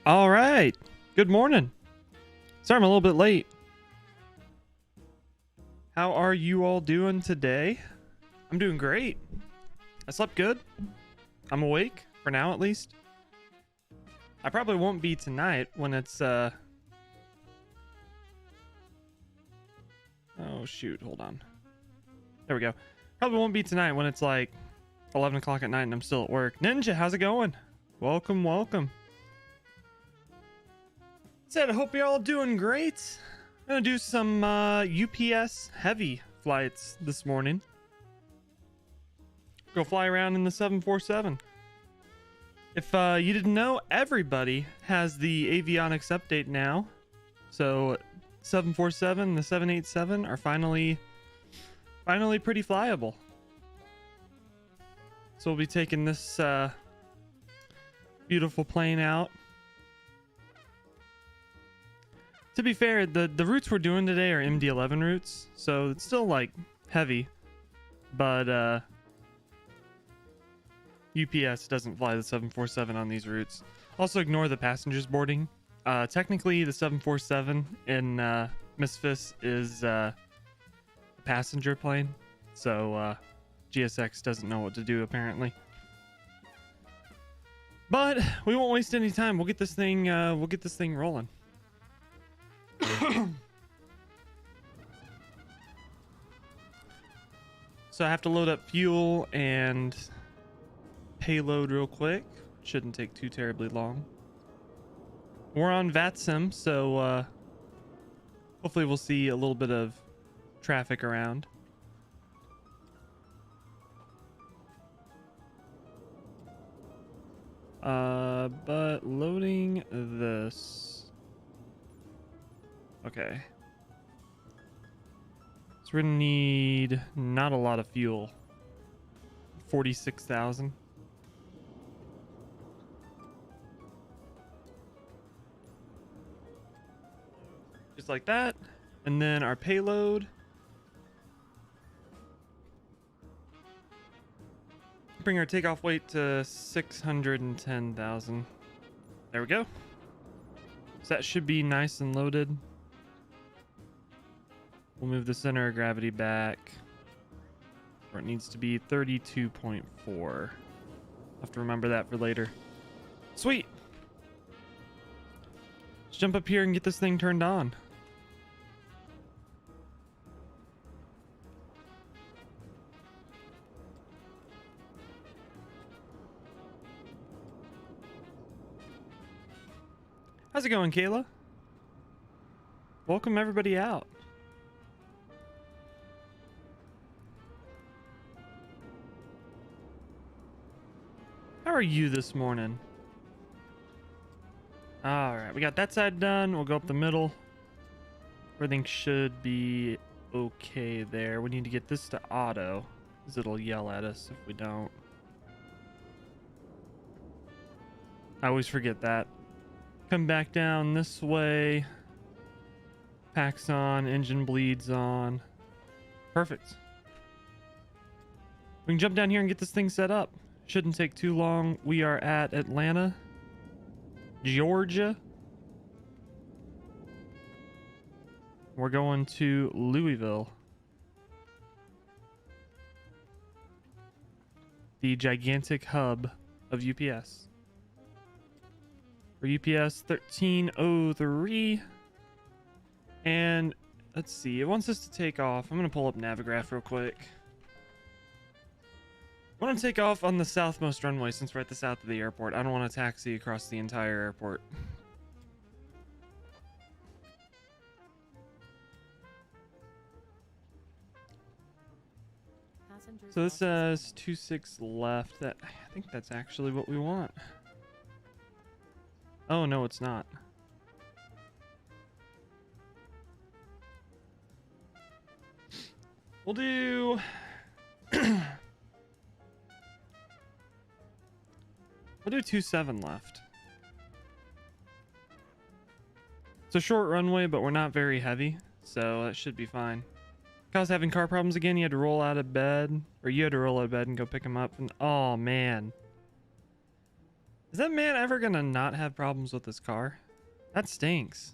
All right. Good morning. Sorry I'm a little bit late. How are you all doing today? I'm doing great. I slept good. I'm awake, for now at least. I probably won't be tonight when it's, oh shoot, hold on. There we go. Probably won't be tonight when it's like 11 o'clock at night and I'm still at work. Ninja, how's it going? Welcome, welcome. Said, I hope you're all doing great. I'm gonna do some UPS heavy flights this morning. Go fly around in the 747. If you didn't know, everybody has the avionics update now. So 747 and the 787 are finally pretty flyable. So we'll be taking this beautiful plane out. To be fair, the routes we're doing today are MD-11 routes, so it's still like heavy, but UPS doesn't fly the 747 on these routes. Also ignore the passengers boarding. Technically the 747 in MSFS is a passenger plane, so GSX doesn't know what to do apparently. But we won't waste any time. We'll get this thing rolling. So I have to load up fuel and payload real quick. Shouldn't take too terribly long. We're on VKBsim, so hopefully we'll see a little bit of traffic around. But loading this. Okay. So we're gonna need not a lot of fuel. 46,000. Just like that. And then our payload. Bring our takeoff weight to 610,000. There we go. So that should be nice and loaded. We'll move the center of gravity back where it needs to be, 32.4. I'll have to remember that for later. Sweet. Let's jump up here and get this thing turned on. How's it going, Kayla? Welcome everybody out. How are you this morning? All right, we got that side done. We'll go up the middle. Everything should be okay there. We need to get this to auto, because it'll yell at us if we don't. I always forget that. Come back down this way. Packs on, engine bleeds on. Perfect. We can jump down here and get this thing set up. Shouldn't take too long. We are at Atlanta, Georgia. We're going to Louisville, the gigantic hub of UPS. For UPS 1303. And let's see, it wants us to take off. I'm going to pull up Navigraph real quick. I want to take off on the southmost runway since we're at the south of the airport. I don't want to taxi across the entire airport. So this says 26 left. That, I think that's actually what we want. Oh, no, it's not. We'll do We'll do 2.7 left. It's a short runway, but we're not very heavy, so that should be fine. Kyle's having car problems again. He had to roll out of bed, or you had to roll out of bed and go pick him up. And oh man, is that man ever gonna not have problems with his car? That stinks.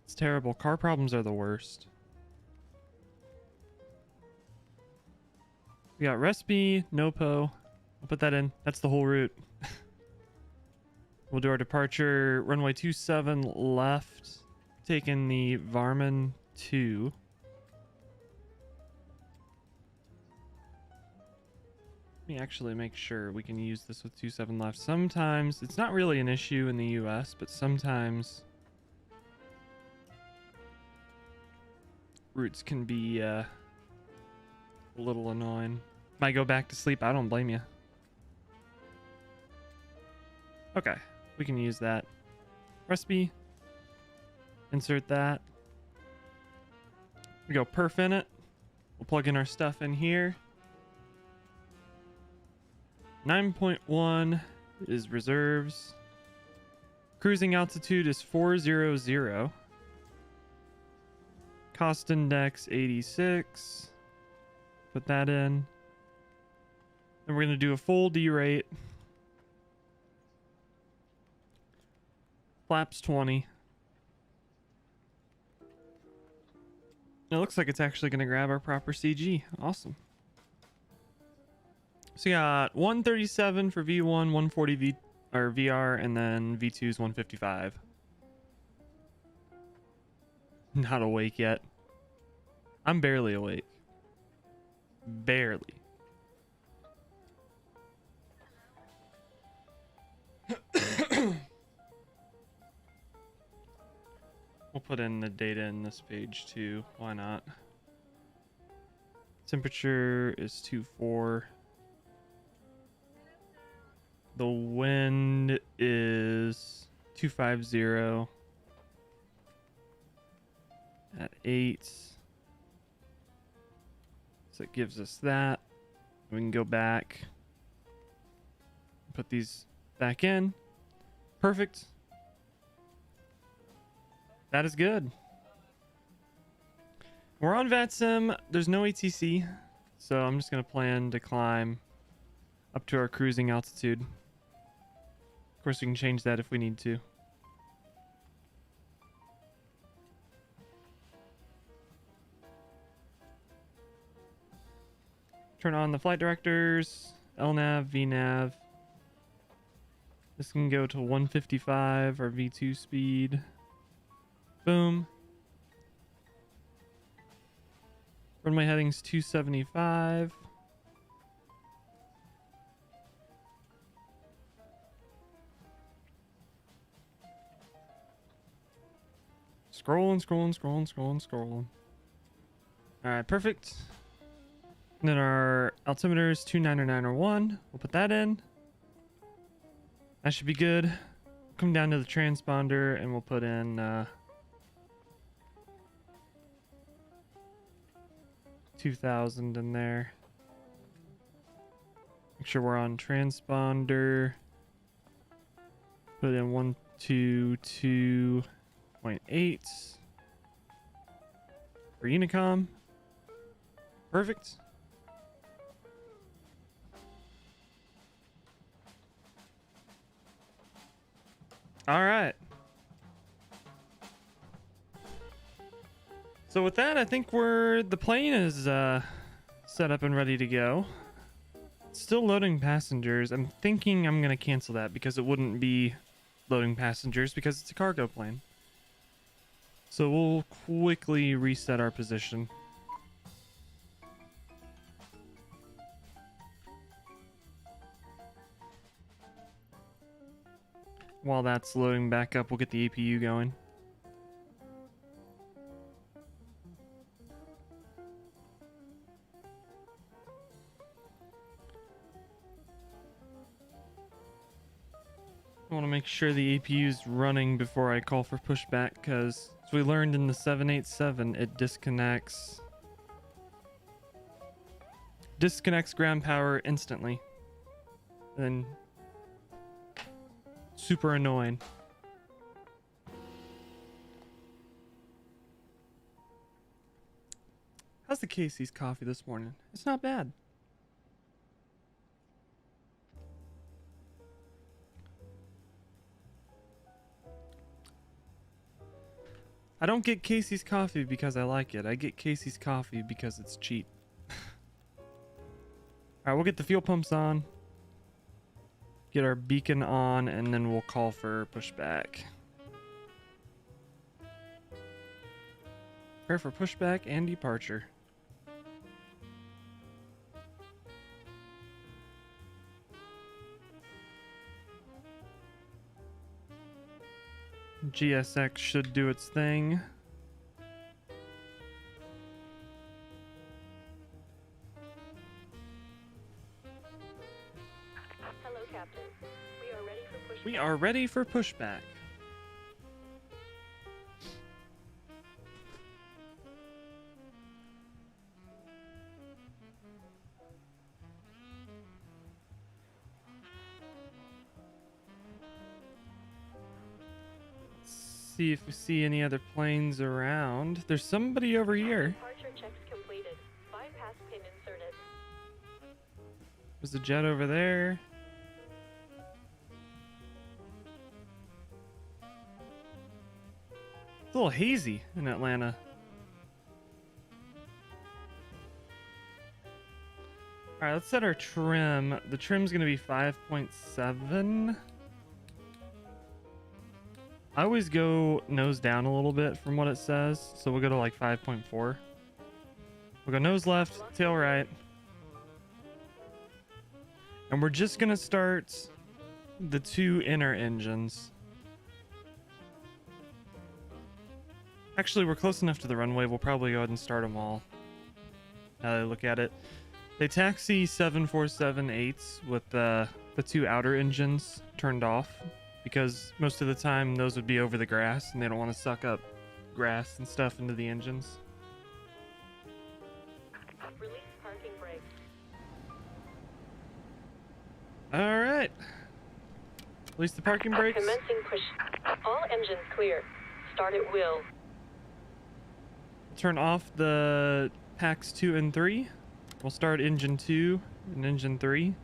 It's terrible. Car problems are the worst. We got Respi, Nopo. I'll put that in. That's the whole route. We'll do our departure runway 27 left, taking the Varman 2. Let me actually make sure we can use this with 27 left. Sometimes it's not really an issue in the US, but sometimes routes can be a little annoying. Might go back to sleep. I don't blame you. Okay, we can use that. Recipe. Insert that. We go perf in it. We'll plug in our stuff in here. 9.1 is reserves. Cruising altitude is 400. Cost index 86. Put that in. Then we're going to do a full D rate. Flaps 20. It looks like it's actually going to grab our proper CG. Awesome. So we got 137 for V1, 140 VR, and then V2 is 155. Not awake yet. I'm barely awake. Barely. We'll put in the data in this page too. Why not? Temperature is 24. The wind is 250 at 8. So it gives us that. We can go back. Put these back in. Perfect. That is good. We're on VATSIM. There's no ATC, so I'm just going to plan to climb up to our cruising altitude. Of course, we can change that if we need to. Turn on the flight directors, LNAV, VNAV. This can go to 155 or V2 speed. Boom. Runway headings 275. Scrolling. Alright, perfect. And then our altimeter is 29901. We'll put that in. That should be good. Come down to the transponder and we'll put in 2000 in there. Make sure we're on transponder. Put in 122.8 for Unicom. Perfect. All right. So with that, I think the plane is set up and ready to go. It's still loading passengers. I'm thinking I'm going to cancel that because it wouldn't be loading passengers because it's a cargo plane. So we'll quickly reset our position. While that's loading back up, we'll get the APU going. I want to make sure the APU is running before I call for pushback, because as we learned in the 787, it disconnects disconnects ground power instantly. And super annoying. How's the Casey's coffee this morning? It's not bad. I don't get Casey's coffee because I like it. I get Casey's coffee because it's cheap. Alright, we'll get the fuel pumps on. Get our beacon on, and then we'll call for pushback. Prepare for pushback and departure. GSX should do its thing. Hello, Captain. We are ready for pushback. We are ready for pushback. See if we see any other planes around. There's somebody over here. Departure checks completed. Bypass pin inserted. There's a jet over there. It's a little hazy in Atlanta. Alright, let's set our trim. The trim's gonna be 5.7. I always go nose down a little bit from what it says, so we'll go to like 5.4. We'll go nose left, tail right. And we're just gonna start the two inner engines. Actually, we're close enough to the runway, we'll probably go ahead and start them all. Now that I look at it. They taxi 747-8s with the two outer engines turned off, because most of the time those would be over the grass and they don't want to suck up grass and stuff into the engines. Release parking brake. Alright. Release the parking brakes. Commencing push. All engines clear. Start at will. Turn off the packs 2 and 3. We'll start engine 2 and engine 3.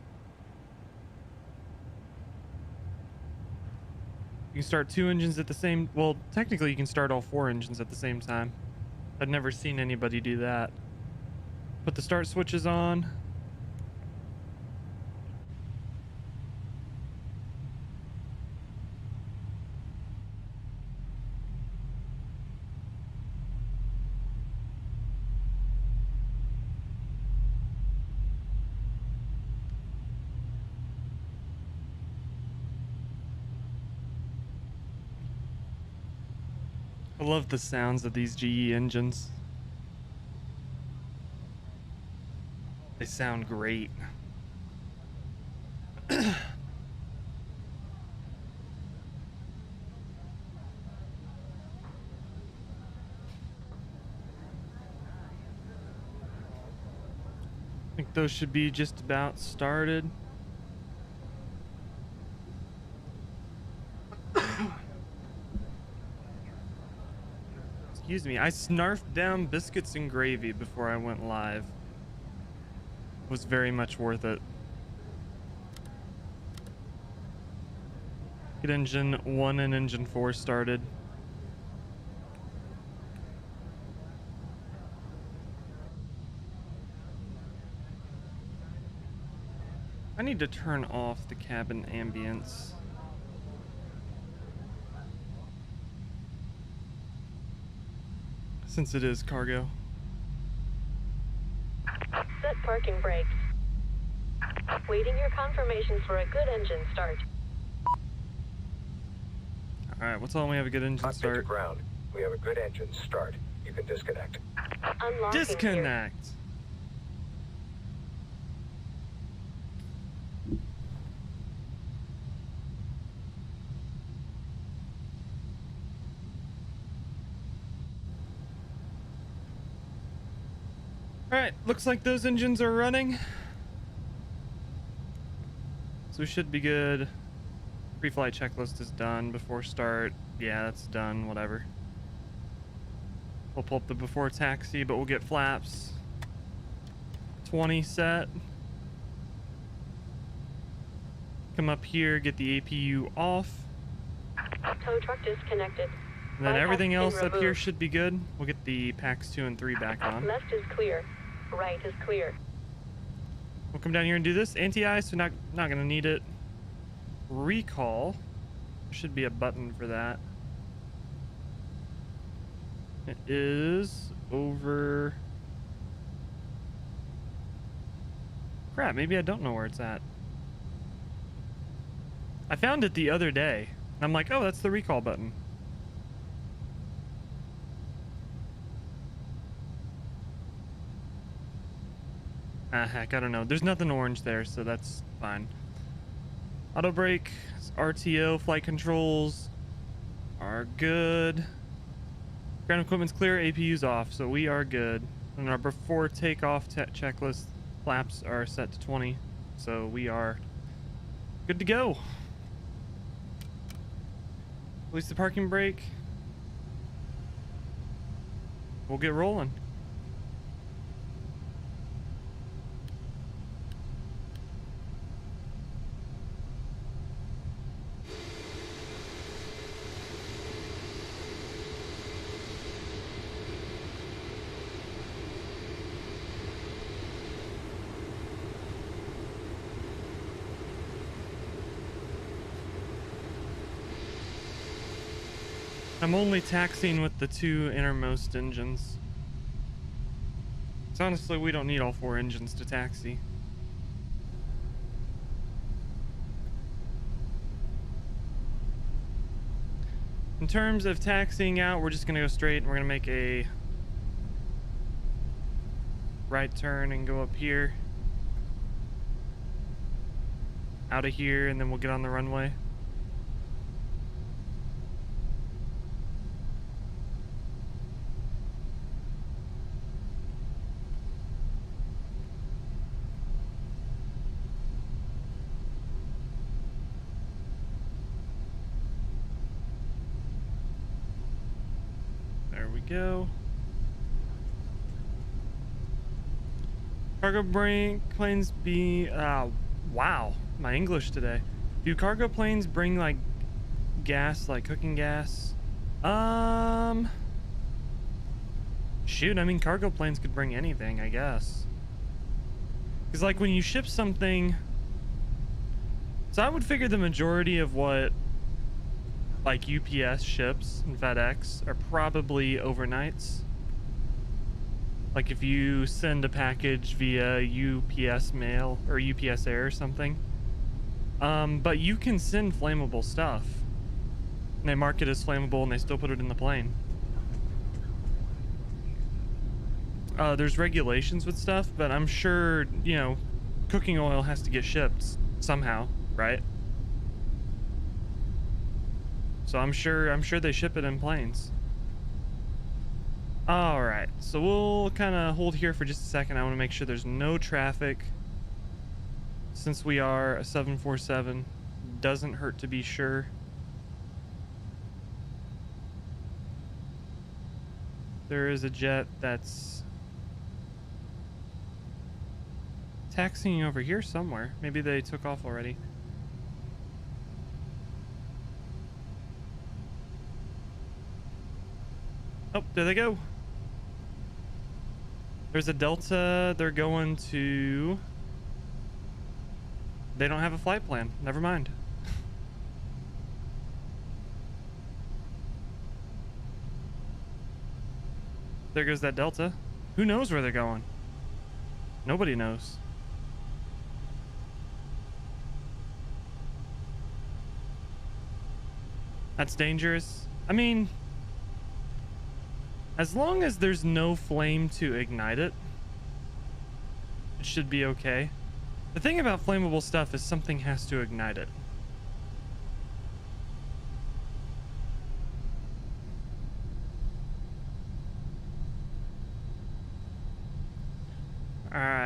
You can start 2 engines at the same... Well, technically you can start all 4 engines at the same time. I've never seen anybody do that. Put the start switches on. I love the sounds of these GE engines. They sound great. I think those should be just about started. Excuse me, I snarfed down biscuits and gravy before I went live. It was very much worth it. Get engine 1 and engine 4 started. I need to turn off the cabin ambience. Since it is cargo. Set parking brakes. Waiting your confirmation for a good engine start. Alright, what's all we have a good engine Cockpit to start? ground. We have a good engine start. You can disconnect. Unlocking gear. Disconnect! All right, looks like those engines are running. So we should be good. Pre-flight checklist is done. Before start, yeah, that's done, whatever. We'll pull up the before taxi, but we'll get flaps 20 set. Come up here, get the APU off. Tow truck disconnected. And then Bypass everything pin else up here removed. should be good. We'll get the packs 2 and 3 back on. Left is clear. Right is clear. We'll come down here and do this. Anti-ice, so not gonna need it. Recall. There should be a button for that. It is over. Crap, maybe I don't know where it's at. I found it the other day. And I'm like, oh, that's the recall button. Ah, heck, I don't know. There's nothing orange there, so that's fine. Auto brake, RTO, flight controls are good. Ground equipment's clear, APU's off, so we are good. And our before takeoff checklist flaps are set to 20, so we are good to go. Release the parking brake. We'll get rolling. I'm only taxiing with the 2 innermost engines. So honestly, we don't need all 4 engines to taxi. In terms of taxiing out, we're just gonna go straight and we're gonna make a right turn and go up here. Out of here, and then we'll get on the runway. Go. Cargo planes be wow, my English today. Do cargo planes bring like gas, like cooking gas? Shoot, I mean cargo planes could bring anything, I guess. Cuz like when you ship something, so I would figure the majority of what like UPS ships and FedEx are probably overnights. Like if you send a package via UPS mail or UPS Air or something. But you can send flammable stuff. And they mark it as flammable and they still put it in the plane. There's regulations with stuff, but I'm sure, you know, cooking oil has to get shipped somehow, right? So I'm sure they ship it in planes. All right, so we'll kind of hold here for just a second. I want to make sure there's no traffic. Since we are a 747, doesn't hurt to be sure. There is a jet that's taxiing over here somewhere. Maybe they took off already. Oh, there they go. There's a Delta. They're going to... They don't have a flight plan. Never mind. There goes that Delta. Who knows where they're going? Nobody knows. That's dangerous. I mean... As long as there's no flame to ignite it, it should be okay. The thing about flammable stuff is something has to ignite it.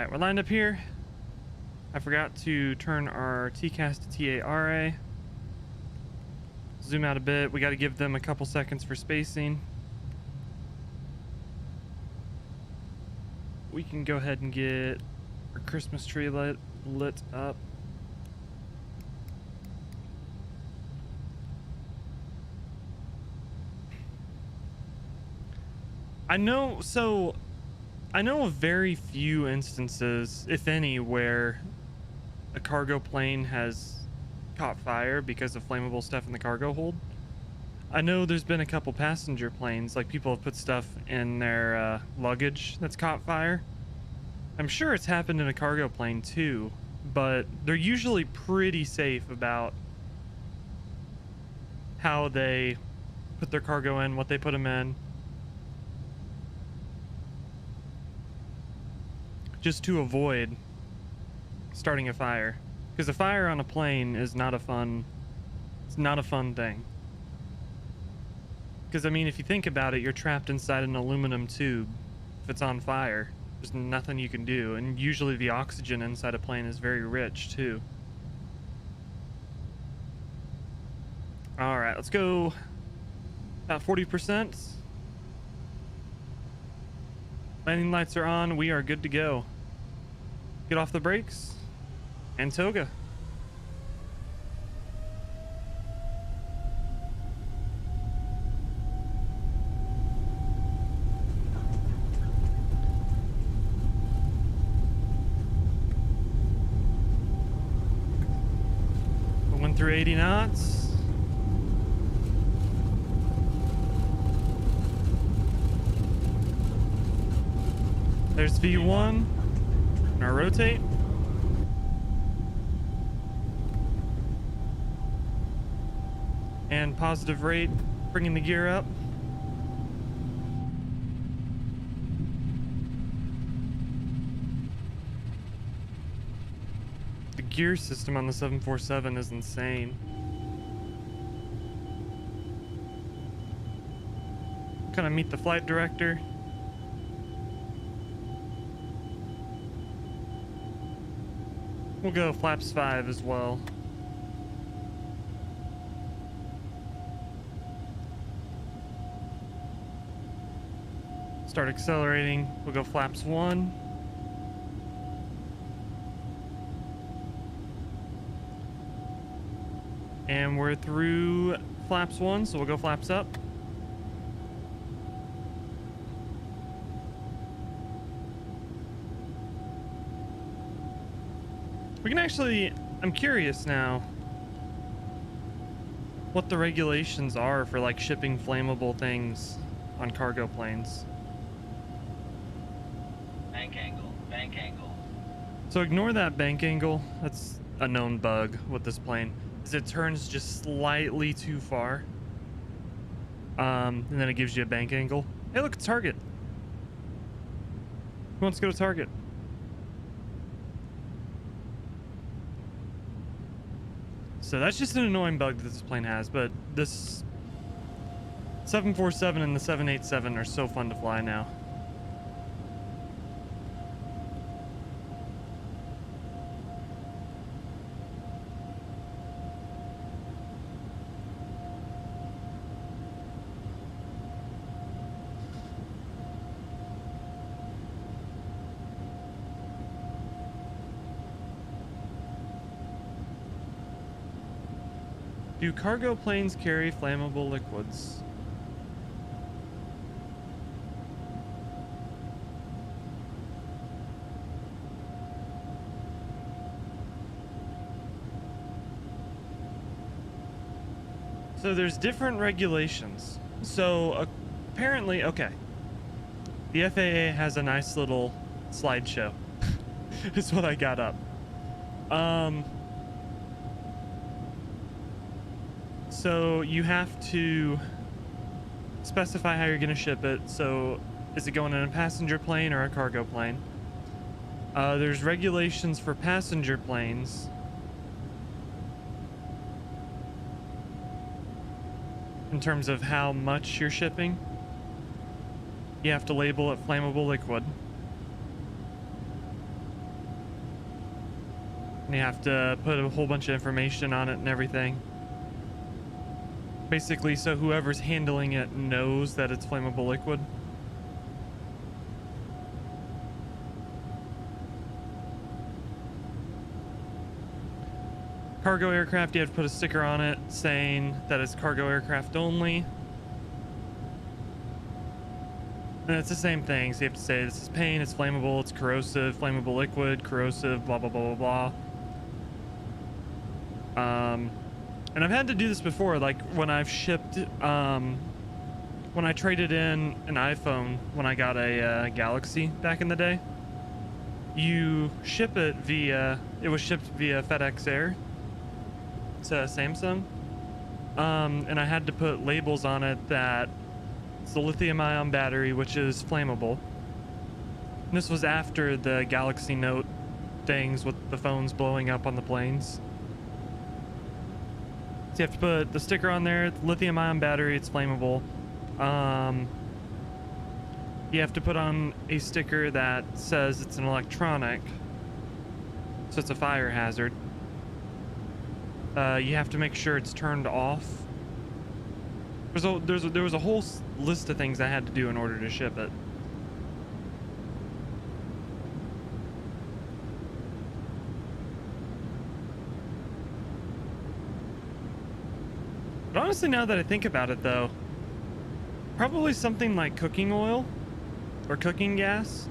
right, we're lined up here. I forgot to turn our TCAS to TARA. Zoom out a bit. We got to give them a couple seconds for spacing. We can go ahead and get our Christmas tree lit up. I know of very few instances, if any, where a cargo plane has caught fire because of flammable stuff in the cargo hold. I know there's been a couple passenger planes, like people have put stuff in their luggage that's caught fire. I'm sure it's happened in a cargo plane too, but they're usually pretty safe about how they put their cargo in, what they put them in, just to avoid starting a fire. Because a fire on a plane is not a fun, it's not a fun thing. Because I mean, if you think about it, you're trapped inside an aluminum tube. If it's on fire, there's nothing you can do, and usually the oxygen inside a plane is very rich too. All right, let's go about 40%. Landing lights are on. We are good to go. Get off the brakes and toga. Going through 80 knots. There's V1. Now rotate. And positive rate, bringing the gear up. The gear system on the 747 is insane. Kind of meet the flight director. We'll go flaps 5 as well. Start accelerating. We'll go flaps 1. And we're through flaps 1, so we'll go flaps up. We can actually, I'm curious now what the regulations are for like shipping flammable things on cargo planes. Bank angle, bank angle. So ignore that bank angle. That's a known bug with this plane, is it turns just slightly too far. And then it gives you a bank angle. Hey, look, target. Who wants to go to target? So that's just an annoying bug that this plane has, but this 747 and the 787 are so fun to fly now. Do cargo planes carry flammable liquids? So there's different regulations. So apparently, okay. The FAA has a nice little slideshow. Is what I got up. So you have to specify how you're going to ship it. So is it going in a passenger plane or a cargo plane? There's regulations for passenger planes. In terms of how much you're shipping. You have to label it flammable liquid. And you have to put a whole bunch of information on it and everything. Basically, so whoever's handling it knows that it's flammable liquid. Cargo aircraft, you have to put a sticker on it saying that it's cargo aircraft only. And it's the same thing. So you have to say this is paint, it's flammable, it's corrosive, flammable liquid, corrosive, blah, blah, blah, blah, blah. And I've had to do this before, like when I've shipped, when I traded in an iPhone, when I got a Galaxy back in the day, you ship it via, it was shipped via FedEx Air to Samsung. And I had to put labels on it that it's the lithium-ion battery, which is flammable. And this was after the Galaxy Note things with the phones blowing up on the planes. So you have to put the sticker on there, lithium-ion battery, it's flammable. You have to put on a sticker that says it's an electronic, so it's a fire hazard. You have to make sure it's turned off. There was a whole list of things I had to do in order to ship it. But honestly, now that I think about it though, probably something like cooking oil or cooking gas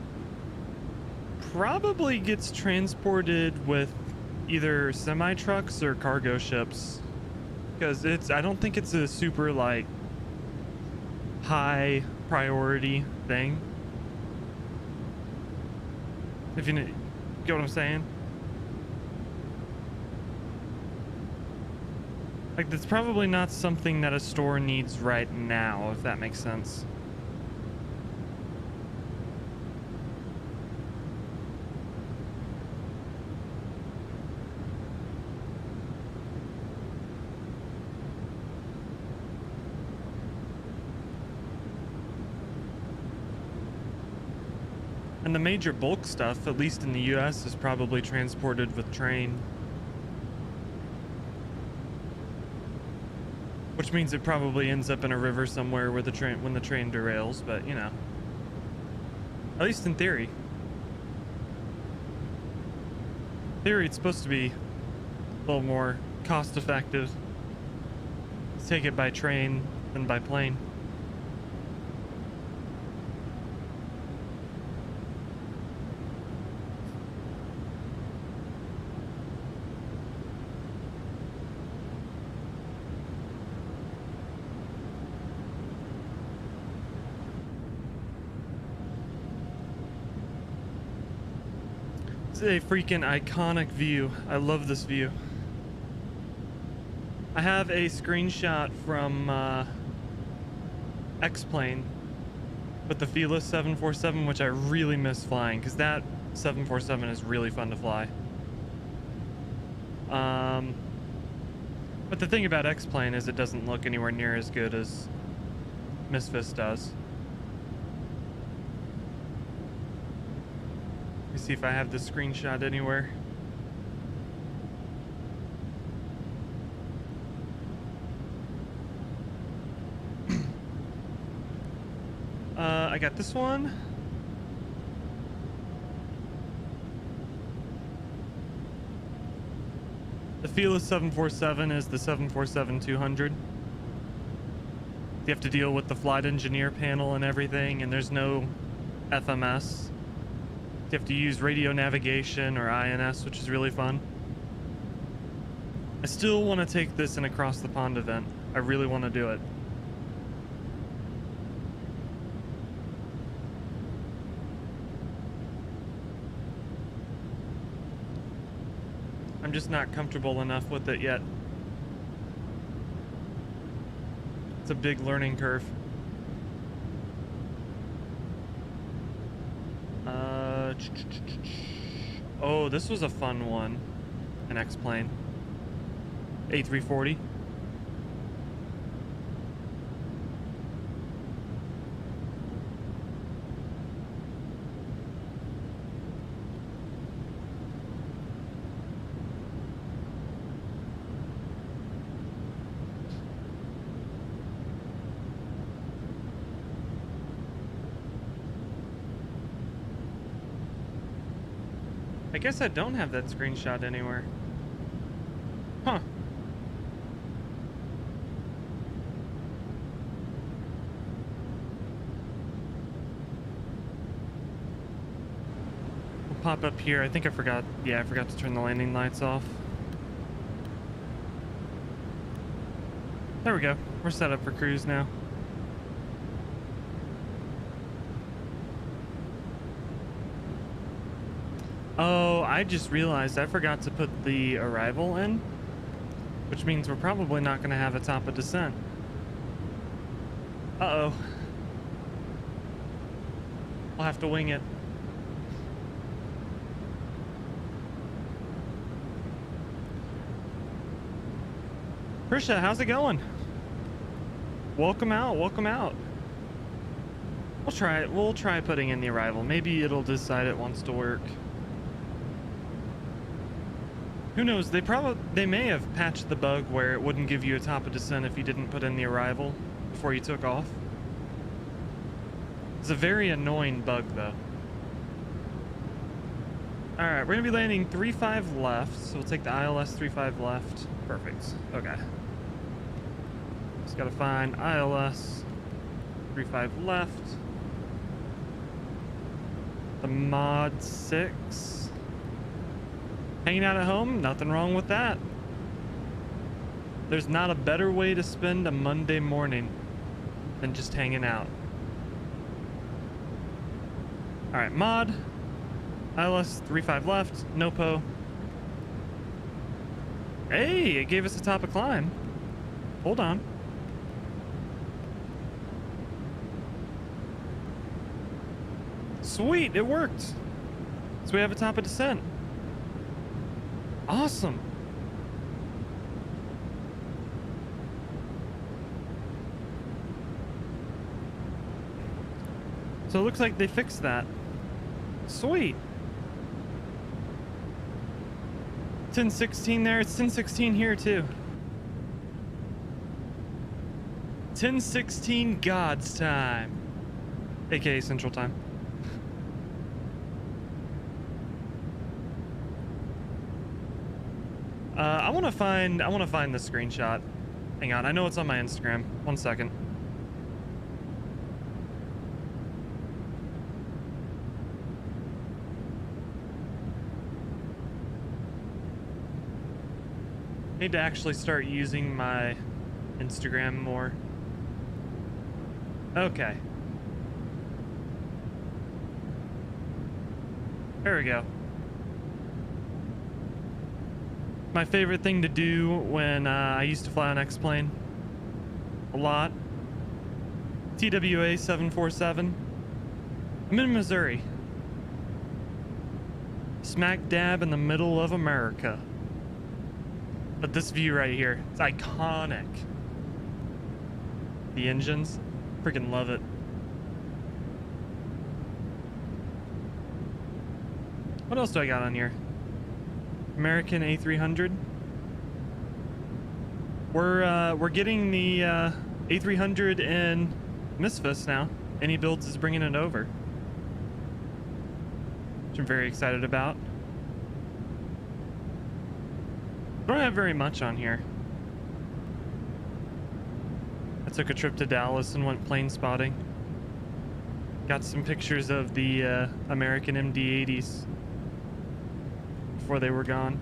probably gets transported with either semi trucks or cargo ships, because I don't think it's a super like high priority thing, if you get what I'm saying. Like, that's probably not something that a store needs right now, if that makes sense. And the major bulk stuff, at least in the US, is probably transported with train. Which means it probably ends up in a river somewhere where when the train derails, but you know. At least in theory. It's supposed to be a little more cost effective to take it by train than by plane. It's a freaking iconic view. I love this view. I have a screenshot from X-Plane with the Fearless 747, which I really miss flying, because that 747 is really fun to fly. But the thing about X-Plane is it doesn't look anywhere near as good as MSFS does. Let me see if I have the screenshot anywhere. I got this one. The Fearless 747 is the 747-200. You have to deal with the flight engineer panel and everything, and there's no FMS. You have to use radio navigation or INS, which is really fun. I still want to take this an across the pond event. I really want to do it. I'm just not comfortable enough with it yet. It's a big learning curve. Oh, this was a fun one. An X-Plane. A340. I guess I don't have that screenshot anywhere. Huh. We'll pop up here. I think I forgot. Yeah, I forgot to turn the landing lights off. There we go. We're set up for cruise now. Oh, I just realized I forgot to put the arrival in, which means we're probably not going to have a top of descent. Uh-oh. We'll have to wing it. Prisha, how's it going? Welcome out, welcome out. We'll try putting in the arrival. Maybe it'll decide it wants to work. Who knows? They may have patched the bug where it wouldn't give you a top of descent if you didn't put in the arrival before you took off. It's a very annoying bug though. Alright, we're gonna be landing 3-5 left, so we'll take the ILS 3-5 left. Perfect. Okay. Just gotta find ILS 3-5 left. The mod 6. Hanging out at home, nothing wrong with that. There's not a better way to spend a Monday morning than just hanging out. Alright, mod. ILS 3-5 left, NOPO. Hey, it gave us a top of climb. Hold on. Sweet, it worked. So we have a top of descent. Awesome. So it looks like they fixed that. Sweet. 10:16 there. It's 10:16 here too. 10:16 God's time, aka Central Time. I want to find the screenshot. Hang on, I know it's on my Instagram. 1 second. Need to actually start using my Instagram more. Okay. There we go. My favorite thing to do when I used to fly on X-Plane a lot. TWA 747. I'm in Missouri. Smack dab in the middle of America. But this view right here, it's iconic. The engines, freaking love it. What else do I got on here? American A300. We're getting the A300 in MSFS now. Any Builds is bringing it over, which I'm very excited about. I don't have very much on here. I took a trip to Dallas and went plane spotting. Got some pictures of the American MD-80s before they were gone.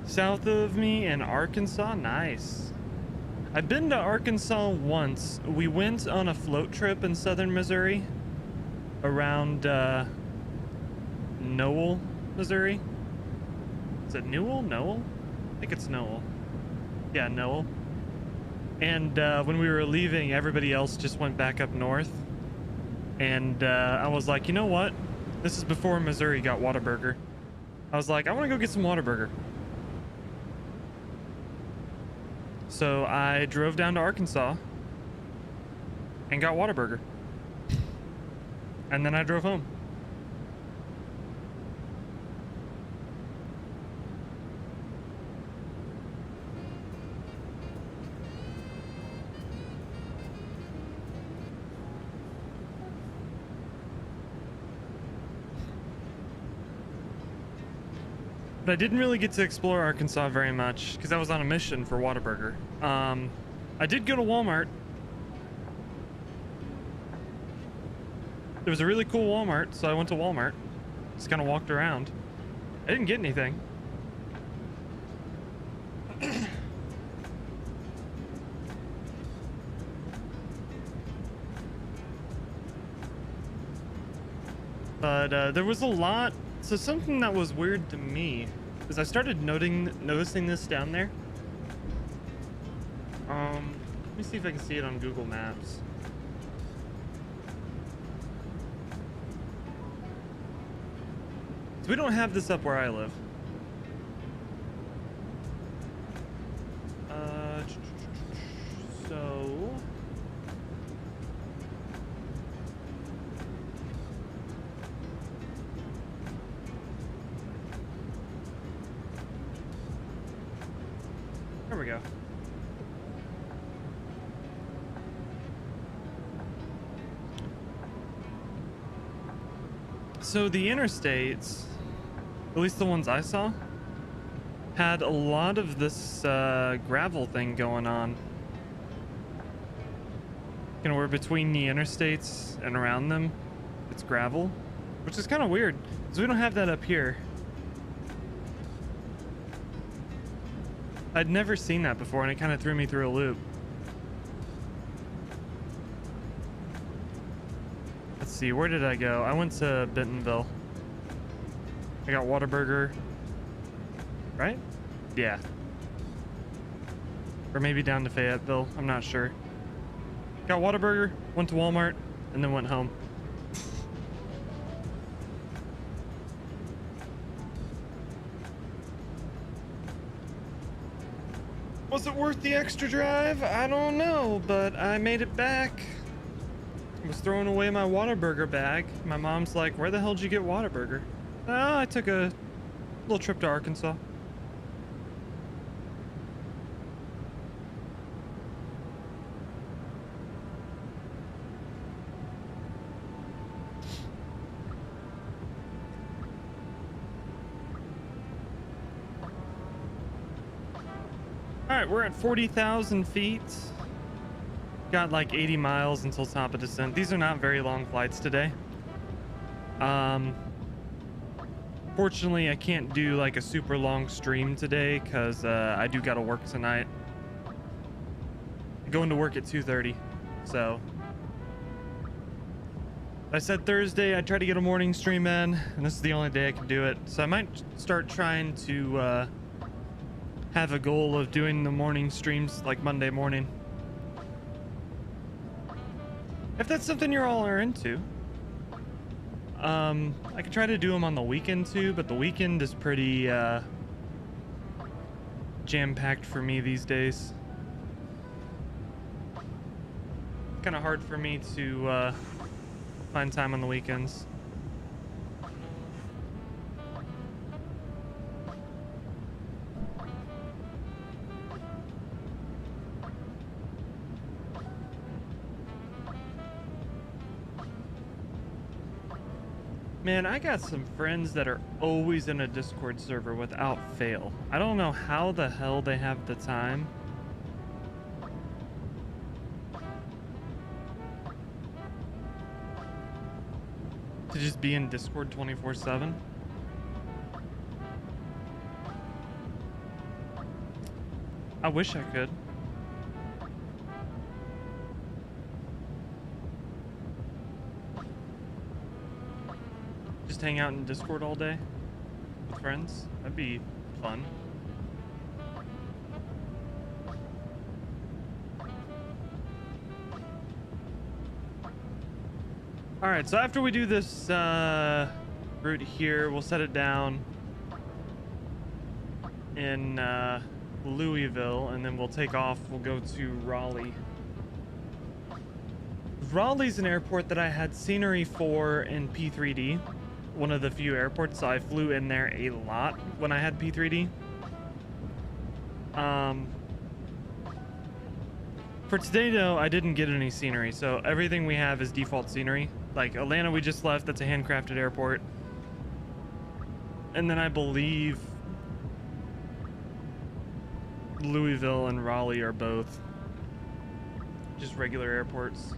South of me in Arkansas, nice. I've been to Arkansas once. We went on a float trip in southern Missouri around Nowell, Missouri. Is it Newell? Nowell? I think it's Nowell. Yeah, Nowell. And when we were leaving, everybody else just went back up north. And I was like, you know what? This is before Missouri got Whataburger. I was like, I want to go get some Whataburger. So I drove down to Arkansas and got Whataburger. And then I drove home. But I didn't really get to explore Arkansas very much because I was on a mission for Whataburger. I did go to Walmart. There was a really cool Walmart, so I went to Walmart. Just kind of walked around. I didn't get anything. But there was a lot. So something that was weird to me is I started noticing this down there. Let me see if I can see it on Google Maps. So we don't have this up where I live. So there we go. So the interstates, at least the ones I saw, had a lot of this gravel thing going on. You know, we're between the interstates and around them, it's gravel, which is kind of weird because we don't have that up here. I'd never seen that before, and it kind of threw me through a loop. Let's see, where did I go? I went to Bentonville. I got Whataburger, right? Yeah. Or maybe down to Fayetteville, I'm not sure. Got Whataburger, went to Walmart, and then went home. Was it worth the extra drive? I don't know, but I made it back. I was throwing away my Whataburger bag. My mom's like, where the hell did you get Whataburger? Oh, I took a little trip to Arkansas. All right, we're at 40,000 feet. Got like 80 miles until top of descent. These are not very long flights today. Fortunately, I can't do like a super long stream today because I do gotta work tonight. I'm going to work at 2:30, so. I said Thursday I'd try to get a morning stream in, and this is the only day I can do it. So I might start trying to have a goal of doing the morning streams like Monday morning. If that's something you all are into. I could try to do them on the weekend too, but the weekend is pretty jam-packed for me these days. Kind of hard for me to find time on the weekends. Man, I got some friends that are always in a Discord server without fail. I don't know how the hell they have the time. To just be in Discord 24/7. I wish I could. Just hang out in Discord all day with friends. That'd be fun. All right, so after we do this route here, we'll set it down in Louisville, and then we'll take off. We'll go to Raleigh. Raleigh's an airport that I had scenery for in P3D. One of the few airports, so I flew in there a lot when I had P3D. For today though, I didn't get any scenery, so everything we have is default scenery. Like Atlanta we just left, that's a handcrafted airport. And then I believe Louisville and Raleigh are both just regular airports.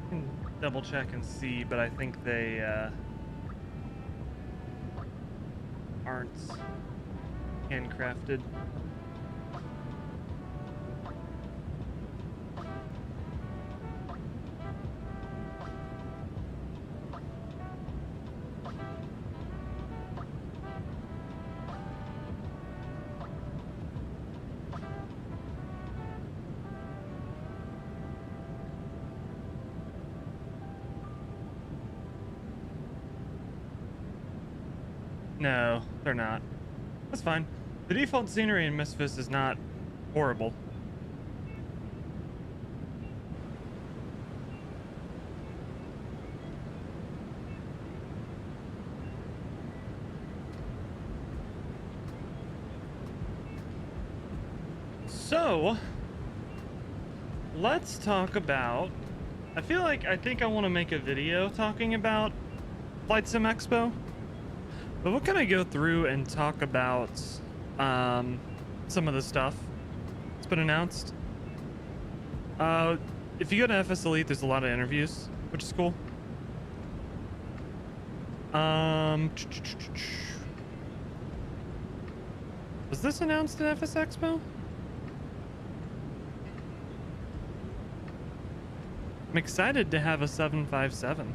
I can double check and see, but I think they aren't handcrafted. No, they're not. That's fine. The default scenery in MSFS is not horrible. So, let's talk about... I think I want to make a video talking about Flight Sim Expo. But we'll kind of go through and talk about some of the stuff that's been announced. If you go to FS Elite, there's a lot of interviews, which is cool. Was this announced at FS Expo? I'm excited to have a 757.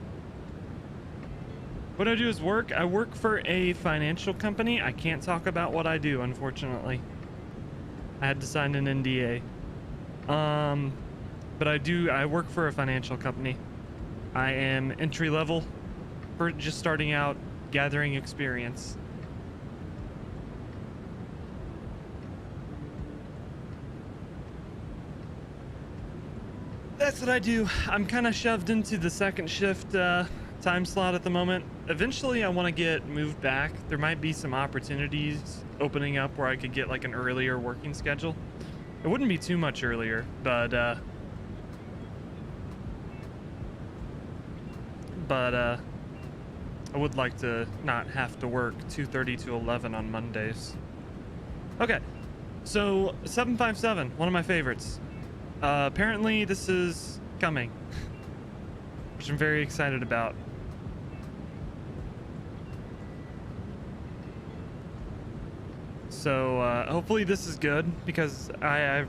What I do is work. I work for a financial company. I can't talk about what I do, unfortunately. I had to sign an NDA. But I work for a financial company. I am entry level for just starting out, gathering experience. That's what I do. I'm kind of shoved into the second shift time slot at the moment. Eventually I want to get moved back. There might be some opportunities opening up where I could get like an earlier working schedule. It wouldn't be too much earlier, but I would like to not have to work 2:30 to 11 on Mondays. Okay, so 757, one of my favorites. Apparently this is coming, which I'm very excited about. So hopefully this is good, because I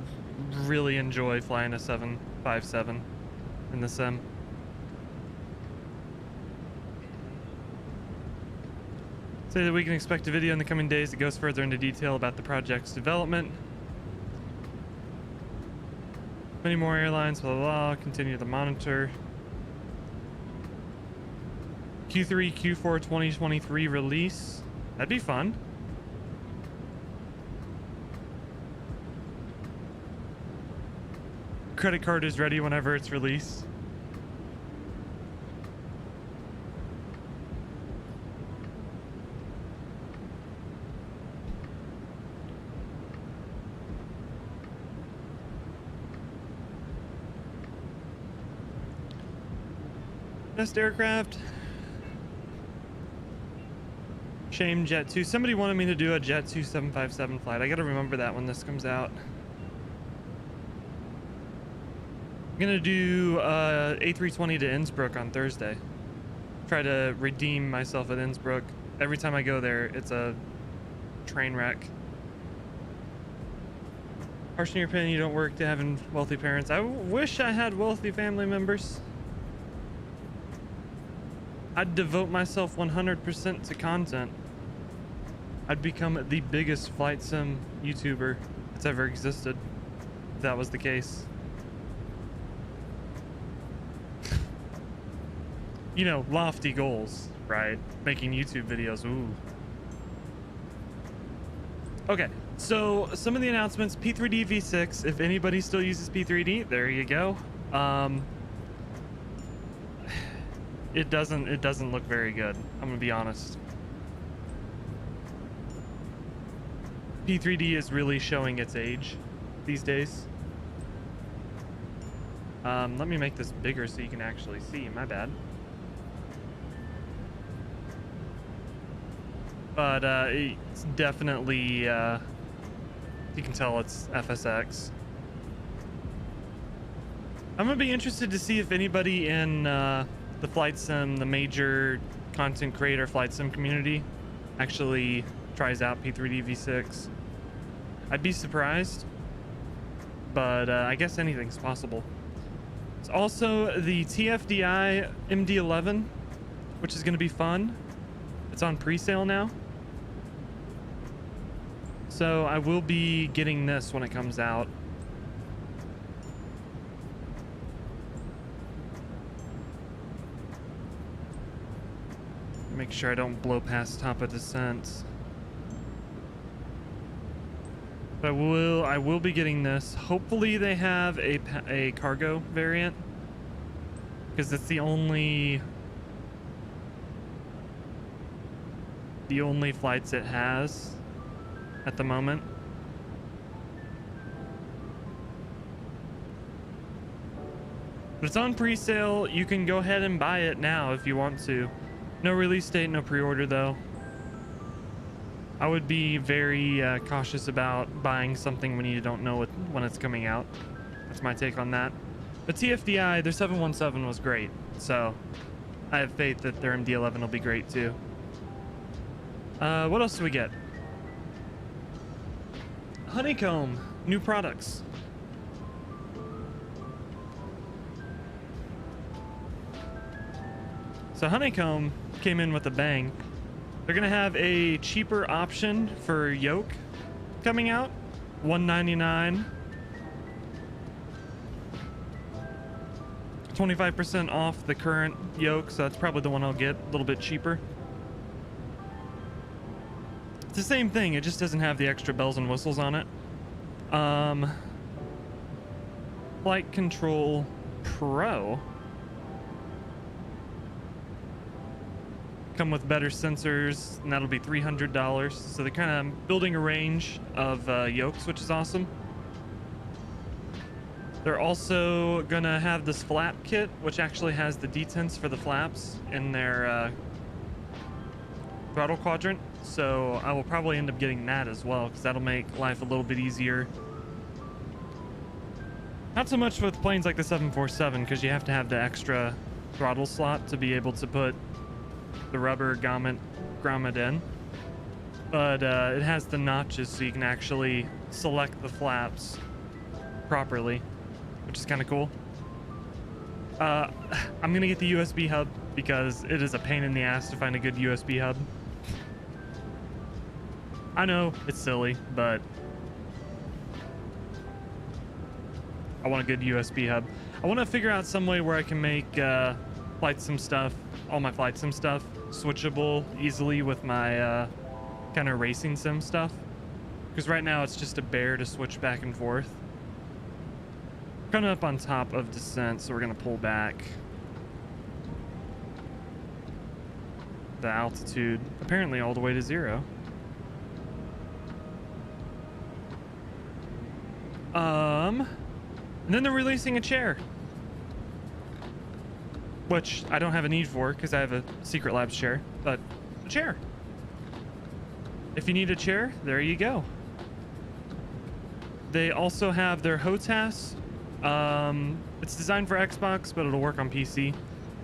really enjoy flying a 757 in the sim. Say that we can expect a video in the coming days that goes further into detail about the project's development. Many more airlines, blah, blah, blah, continue to monitor. Q3, Q4 2023 release. That'd be fun. Credit card is ready whenever it's released. Best aircraft. Shame Jet 2. Somebody wanted me to do a Jet 2 757 flight. I gotta remember that when this comes out. I'm gonna do A320 to Innsbruck on Thursday. Try to redeem myself at Innsbruck. Every time I go there, it's a train wreck. Harsh in your opinion, you don't work to having wealthy parents. I wish I had wealthy family members. I'd devote myself 100% to content. I'd become the biggest flight sim YouTuber that's ever existed, if that was the case. You know, lofty goals, right? Making YouTube videos, ooh. Okay, so some of the announcements. P3D V6, if anybody still uses P3D, there you go. It doesn't look very good, I'm gonna be honest. P3D is really showing its age these days. Let me make this bigger so you can actually see, my bad. but it's definitely you can tell it's FSX. I'm gonna be interested to see if anybody in the flight sim, the major content creator flight sim community, actually tries out P3D V6. I'd be surprised, but I guess anything's possible. It's also the TFDI MD11, which is going to be fun. It's on pre-sale now, so I will be getting this when it comes out. Make sure I don't blow past top of descent. But I will be getting this. Hopefully they have a cargo variant, because it's the only flights it has at the moment. But it's on pre-sale. You can go ahead and buy it now if you want to. No release date, no pre-order though. I would be very cautious about buying something when you don't know when it's coming out. That's my take on that. But TFDI, their 717 was great, so I have faith that their MD11 will be great too. What else do we get? Honeycomb, new products. So Honeycomb came in with a bang. They're gonna have a cheaper option for yoke coming out, $199. 25% off the current yoke, so that's probably the one I'll get, a little bit cheaper. It's the same thing, it just doesn't have the extra bells and whistles on it. Flight Control Pro. Come with better sensors, and that'll be $300. So they're kind of building a range of yokes, which is awesome. They're also gonna have this flap kit, which actually has the detents for the flaps in their throttle quadrant. So I will probably end up getting that as well, because that'll make life a little bit easier. Not so much with planes like the 747, because you have to have the extra throttle slot to be able to put the rubber grommet in, but it has the notches so you can actually select the flaps properly, which is kind of cool. I'm gonna get the USB hub because it is a pain in the ass to find a good USB hub. I know it's silly, but I want a good USB hub. I want to figure out some way where I can make flight sim stuff, all my flight sim stuff, switchable easily with my kind of racing sim stuff, because right now it's just a bear to switch back and forth. Coming up on top of descent, so we're gonna pull back. The altitude apparently all the way to 0. And then they're releasing a chair, which I don't have a need for because I have a Secret Labs chair, but a chair. If you need a chair, there you go. They also have their HOTAS. It's designed for Xbox, but it'll work on PC.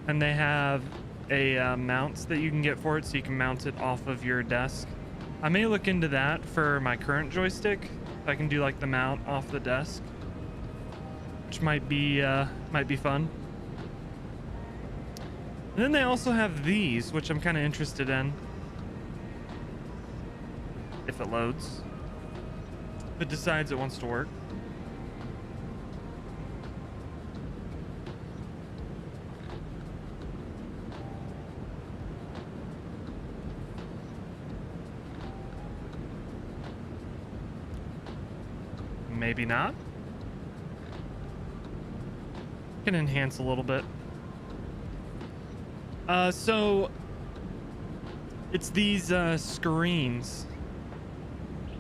And they have a mount that you can get for it, so you can mount it off of your desk. I may look into that for my current joystick. If I can do like the mount off the desk, which might be fun. And then they also have these, which I'm kind of interested in. If it loads. If it decides it wants to work. Maybe not. Can enhance a little bit. So it's these screens.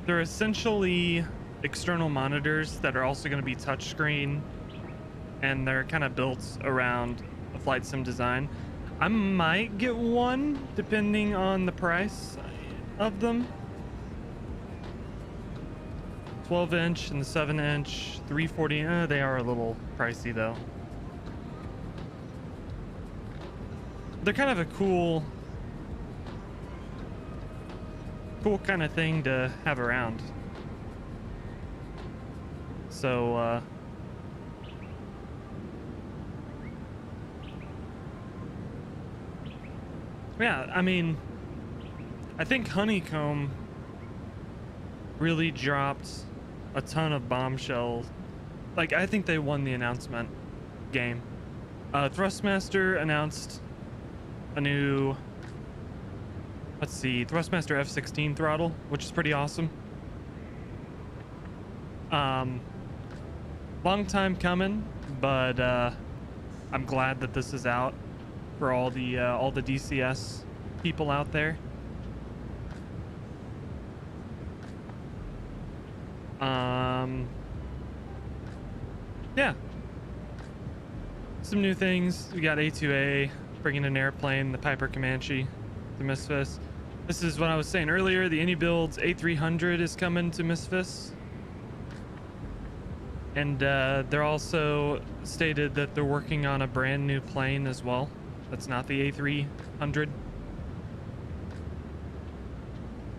They're essentially external monitors that are also going to be touchscreen, and they're kind of built around a flight sim design. I might get one depending on the price. of them. 12-inch and the 7-inch, 340. They are a little pricey though. They're kind of a cool kind of thing to have around. So yeah, I mean, I think Honeycomb really dropped a ton of bombshells. Like, I think they won the announcement game. Thrustmaster announced a new, let's see, Thrustmaster F16 throttle, which is pretty awesome. Long time coming, but I'm glad that this is out for all the DCS people out there. Yeah, some new things. We got A2A bringing an airplane, the Piper Comanche, the Misfits. This is what I was saying earlier. The AnyBuilds A300 is coming to Misfits. And they're also stated that they're working on a brand new plane as well. That's not the A300.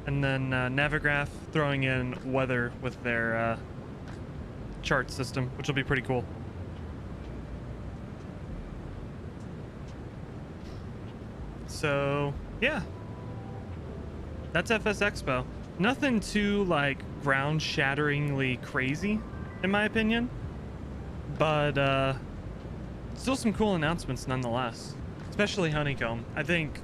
And then Navigraph throwing in weather with their chart system, which will be pretty cool. So yeah, that's FS Expo. Nothing too like ground-shatteringly crazy, in my opinion, but still some cool announcements nonetheless, especially Honeycomb. I think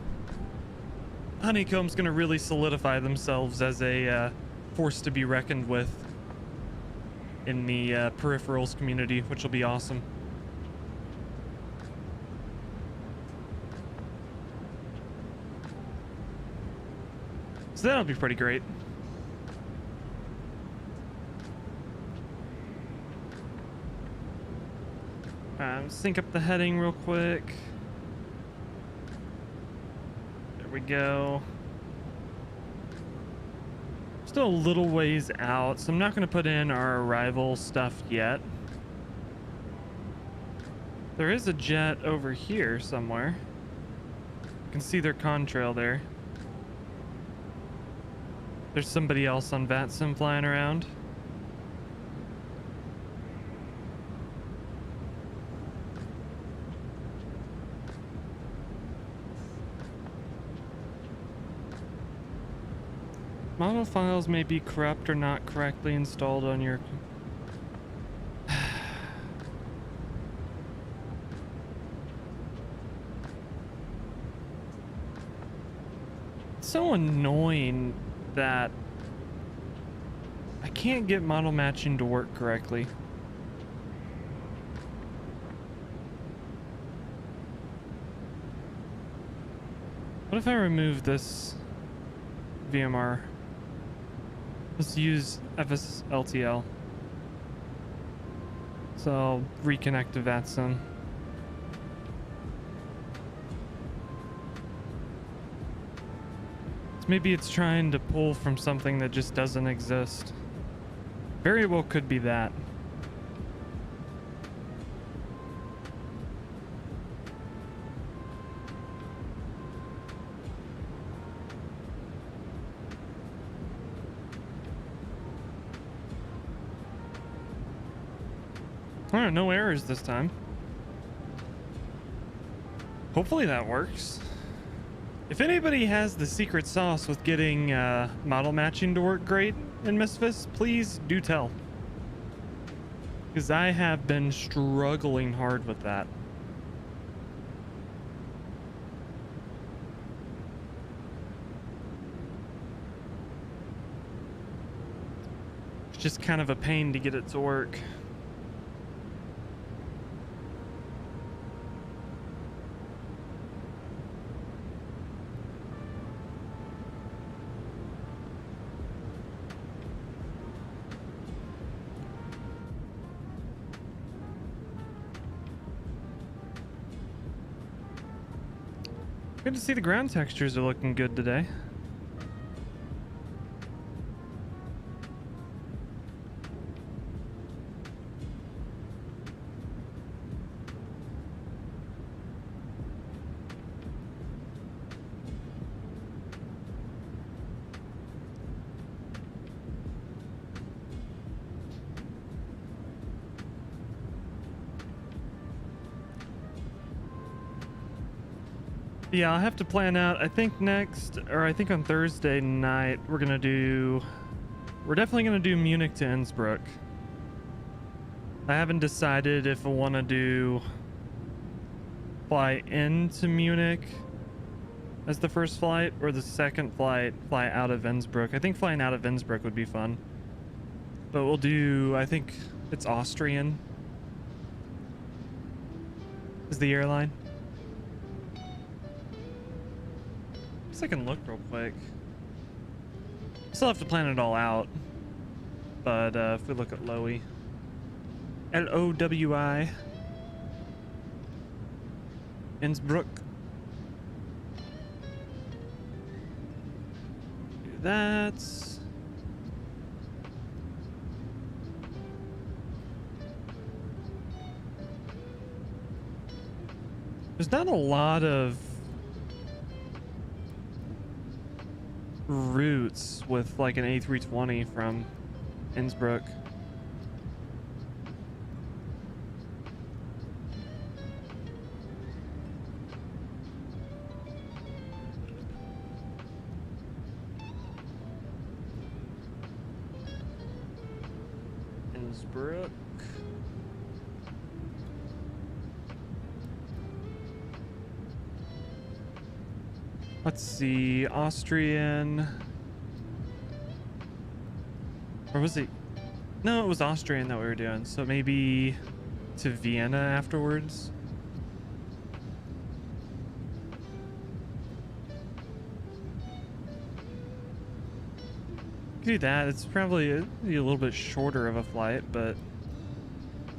Honeycomb's gonna really solidify themselves as a force to be reckoned with in the peripherals community, which will be awesome. So that'll be pretty great. Sync up the heading real quick. There we go. Still a little ways out, so I'm not going to put in our arrival stuff yet. There is a jet over here somewhere. You can see their contrail there. There's somebody else on VKBsim flying around. Model files may be corrupt or not correctly installed on your... It's so annoying that I can't get model matching to work correctly. What if I remove this VMR? Let's use FSLTL. So I'll reconnect to VKBsim. So maybe it's trying to pull from something that just doesn't exist. Very well could be that. Alright, no errors this time. Hopefully that works. If anybody has the secret sauce with getting model matching to work great in Misfits, please do tell. Because I have been struggling hard with that. It's just kind of a pain to get it to work. Good to see the ground textures are looking good today. Yeah, I'll have to plan out. I think I think on Thursday night, we're definitely gonna do Munich to Innsbruck. I haven't decided if I want to fly into Munich as the first flight or the second flight fly out of Innsbruck. I think flying out of Innsbruck would be fun. But we'll do, I think it's Austrian is the airline. Guess I can look real quick. Still have to plan it all out. But if we look at Lowy, Lowi, Innsbruck. Do that. There's not a lot of routes with like an A320 from Innsbruck. Innsbruck. Let's see, Austrian. Or was it? No, it was Austrian that we were doing. So maybe to Vienna afterwards. Do that. It's probably a little bit shorter of a flight, but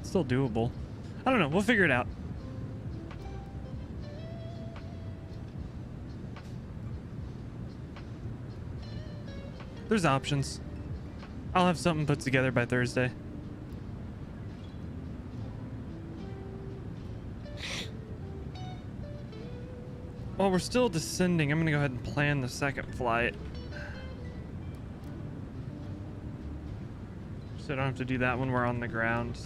still doable. I don't know. We'll figure it out. There's options. I'll have something put together by Thursday. While we're still descending, I'm gonna go ahead and plan the second flight. So I don't have to do that when we're on the ground.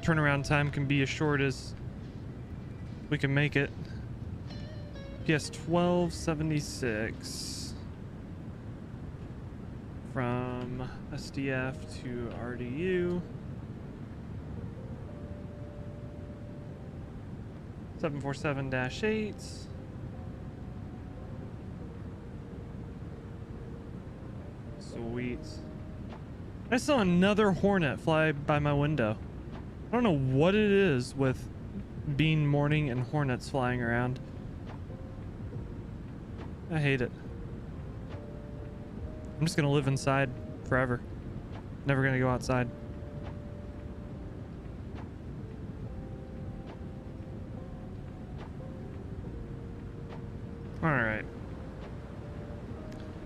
Turnaround time can be as short as we can make it. PS 1276 from SDF to RDU. 747-8. Sweet. I saw another Hornet fly by my window. I don't know what it is with bean morning and Hornets flying around. I hate it. I'm just gonna live inside forever. Never gonna go outside. All right.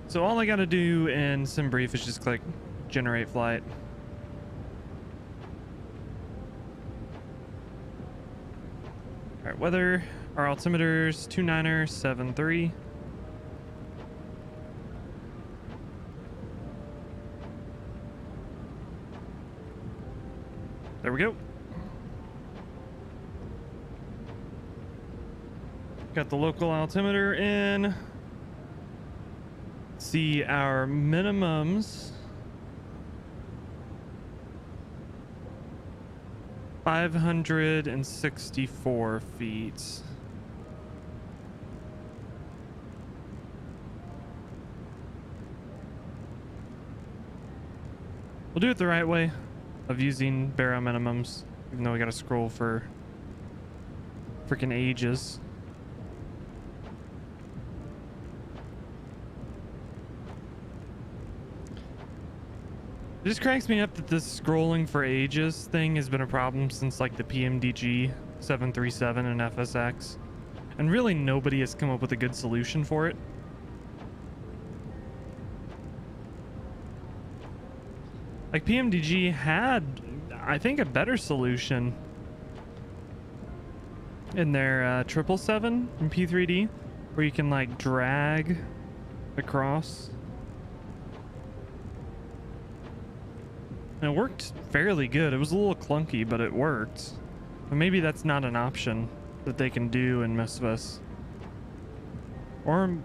So all I gotta do in SimBrief is just click generate flight. All right, weather, our altimeter's 29er73. There we go. Got the local altimeter in. See our minimums. 564 feet. We'll do it the right way of using barrel minimums, even though we gotta scroll for freaking ages. It just cracks me up that this scrolling for ages thing has been a problem since like the PMDG 737 and FSX, and really nobody has come up with a good solution for it. Like PMDG had, I think, a better solution in their 777 and P3D, where you can like drag across. And it worked fairly good. It was a little clunky, but it worked. But maybe that's not an option that they can do in MSFS. Or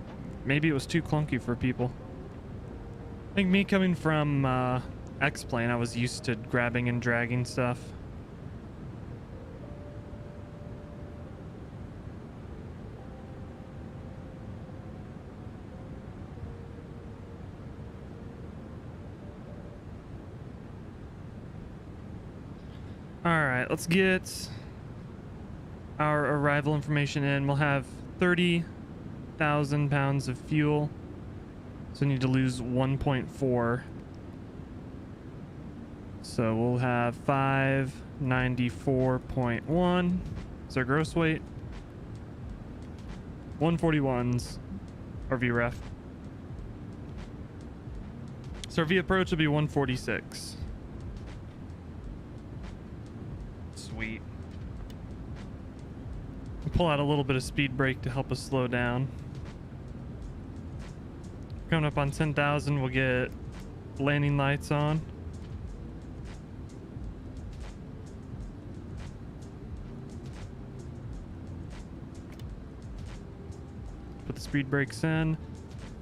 maybe it was too clunky for people. I think me coming from X-Plane, I was used to grabbing and dragging stuff. Alright, let's get our arrival information in. We'll have 30,000 pounds of fuel. So we need to lose 1.4. So we'll have 594.1. It's our gross weight. 141's our VREF. So our V approach will be 146. Sweet. We'll pull out a little bit of speed brake to help us slow down. Coming up on 10,000, we'll get landing lights on. Put the speed brakes in.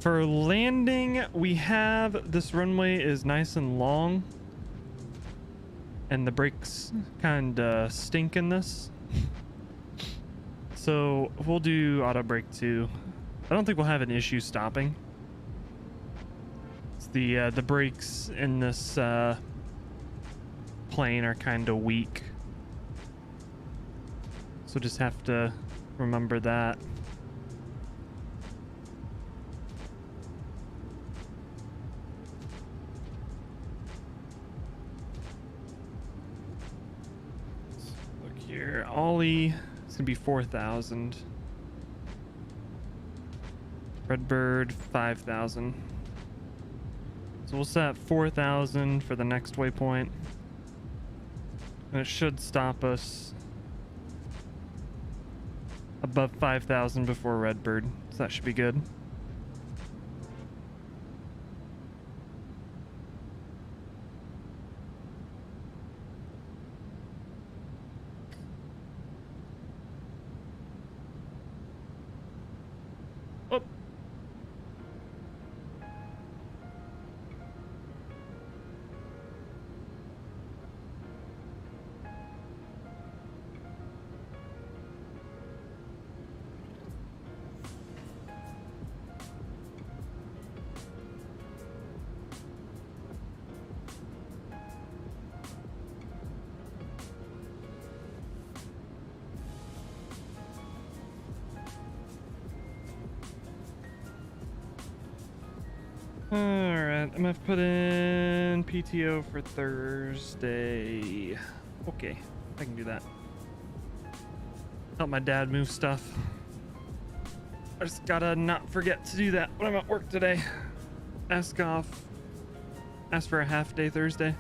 For landing, we have this runway is nice and long, and the brakes kind of stink in this. So we'll do auto brake too. I don't think we'll have an issue stopping. It's the brakes in this plane are kind of weak, so just have to remember that. Look here, ollie. It's gonna be 4,000. Redbird 5,000. So we'll set 4,000 for the next waypoint, and it should stop us above 5,000 before Redbird. So that should be good. Alright, I'm gonna have to put in PTO for Thursday. Okay, I can do that. Help my dad move stuff. I just gotta not forget to do that when I'm at work today. Ask for a half day Thursday.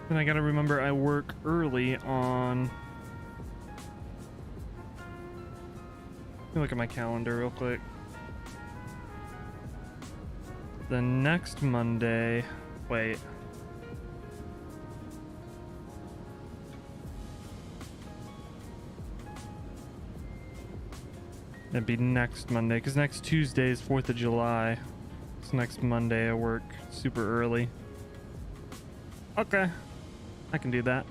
And I gotta remember I work early on. Let me look at my calendar real quick. The next Monday. Wait. It'd be next Monday, because next Tuesday is 4th of July. So next Monday I work super early. Okay. I can do that.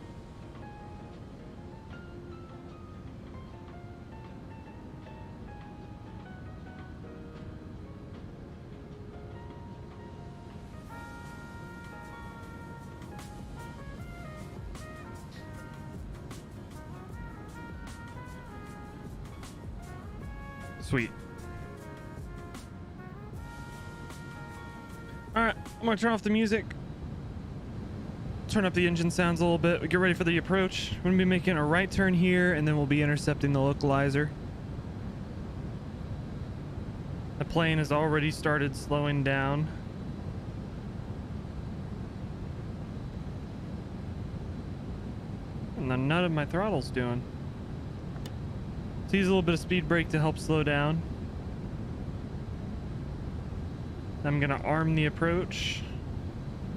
Sweet. Alright, I'm gonna turn off the music. Turn up the engine sounds a little bit. We get ready for the approach. We're gonna be making a right turn here, and then we'll be intercepting the localizer. The plane has already started slowing down. And then none of my throttle's doing. So use a little bit of speed brake to help slow down. I'm gonna arm the approach.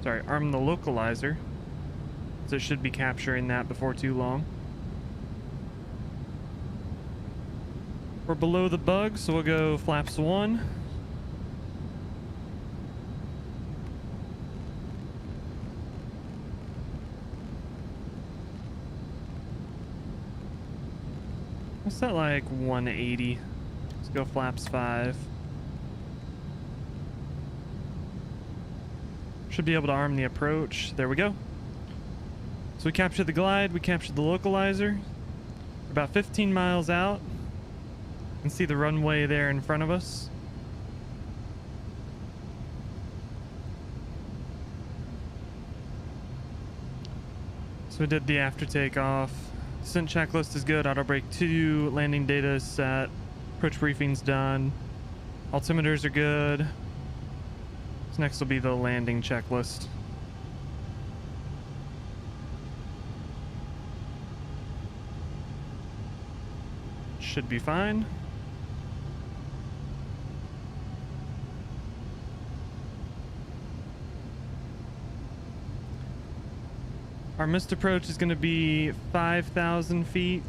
Sorry, arm the localizer. So it should be capturing that before too long. We're below the bug, so we'll go flaps 1. What's that, like 180? Let's go flaps 5. Should be able to arm the approach. There we go. So we captured the glide, we captured the localizer. We're about 15 miles out. You can see the runway there in front of us. So we did the after takeoff. Descent checklist is good. Auto brake 2. Landing data is set. Approach briefing's done. Altimeters are good. So next will be the landing checklist. Should be fine. Our missed approach is going to be 5,000 feet.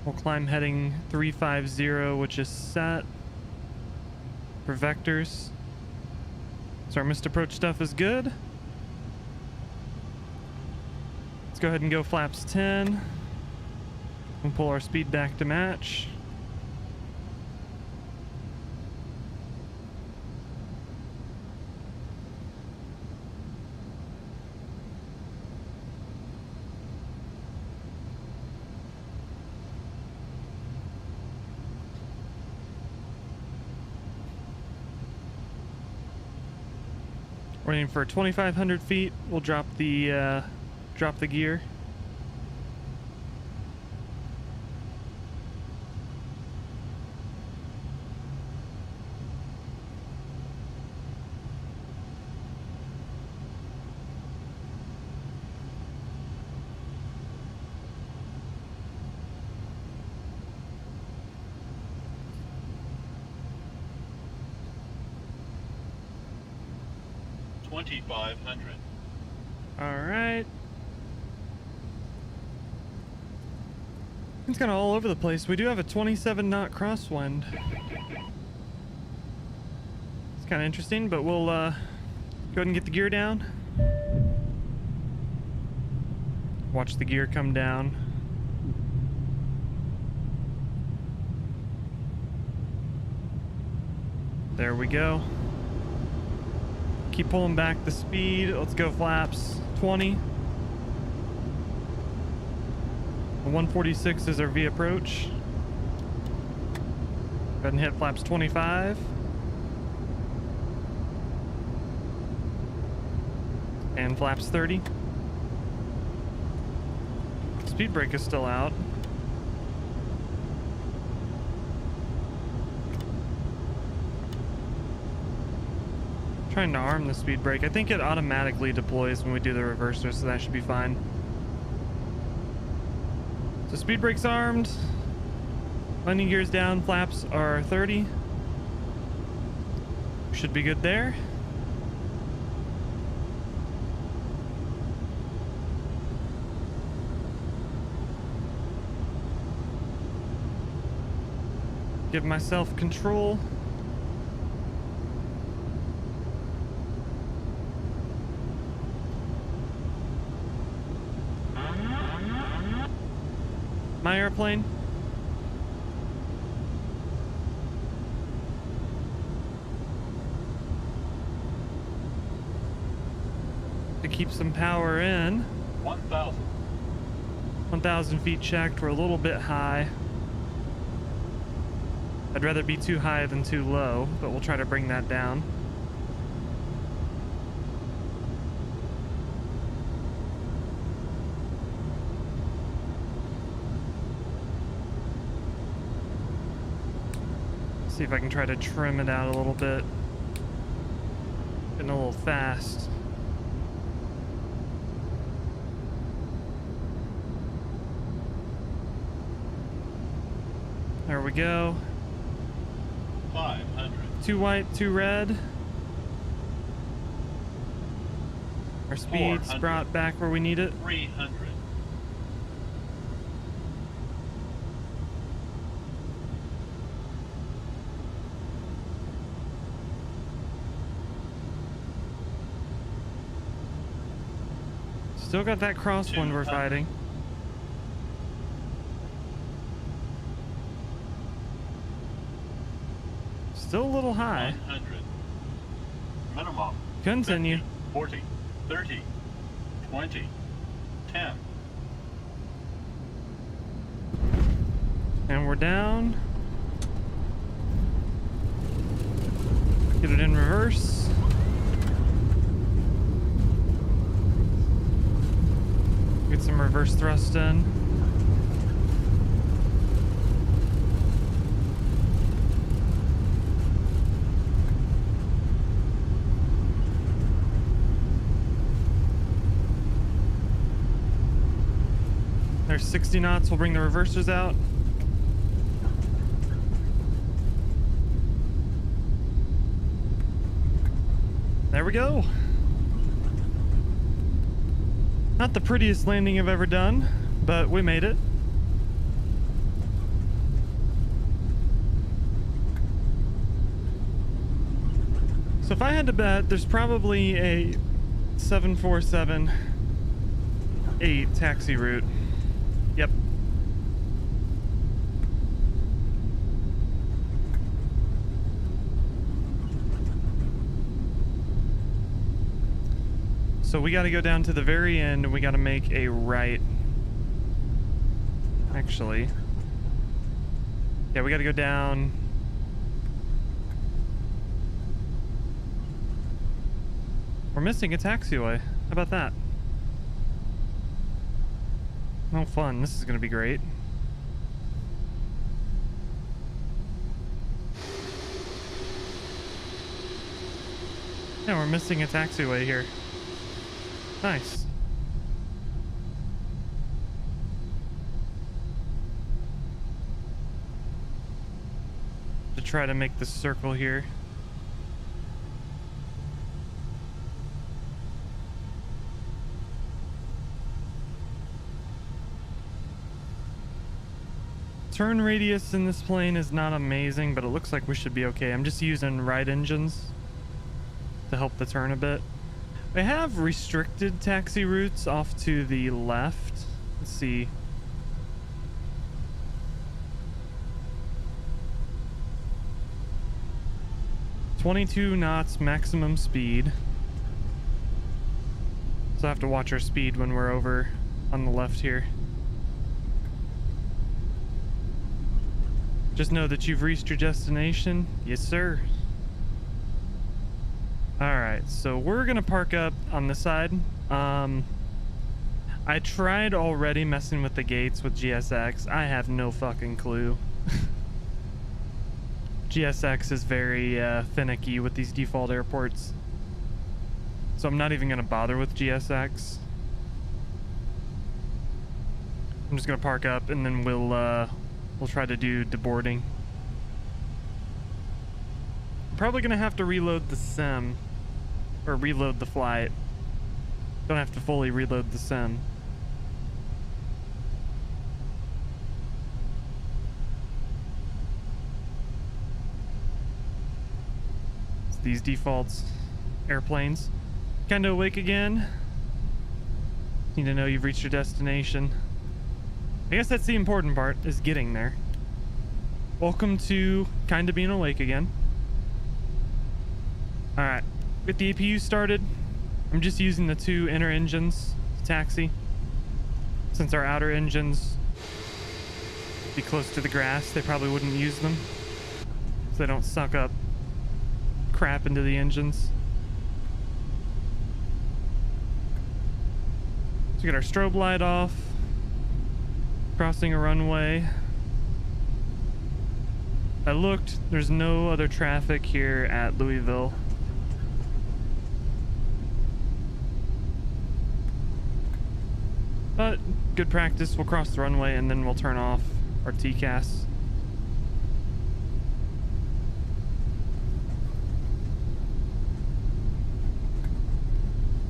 We'll climb heading 350, which is set for vectors. So our missed approach stuff is good. Let's go ahead and go flaps 10. We'll pull our speed back to match. We're aiming for 2,500 feet. We'll drop the gear. All right. It's kind of all over the place. We do have a 27 knot crosswind. It's kind of interesting, but we'll go ahead and get the gear down. Watch the gear come down. There we go. Keep pulling back the speed. Let's go flaps 20. The 146 is our V approach. Go ahead and hit flaps 25. And flaps 30. Speed brake is still out. Trying to arm the speed brake. I think it automatically deploys when we do the reverser, so that should be fine. So speed brake's armed. Landing gear's down. Flaps are 30. Should be good there. Give myself control. My airplane. To keep some power in. 1,000 feet checked. We're a little bit high. I'd rather be too high than too low, but we'll try to bring that down. See if I can try to trim it out a little bit. Getting a little fast. There we go. 500. 2 white, 2 red. Our speed's 400. brought back where we need it. 300. Still got that crosswind we're 200. fighting. Still a little high. 100. Minimum. Continue. 50, 40, 30, 20, 10. And we're down. Get it in reverse. Get some reverse thrust in. There's 60 knots. We'll bring the reversers out. There we go. Not the prettiest landing I've ever done, but we made it. So if I had to bet, there's probably a 747-8 taxi route. Yep. So we got to go down to the very end and we got to make a right. Actually. Yeah, we got to go down. We're missing a taxiway. How about that? Oh, fun. This is going to be great. Yeah, we're missing a taxiway here. Nice. To try to make the circle here. Turn radius in this plane is not amazing, but it looks like we should be okay. I'm just using right engines to help the turn a bit. They have restricted taxi routes off to the left. Let's see. .22 knots maximum speed. So I have to watch our speed when we're over on the left here. Just know that you've reached your destination. Yes, sir. Alright, so we're gonna park up on this side. I tried already messing with the gates with GSX. I have no fucking clue. GSX is very finicky with these default airports. So I'm not even gonna bother with GSX. I'm just gonna park up and then we'll try to do deboarding. I'm probably gonna have to reload the sim. Or reload the flight. Don't have to fully reload the sim. It's these defaults. Airplanes. Kinda awake again. Need to know you've reached your destination. I guess that's the important part, is getting there. Welcome to kinda being awake again. Alright. Get the APU started. I'm just using the two inner engines to taxi. Since our outer engines be close to the grass, they probably wouldn't use them. So they don't suck up crap into the engines. So we get our strobe light off. Crossing a runway. I looked, there's no other traffic here at Louisville. But good practice. We'll cross the runway and then we'll turn off our TCAS.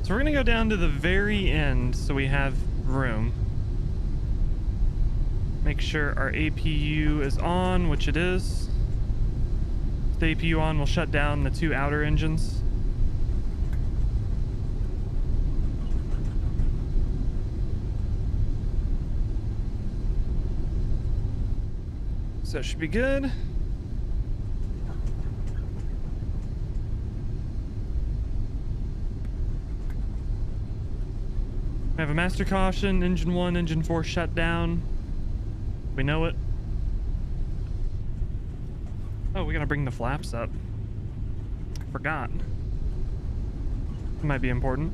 So we're gonna go down to the very end so we have room. Make sure our APU is on, which it is. With the APU on, we'll shut down the 2 outer engines. So that should be good. We have a master caution, engine 1, engine 4 shut down. We know it. Oh, we gotta bring the flaps up. Forgot. It might be important.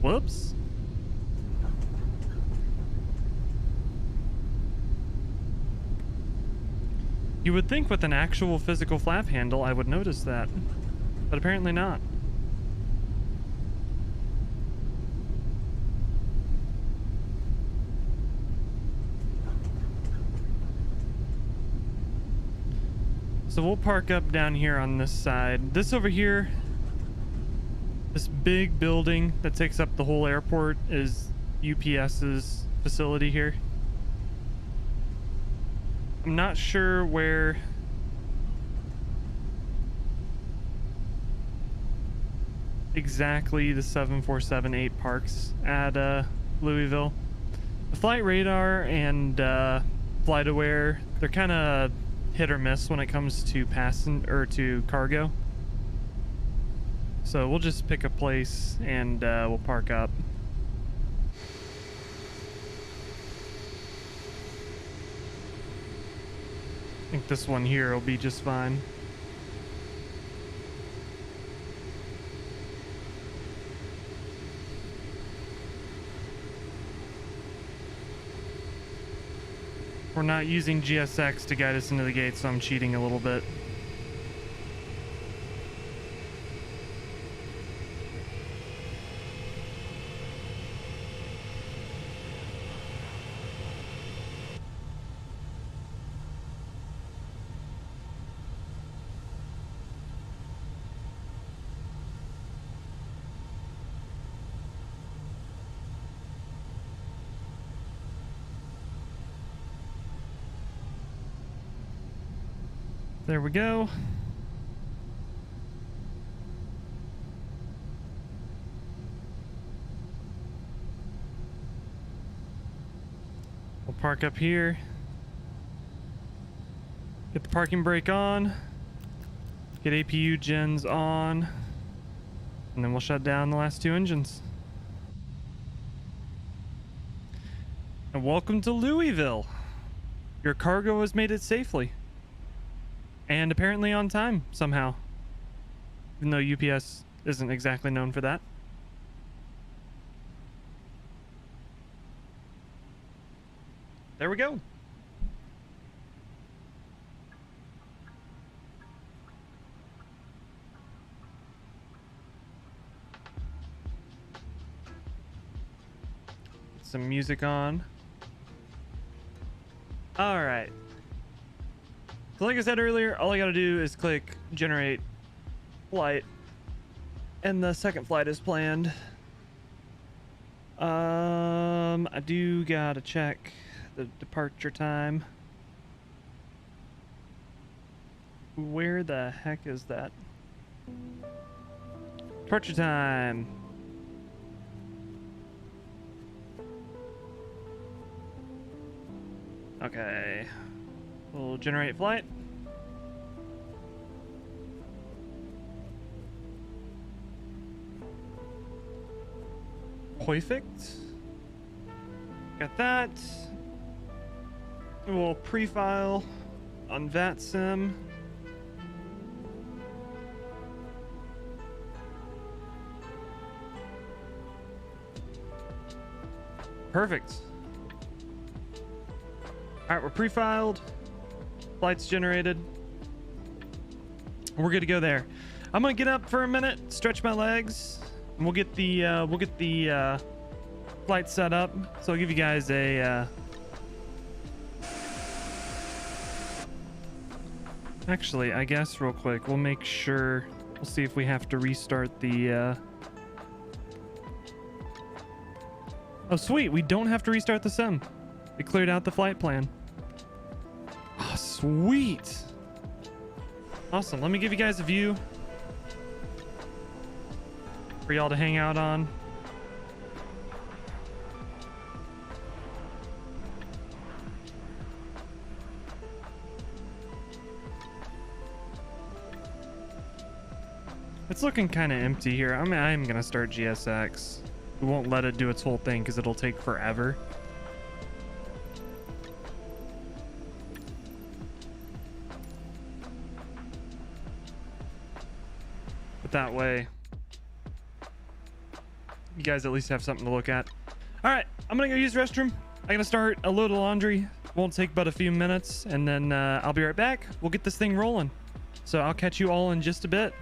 Whoops. You would think with an actual physical flap handle I would notice that, but apparently not. So we'll park up down here on this side. This over here, this big building that takes up the whole airport is UPS's facility here. I'm not sure where exactly the 747-8 parks at Louisville. The flight radar and FlightAware, they're kind of hit or miss when it comes to to cargo. So we'll just pick a place and we'll park up. I think this one here will be just fine. We're not using GSX to guide us into the gate, so I'm cheating a little bit. There we go. We'll park up here. Get the parking brake on. Get APU gens on. And then we'll shut down the last 2 engines. And welcome to Louisville. Your cargo has made it safely. And apparently on time, somehow. Even though UPS isn't exactly known for that. There we go. Get some music on. All right. So like I said earlier, all I gotta do is click generate flight, and the second flight is planned. I do gotta check the departure time. Where the heck is that? Departure time. Okay. We'll generate flight. Perfect. Got that. We'll pre-file on VKBsim. Perfect. All right, we're pre-filed. Flight's generated. We're good to go there. I'm gonna get up for a minute, stretch my legs, and we'll get the flight set up. So I'll give you guys a. Actually, I guess real quick, we'll make sure We'll see if we have to restart the... Oh, sweet. We don't have to restart the sim. It cleared out the flight plan. Oh, sweet. Awesome. Let me give you guys a view for y'all to hang out on. It's looking kind of empty here. I'm gonna start GSX. We won't let it do its whole thing because it'll take forever. But that way, you guys at least have something to look at. All right, I'm gonna go use the restroom. I'm gonna start a load of laundry. Won't take but a few minutes, and then I'll be right back. We'll get this thing rolling. So I'll catch you all in just a bit.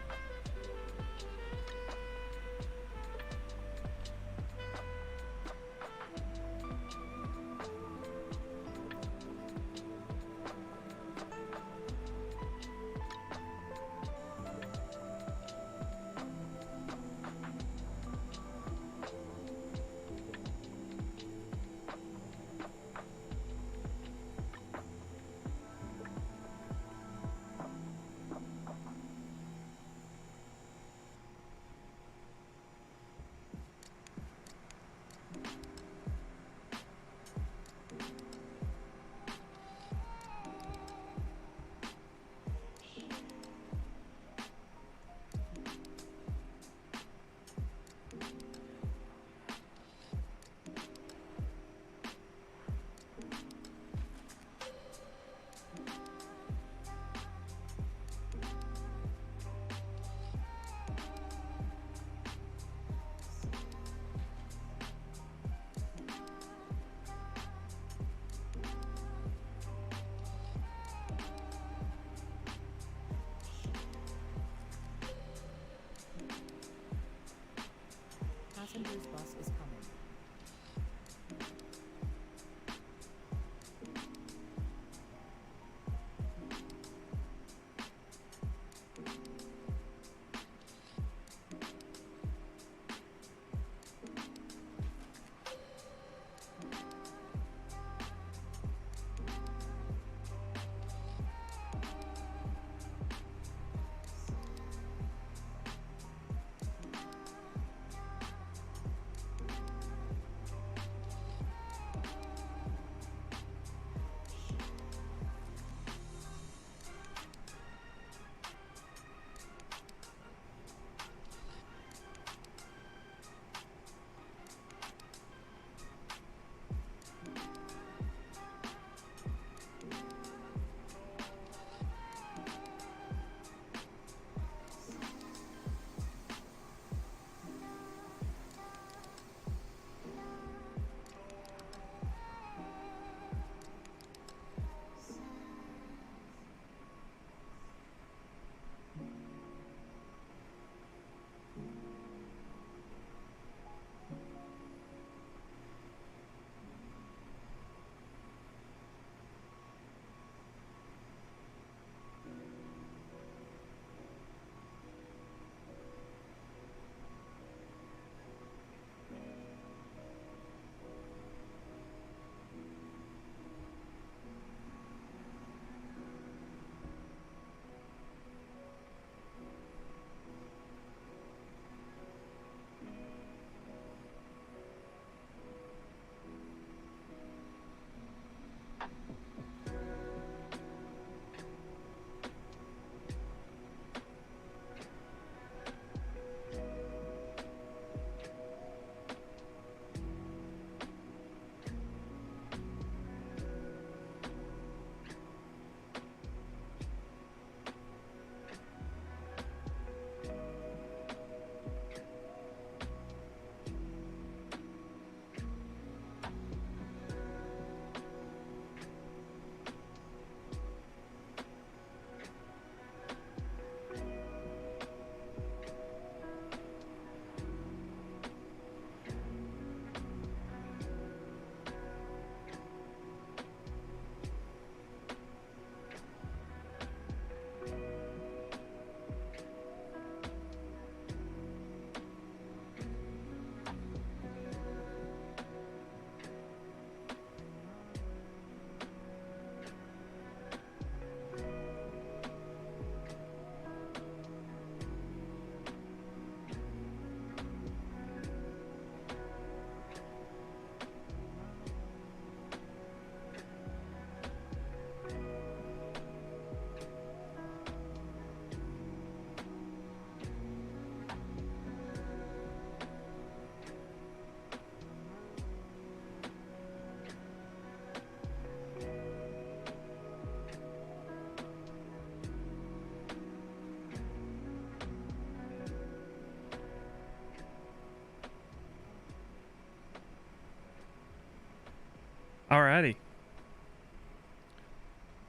Alrighty.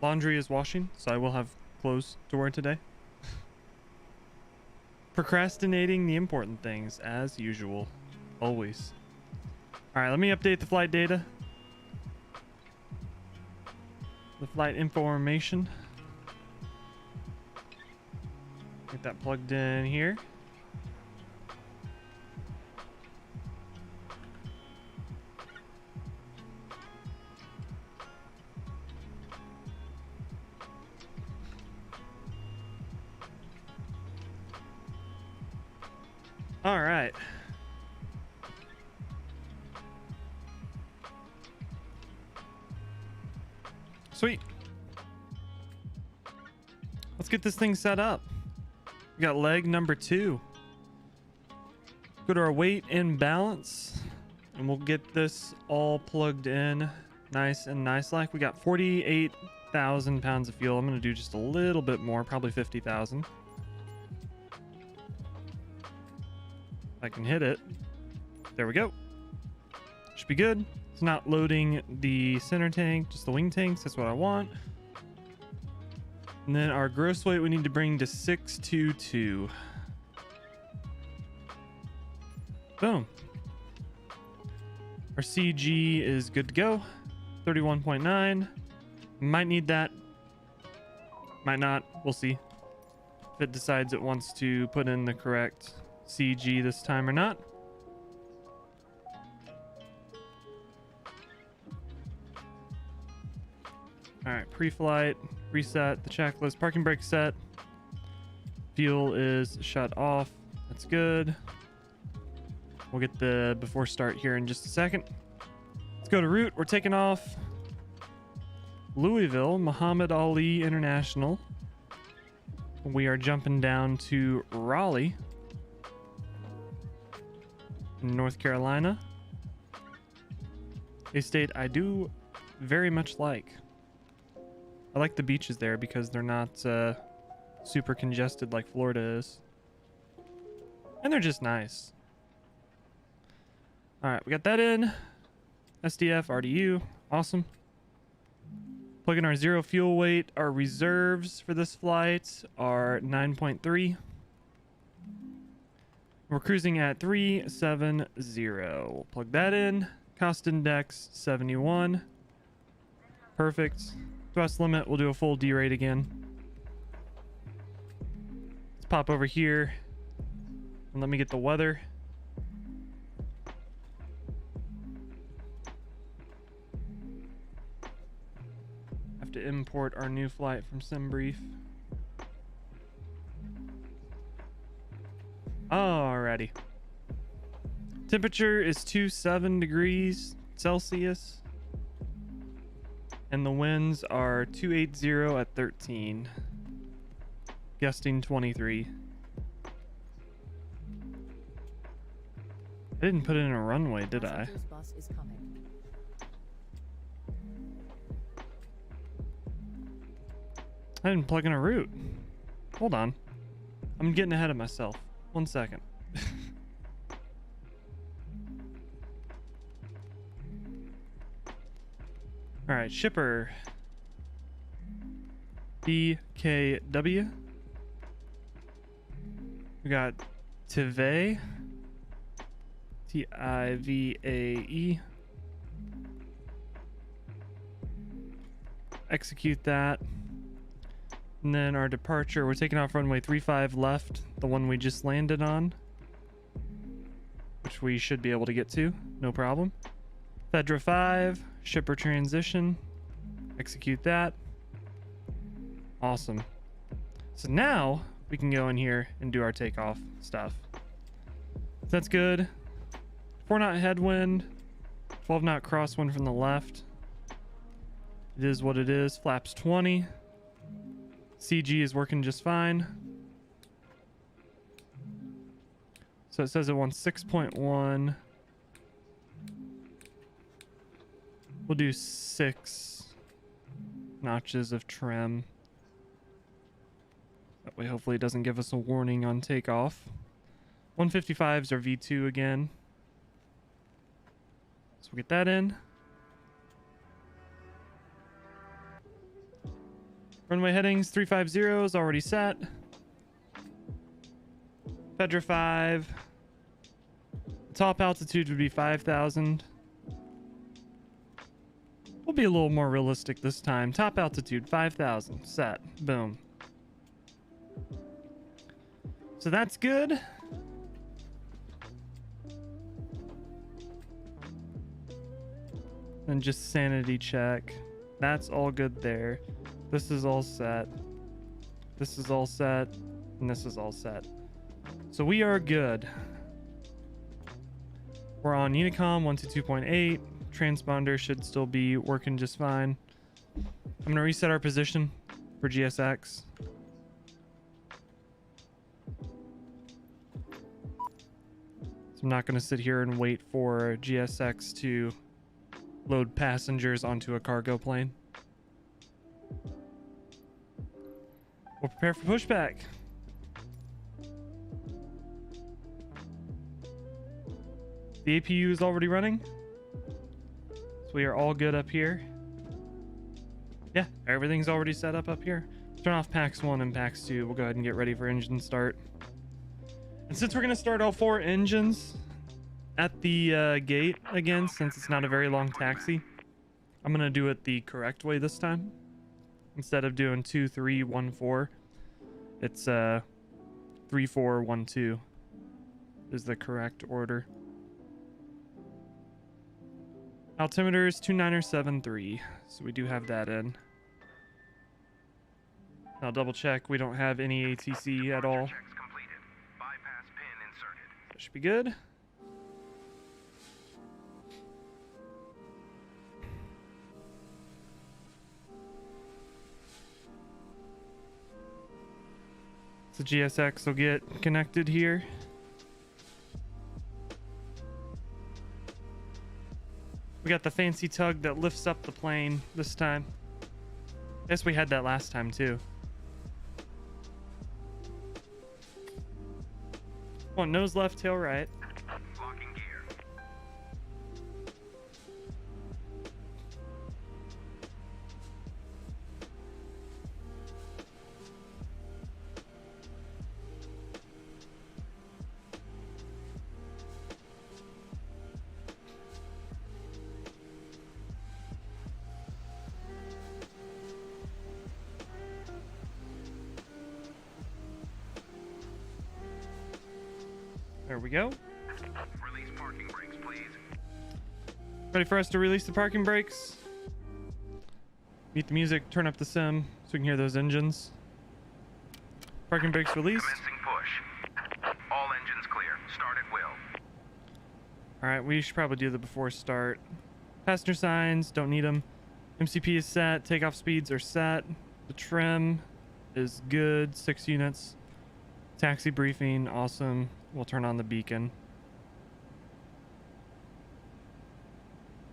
Laundry is washing, so I will have clothes to wear today. Procrastinating the important things, as usual. Always. Alright, let me update the flight data. The flight information. Get that plugged in here. All right. Sweet. Let's get this thing set up. We got leg number 2. Go to our weight and balance, and we'll get this all plugged in nice and nice like. We got 48,000 pounds of fuel. I'm going to do just a little bit more, probably 50,000. I can hit it. There we go. Should be good. It's not loading the center tank, just the wing tanks. That's what I want. And then our gross weight we need to bring to 622. Boom. Our CG is good to go. 31.9. Might need that. Might not. We'll see if it decides it wants to put in the correct CG this time or not. All right, pre-flight, reset the checklist, parking brake set. Fuel is shut off. That's good. We'll get the before start here in just a second. Let's go to route. We're taking off Louisville, Muhammad Ali International. We are jumping down to Raleigh, North Carolina, a state I do very much like. I like the beaches there because they're not super congested like Florida is. And they're just nice. Alright, we got that in. SDF, RDU, awesome. Plug in our zero fuel weight. Our reserves for this flight are 9.3. We're cruising at 370. We'll plug that in. Cost index 71. Perfect. Thrust limit, we'll do a full D rate again. Let's pop over here and let me get the weather. Have to import our new flight from SimBrief. Alrighty. Temperature is 27 degrees Celsius. And the winds are 280 at 13. Gusting 23. I didn't put in a runway, did I? Bus is coming. I didn't plug in a route. Hold on. I'm getting ahead of myself. 1 second. All right, shipper. VKW. We got Tivae. Tivae. Execute that. And then our departure, we're taking off runway 35 left, the one we just landed on, which we should be able to get to, no problem. Fedra 5, shipper transition, execute that. Awesome. So now we can go in here and do our takeoff stuff. That's good. 4 knot headwind, 12 knot crosswind from the left. It is what it is. Flaps 20. CG is working just fine. So it says it wants 6.1. We'll do 6 notches of trim. That way hopefully it doesn't give us a warning on takeoff. 155s are V2 again. So we'll get that in. Runway headings 350 is already set. Fedra 5. Top altitude would be 5,000. We'll be a little more realistic this time. Top altitude 5,000. Set. Boom. So that's good. And just sanity check. That's all good there. This is all set. This is all set. And this is all set. So we are good. We're on Unicom 122.8. Transponder should still be working just fine. I'm going to reset our position for GSX. So I'm not going to sit here and wait for GSX to load passengers onto a cargo plane. We'll prepare for pushback. The APU is already running. So we are all good up here. Yeah, everything's already set up here. Turn off PAX 1 and PAX 2. We'll go ahead and get ready for engine start. And since we're going to start all 4 engines at the gate again, since it's not a very long taxi, I'm going to do it the correct way this time. Instead of doing 2, 3, 1, 4, it's 3, 4, 1, 2 is the correct order. Altimeter is 2973, so we do have that in. I'll double check. We don't have any ATC at all. That should be good. So GSX will get connected here. We got the fancy tug that lifts up the plane this time. I guess we had that last time too. One nose left, tail right. Locking gear. There we go. Release parking brakes, please. Ready for us to release the parking brakes? Mute the music, turn up the sim so we can hear those engines. Parking brakes released. Commencing push. All engines clear. Start at will. Alright, we should probably do the before start. Passenger signs, don't need them. MCP is set, takeoff speeds are set. The trim is good, 6 units. Taxi briefing, awesome. We'll turn on the beacon.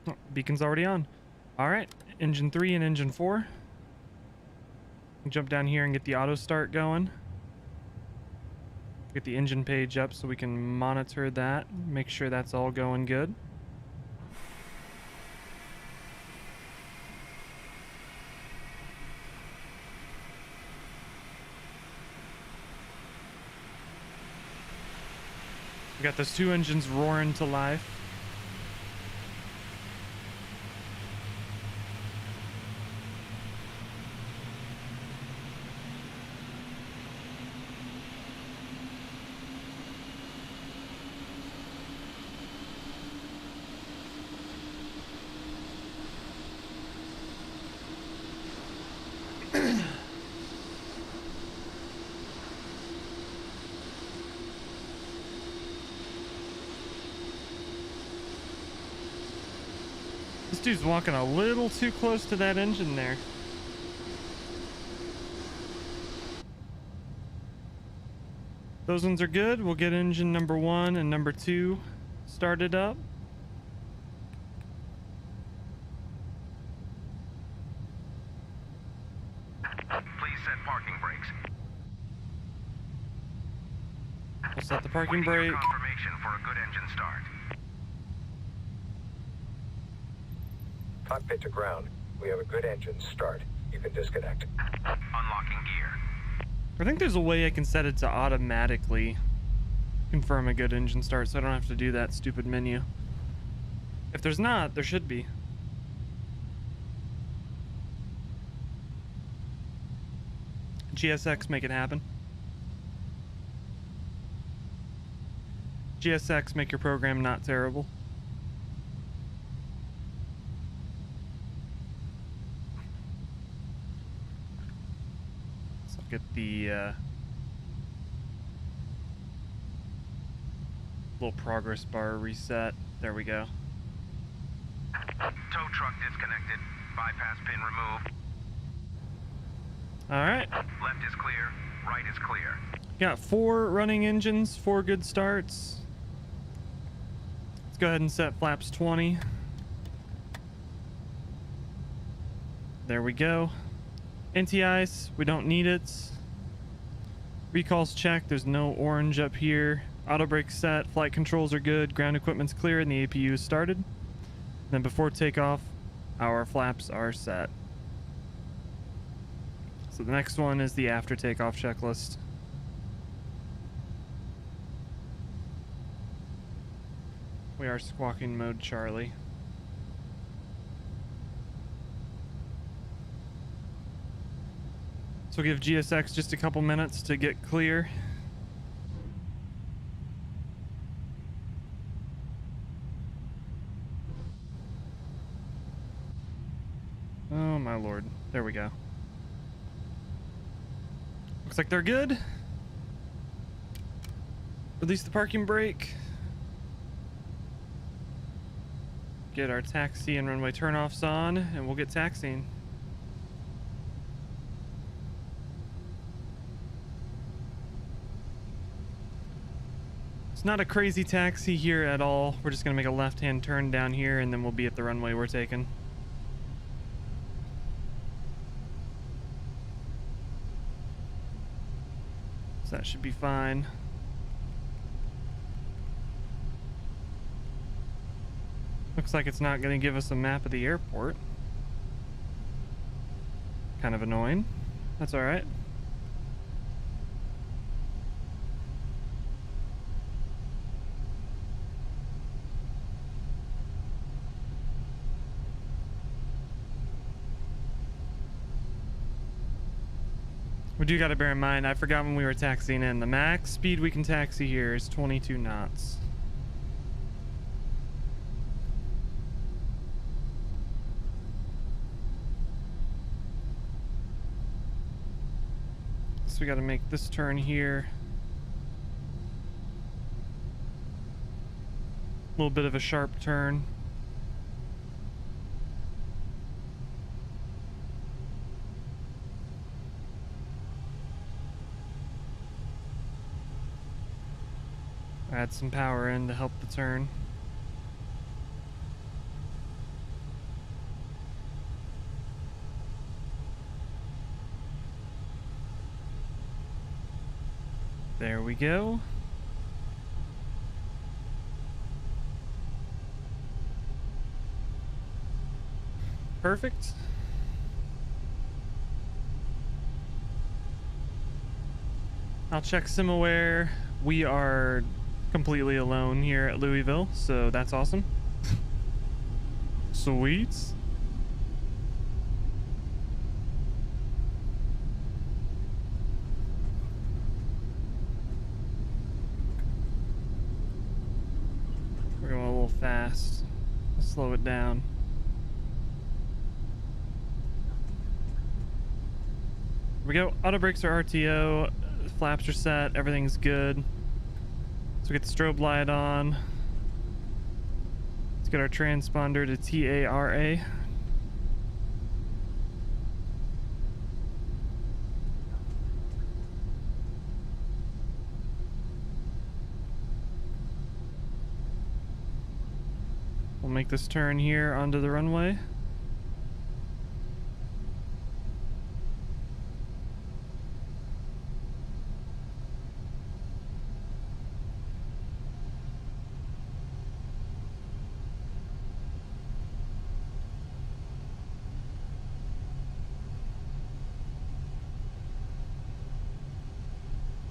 Oh, beacon's already on. Alright, engine 3 and engine 4. Jump down here and get the auto start going. Get the engine page up so we can monitor that. Make sure that's all going good. We got those 2 engines roaring to life. This dude's walking a little too close to that engine there. Those ones are good. We'll get engine number 1 and number 2 started up. Please set parking brakes. We'll set the parking Waiting your brake. confirmation for a good engine start. Cockpit to ground. We have a good engine start. You can disconnect. locking gear. I think there's a way I can set it to automatically confirm a good engine start so I don't have to do that stupid menu. If there's not, there should be. GSX, make it happen. GSX, make your program not terrible. So I'll get the little progress bar reset. There we go. Tow truck disconnected. Bypass pin removed. Alright. Left is clear. Right is clear. Got 4 running engines, 4 good starts. Let's go ahead and set flaps 20. There we go. NTIs, we don't need it. Recalls checked, there's no orange up here. Auto brake set, flight controls are good, ground equipment's clear, and the APU is started. Then before takeoff, our flaps are set. So the next one is the after takeoff checklist. We are squawking mode Charlie. So we'll give GSX just a couple minutes to get clear. Oh my lord. There we go. Looks like they're good. Release the parking brake. Get our taxi and runway turnoffs on, and we'll get taxiing. It's not a crazy taxi here at all. We're just gonna make a left-hand turn down here, and then we'll be at the runway we're taking. So that should be fine. Looks like it's not going to give us a map of the airport. Kind of annoying. That's alright. We do got to bear in mind, I forgot when we were taxiing in, the max speed we can taxi here is 22 knots. So we got to make this turn here. A little bit of a sharp turn. Add some power in to help the turn. There we go. Perfect. I'll check SimAware. We are completely alone here at Louisville, so that's awesome. Sweet. We're going a little fast. Let's slow it down. Here we go. Auto brakes are RTO. Flaps are set. Everything's good. So we get the strobe light on. Let's get our transponder to TARA. We'll make this turn here onto the runway.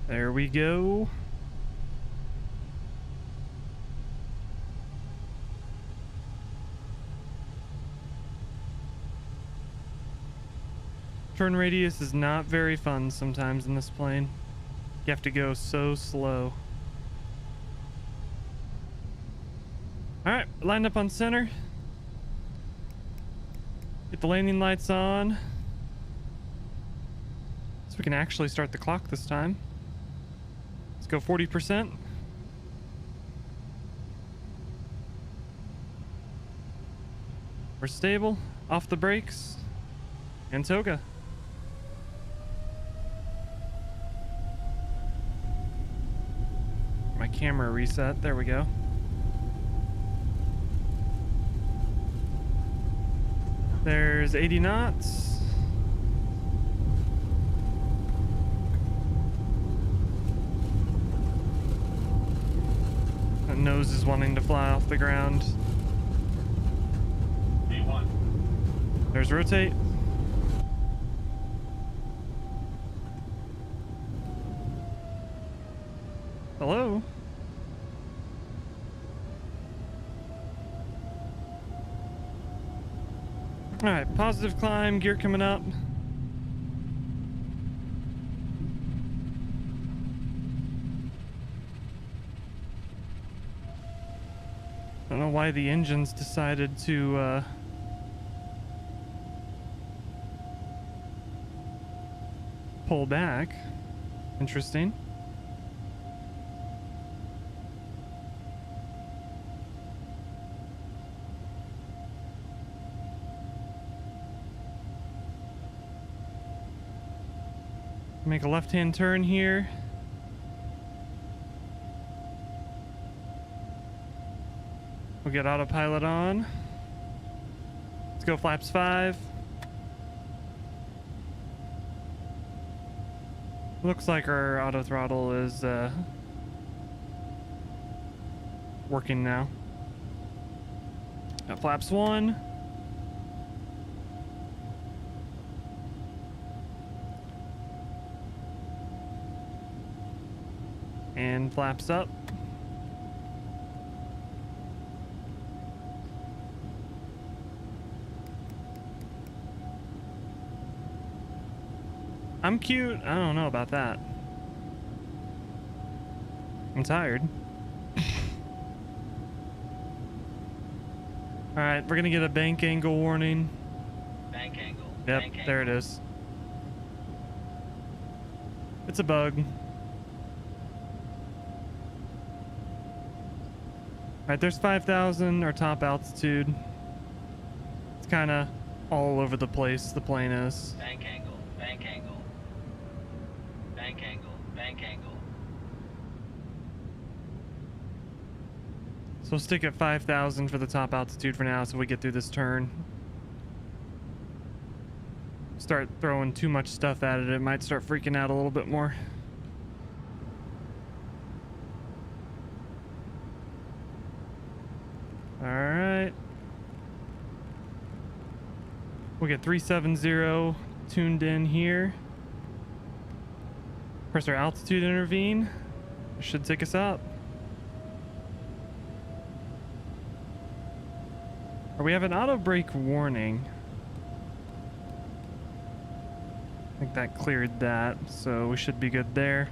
There we go. Turn radius is not very fun sometimes in this plane. You have to go so slow. Alright, lined up on center. Get the landing lights on. So we can actually start the clock this time. Let's go 40%. We're stable. Off the brakes. And toga. My camera reset. There we go. There's 80 knots. That nose is wanting to fly off the ground. V1. There's rotate. Hello? Alright, positive climb, gear coming up. I don't know why the engines decided to pull back. Interesting. Make a left-hand turn here. We'll get autopilot on. Let's go flaps 5. Looks like our auto throttle is working now. Got flaps 1. And flaps up. I'm cute. I don't know about that. I'm tired. Alright, we're gonna get a bank angle warning. Bank angle. Yep, Bank there angle. it is. It's a bug. Alright, there's 5,000, our top altitude. It's kind of all over the place, the plane is. Bank angle. Bank angle. Bank angle. Bank angle. So we'll stick at 5,000 for the top altitude for now so we get through this turn. Start throwing too much stuff at it, it might start freaking out a little bit more. Alright. We'll get 370 tuned in here. Press our altitude intervene. It should take us up. We have an auto brake warning. I think that cleared that, so we should be good there.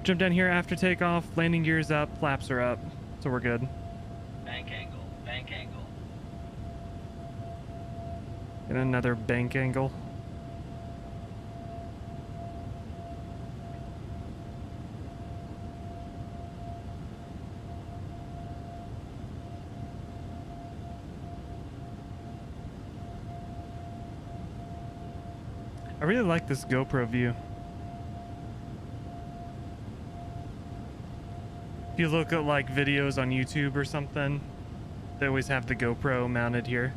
Jump down here after takeoff, landing gears up, flaps are up, so we're good. Bank angle. Bank angle. Get another bank angle. I really like this GoPro view. If you look at like videos on YouTube or something, they always have the GoPro mounted here.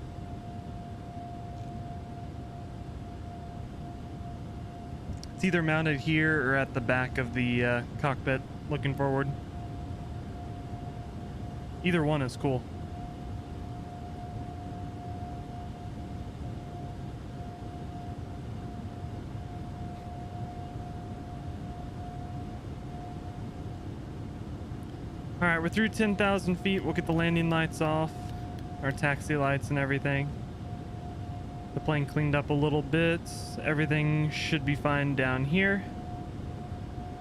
It's either mounted here or at the back of the cockpit looking forward. Either one is cool. All right, we're through 10,000 feet. We'll get the landing lights off, our taxi lights and everything. The plane cleaned up a little bit. Everything should be fine down here.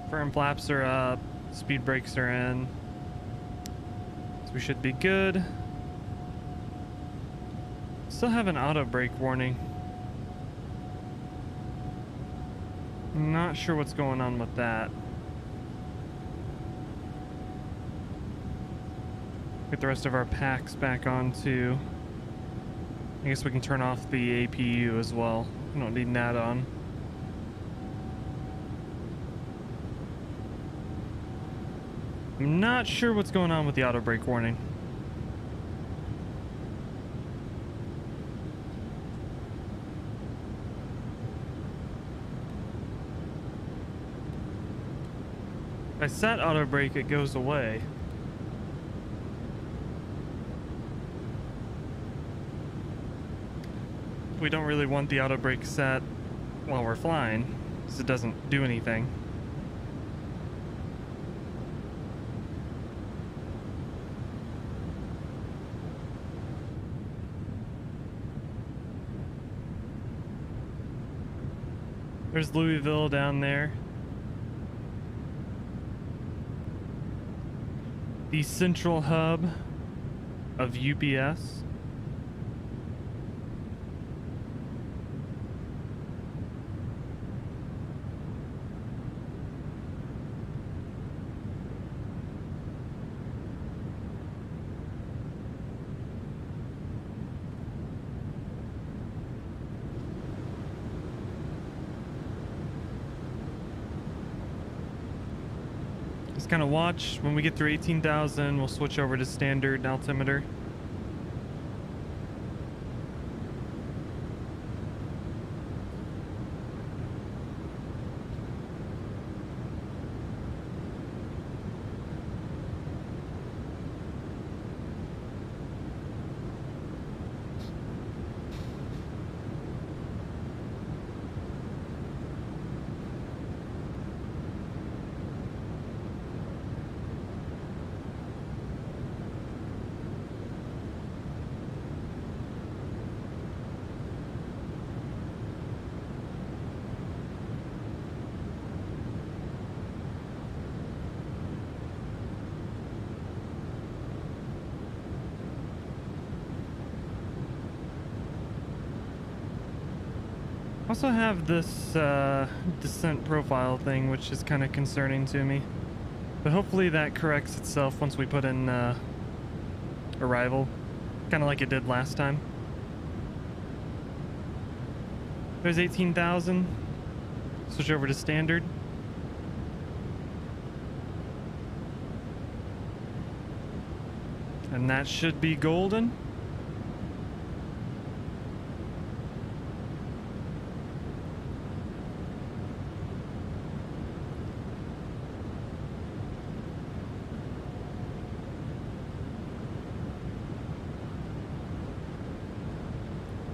Firm flaps are up. Speed brakes are in. So we should be good. Still have an auto brake warning. Not sure what's going on with that. Get the rest of our packs back on too. I guess we can turn off the APU as well. We don't need that on. I'm not sure what's going on with the auto brake warning. If I set auto brake, it goes away. We don't really want the auto brake set while we're flying, because it doesn't do anything. There's Louisville down there. The central hub of UPS. Kind of watch when we get through 18,000, we'll switch over to standard altimeter. Also have this descent profile thing, which is kind of concerning to me, but hopefully that corrects itself once we put in arrival, kind of like it did last time. There's 18,000. Switch over to standard. And that should be golden.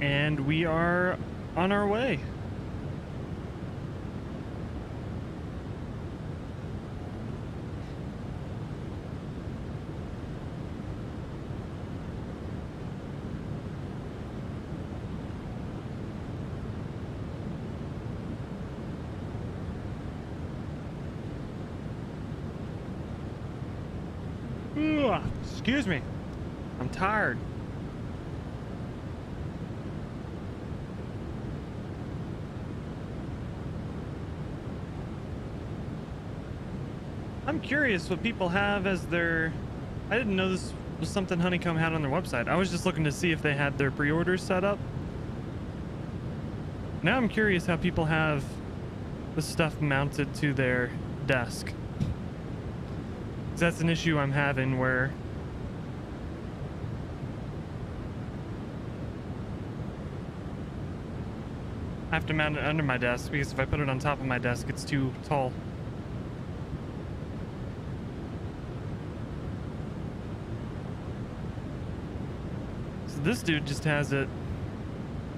And we are on our way. Ooh, excuse me. I'm tired. I'm curious what people have as their... I didn't know this was something Honeycomb had on their website. I was just looking to see if they had their pre-orders set up. Now I'm curious how people have the stuff mounted to their desk. 'Cause that's an issue I'm having where I have to mount it under my desk, because if I put it on top of my desk, it's too tall. This dude just has it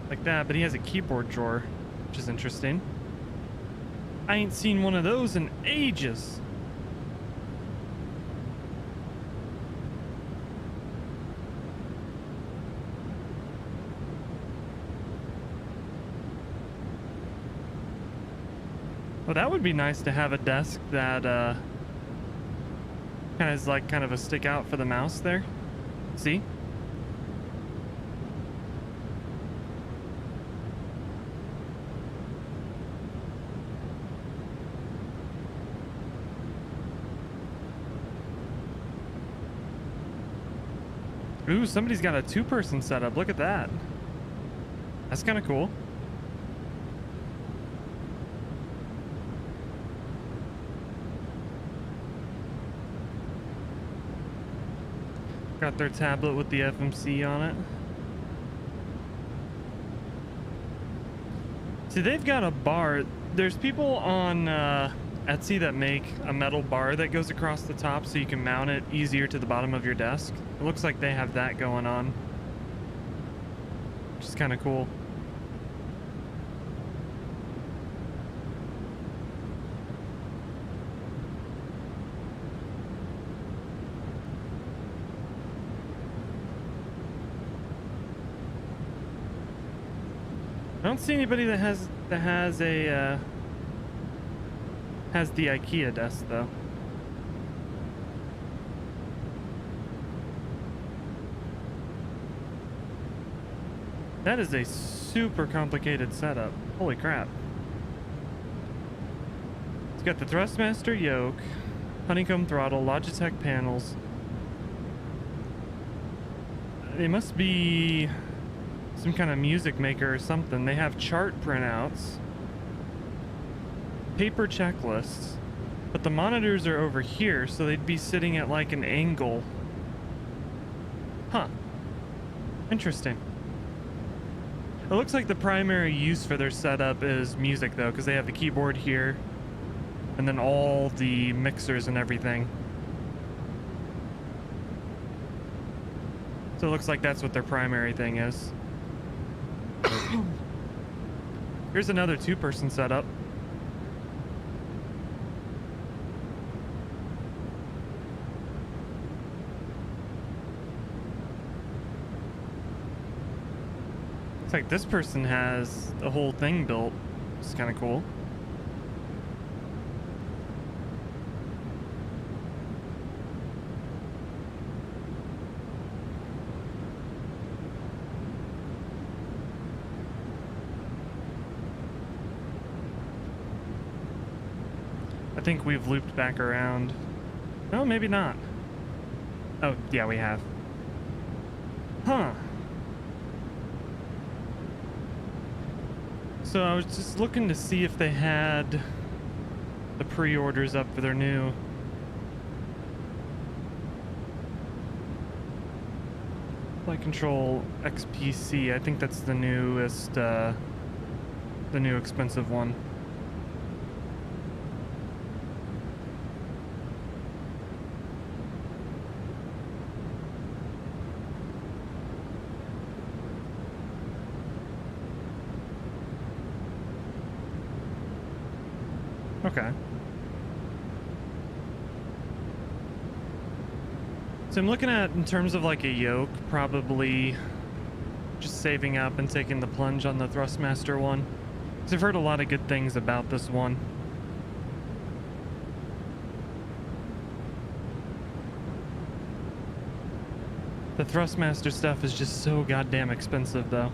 like that, but he has a keyboard drawer, which is interesting. I ain't seen one of those in ages. Well, that would be nice to have a desk that kind of is like kind of a stick out for the mouse there. See? Ooh, somebody's got a two-person setup. Look at that. That's kind of cool. Got their tablet with the FMC on it. See, they've got a bar. There's people on Etsy that make a metal bar that goes across the top so you can mount it easier to the bottom of your desk. It looks like they have that going on, which is kind of cool. I don't see anybody that has the IKEA desk though. That is a super complicated setup. Holy crap. It's got the Thrustmaster yoke, Honeycomb throttle, Logitech panels. They must be some kind of music maker or something. They have chart printouts, paper checklists, but the monitors are over here, so they'd be sitting at like an angle. Huh. Interesting. It looks like the primary use for their setup is music though, because they have the keyboard here and then all the mixers and everything. So it looks like that's what their primary thing is. Here's another two-person setup. Looks like this person has the whole thing built. It's kind of cool. I think we've looped back around. No, maybe not. Oh, yeah, we have. Huh. So I was just looking to see if they had the pre-orders up for their new Flight Control XPC. I think that's the newest, the new expensive one. Okay. So I'm looking at, in terms of like a yoke, probably just saving up and taking the plunge on the Thrustmaster one. Because I've heard a lot of good things about this one. The Thrustmaster stuff is just so goddamn expensive though.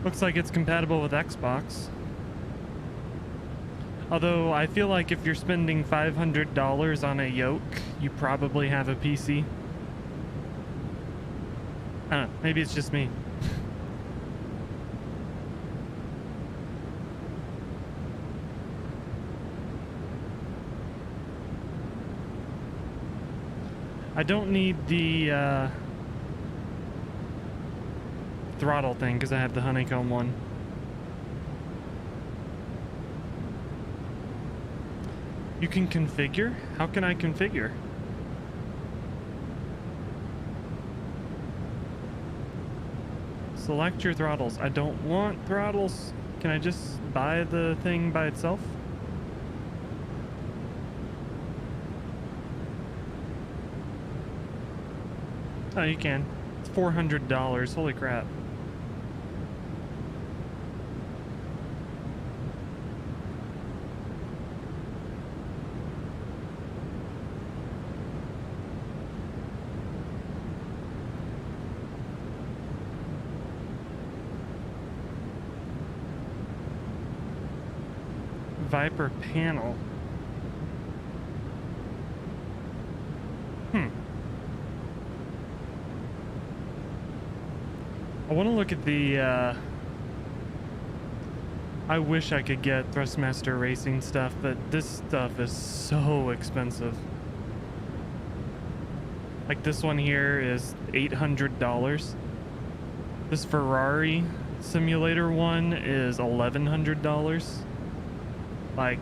Looks like it's compatible with Xbox. Although I feel like if you're spending $500 on a yoke, you probably have a PC. I don't know, maybe it's just me. I don't need the throttle thing because I have the Honeycomb one. You can configure? How can I configure? Select your throttles. I don't want throttles. Can I just buy the thing by itself? Oh, you can. It's $400. Holy crap. Viper panel. I want to look at the I wish I could get Thrustmaster racing stuff, but this stuff is so expensive. Like this one here is $800. This Ferrari simulator one is $1,100. Like,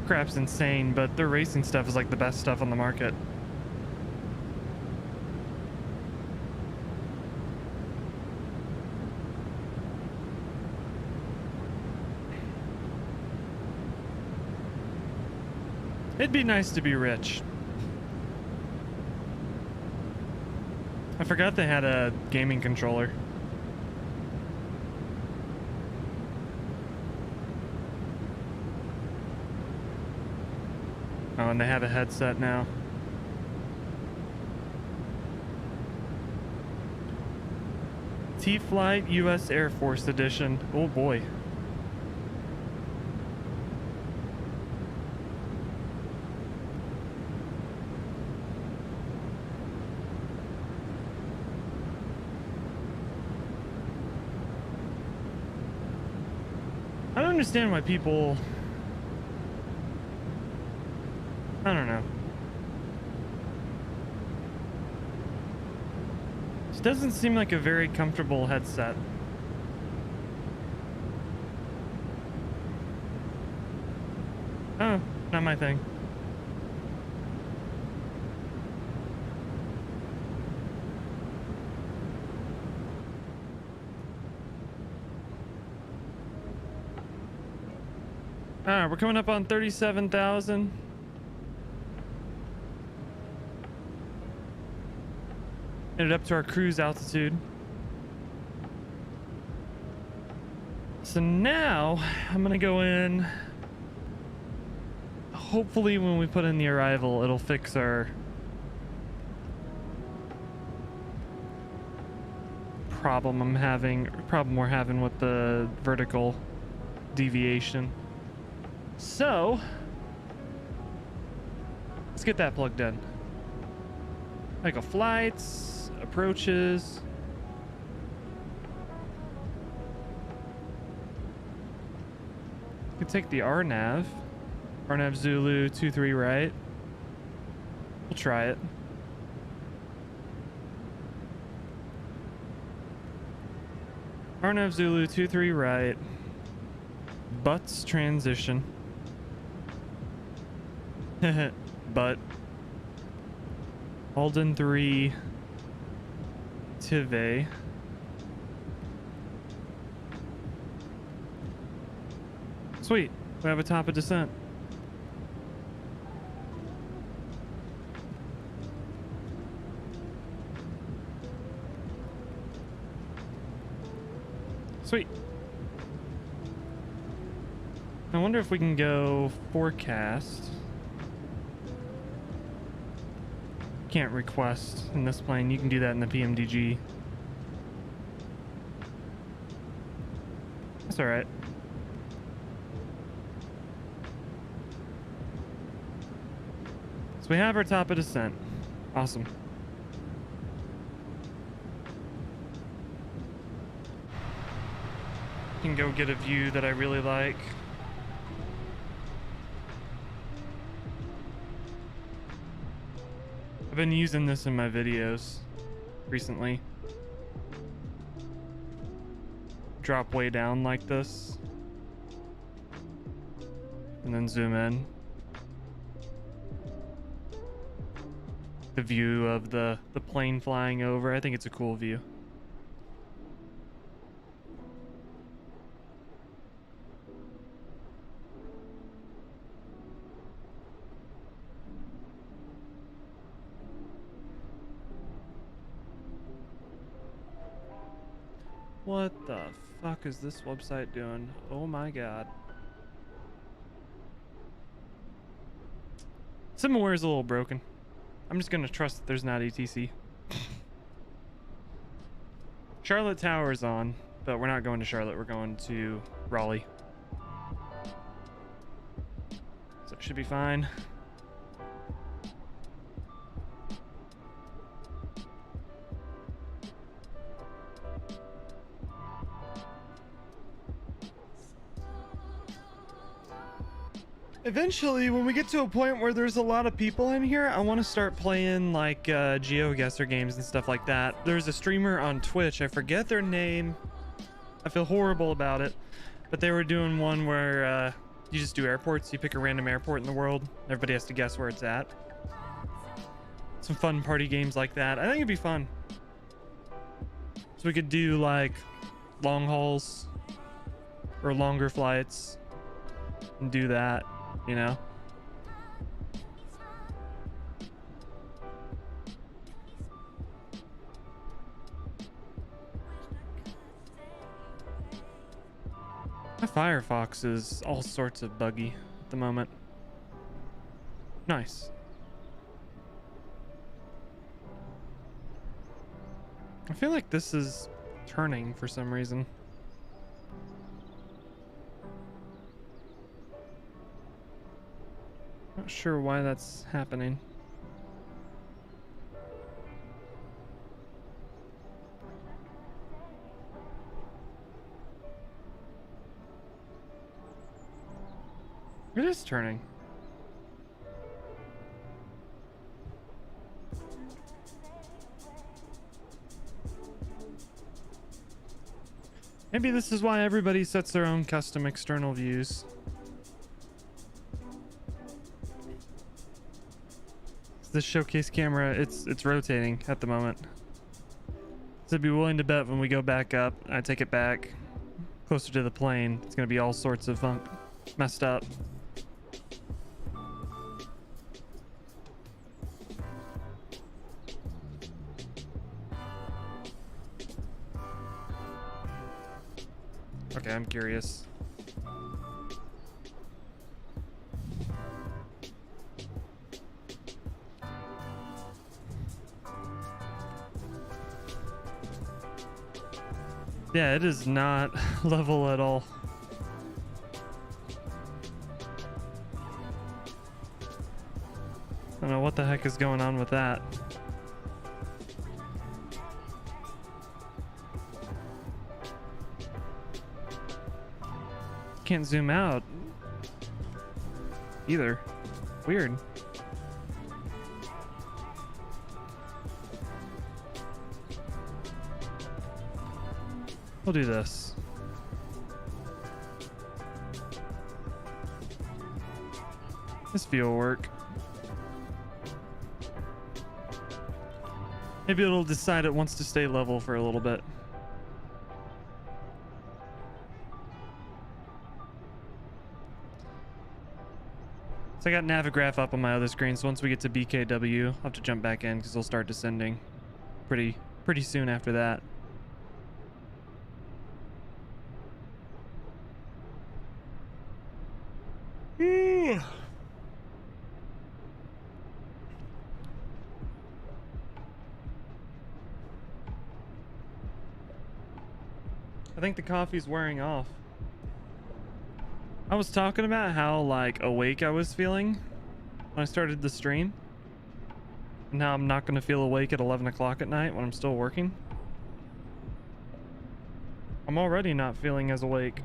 crap's insane, but their racing stuff is like the best stuff on the market. It'd be nice to be rich. I forgot they had a gaming controller. Oh, and they have a headset now. T-Flight US Air Force Edition. Oh boy. I don't understand why people... I don't know. This doesn't seem like a very comfortable headset. Oh, not my thing. Alright, we're coming up on 37,000. Headed up to our cruise altitude. So now I'm gonna go in. Hopefully when we put in the arrival, it'll fix our problem we're having with the vertical deviation. So let's get that plugged in. Like a flights, approaches. We can take the RNAV. RNAV Zulu 23 right. We'll try it. RNAV Zulu 23 right. Butts transition. But Alden 3 Tive. Sweet, we have a top of descent. Sweet. I wonder if we can go forecast. Can't request in this plane. You can do that in the PMDG. That's all right. So we have our top of descent. Awesome. Can go get a view that I really like. I've been using this in my videos recently. Drop way down like this. And then zoom in. The view of the plane flying over. I think it's a cool view. What the fuck is this website doing? Oh my god. SimAware is a little broken. I'm just gonna trust that there's not ETC. Charlotte Tower is on, but we're not going to Charlotte. We're going to Raleigh. So it should be fine. Eventually, when we get to a point where there's a lot of people in here, I want to start playing like GeoGuessr games and stuff like that. There's a streamer on Twitch, I forget their name. I feel horrible about it, but they were doing one where you just do airports. You pick a random airport in the world. Everybody has to guess where it's at. Some fun party games like that. I think it'd be fun. So we could do like long hauls or longer flights and do that. You know? My Firefox is all sorts of buggy at the moment. Nice. I feel like this is turning for some reason. Not sure why that's happening. It is turning. Maybe this is why everybody sets their own custom external views. This showcase camera, it's rotating at the moment. So I'd be willing to bet when we go back up, I take it back closer to the plane, it's gonna be all sorts of messed up. Okay, I'm curious. Yeah, it is not level at all. I don't know what the heck is going on with that. Can't zoom out either. Weird. We'll do this. This view will work. Maybe it'll decide it wants to stay level for a little bit. So I got Navigraph up on my other screen, so once we get to BKW, I'll have to jump back in because they'll start descending pretty soon after that. I think the coffee's wearing off. I was talking about how like awake I was feeling when I started the stream. And how I'm not going to feel awake at 11 o'clock at night when I'm still working. I'm already not feeling as awake.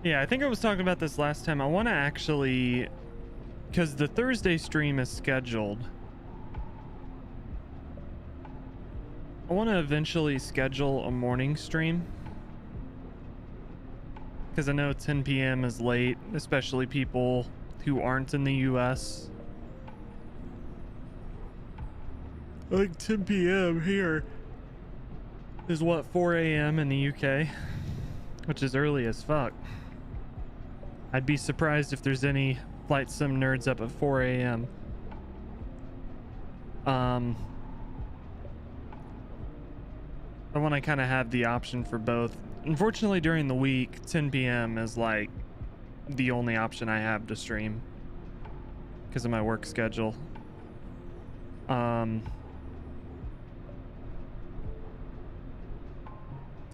Yeah, I think I was talking about this last time. I want to actually, because the Thursday stream is scheduled. I want to eventually schedule a morning stream, because I know 10 p.m. is late, especially people who aren't in the US. I think 10 p.m. here is what, 4 a.m. in the UK, which is early as fuck. I'd be surprised if there's any flight sim nerds up at 4 a.m. I want to kind of have the option for both. Unfortunately, during the week, 10 p.m. is like the only option I have to stream because of my work schedule.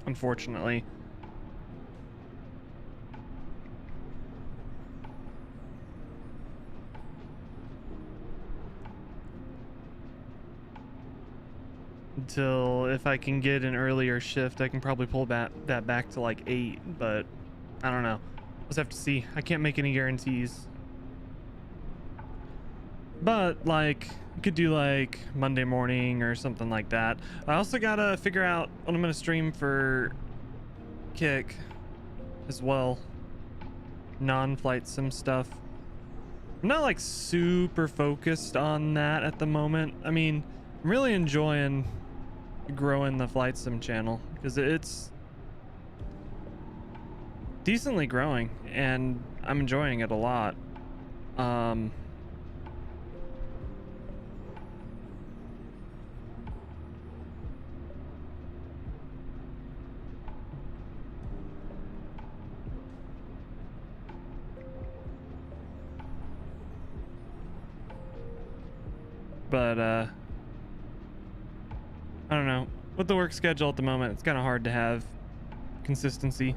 Unfortunately. Until if I can get an earlier shift, I can probably pull that back to like 8, but I don't know. We'll just have to see. I can't make any guarantees. But like, I could do like Monday morning or something like that. I also gotta figure out what I'm gonna stream for Kick as well. Non-flight sim stuff. I'm not like super focused on that at the moment. I mean, I'm really enjoying growing the flight sim channel because it's decently growing and I'm enjoying it a lot. But I don't know, with the work schedule at the moment, it's kind of hard to have consistency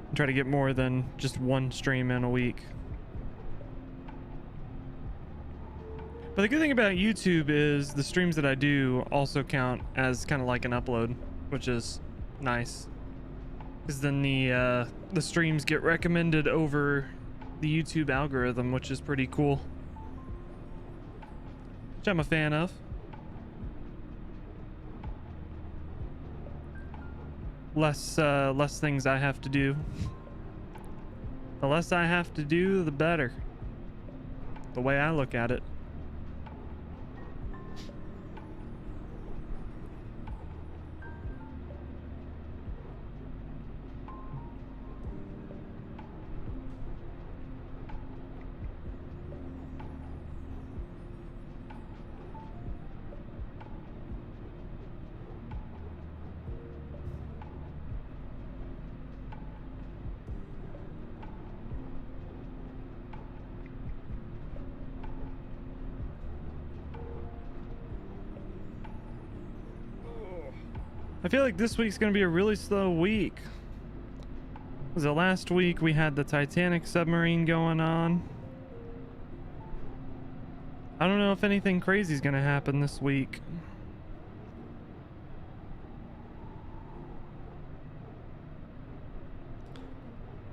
and try to get more than just one stream in a week. But the good thing about YouTube is the streams that I do also count as kind of like an upload, which is nice, because then the streams get recommended over the YouTube algorithm, which is pretty cool, which I'm a fan of. Less things I have to do. The less I have to do, the better. The way I look at it. I feel like this week's gonna be a really slow week. Was it last week we had the Titanic submarine going on? I don't know if anything crazy is gonna happen this week.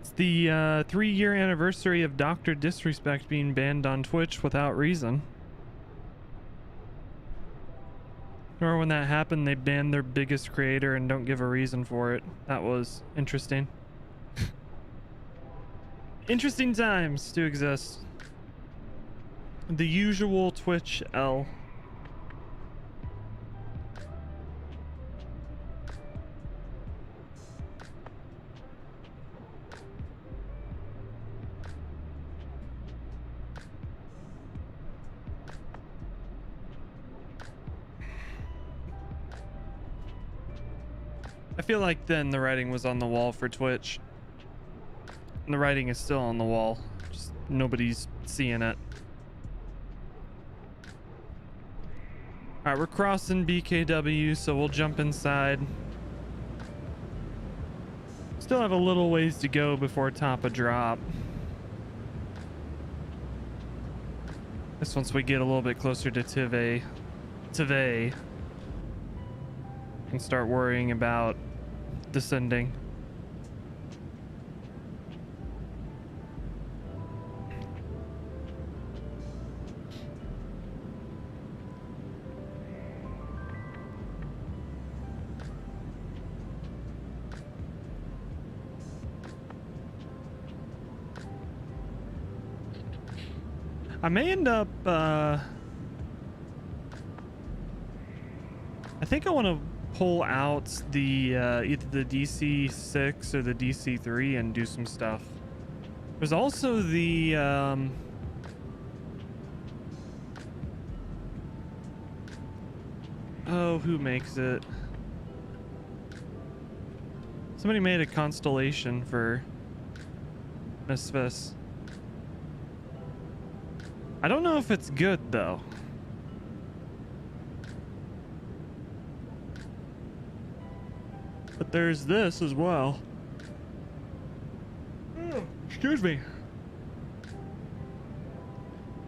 It's the 3-year anniversary of Dr. Disrespect being banned on Twitch without reason. Remember when that happened, they banned their biggest creator and don't give a reason for it. That was interesting. Interesting times to exist. The usual Twitch L. I feel like then the writing was on the wall for Twitch. And the writing is still on the wall. Just nobody's seeing it. Alright, we're crossing BKW, so we'll jump inside. Still have a little ways to go before top a drop. This once we get a little bit closer to Tivay, and start worrying about descending. I may end up, I think I want to pull out the, either the DC6 or the DC3 and do some stuff. There's also the, oh, who makes it? Somebody made a Constellation for MSFS. I don't know if it's good though. But there's this as well. Oh, excuse me.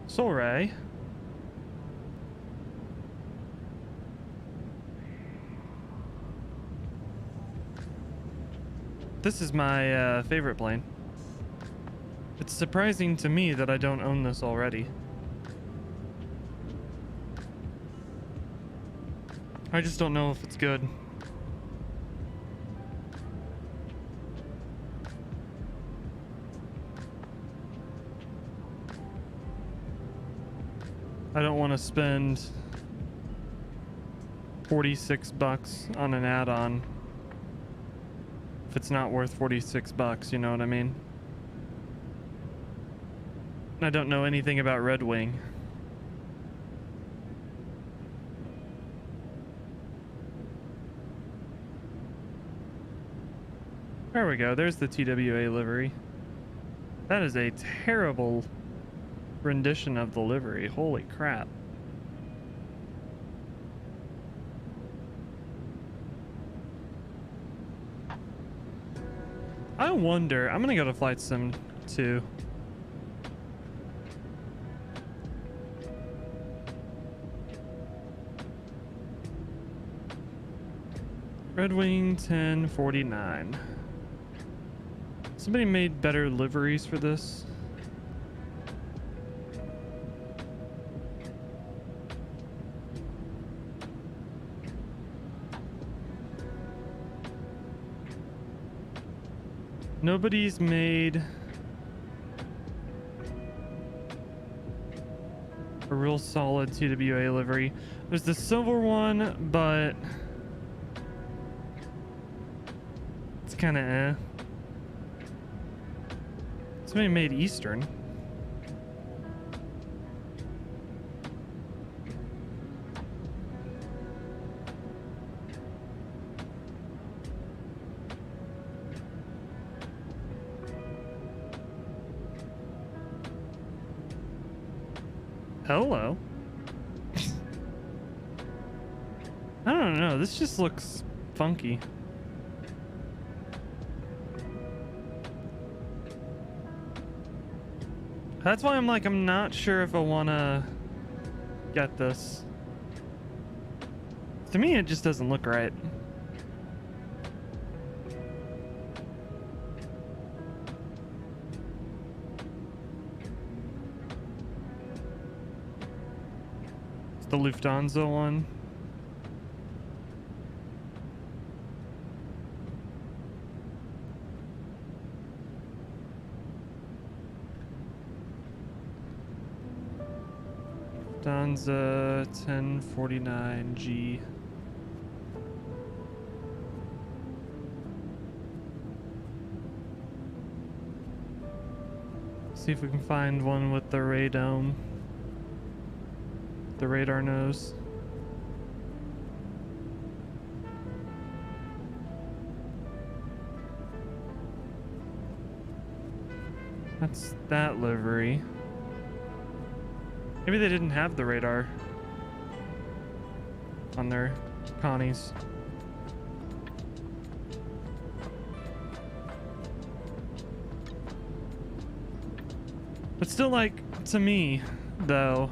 Sorry. This is my favorite plane. It's surprising to me that I don't own this already. I just don't know if it's good. I don't want to spend 46 bucks on an add-on if it's not worth 46 bucks, you know what I mean? I don't know anything about Red Wing. There we go. There's the TWA livery. That is a terrible rendition of the livery. Holy crap. I wonder, I'm gonna go to Flight Sim 2. Red Wing 1049. Somebody made better liveries for this. Nobody's made a real solid TWA livery. There's the silver one, but it's kind of eh. Somebody made Eastern. Hello. I don't know. This just looks funky. That's why I'm like, I'm not sure if I want to get this. To me, it just doesn't look right. It's the Lufthansa one. Lufthansa 1049G. See if we can find one with the radome. The radar nose. That's that livery. Maybe they didn't have the radar on their Connies. But still, like, to me, though,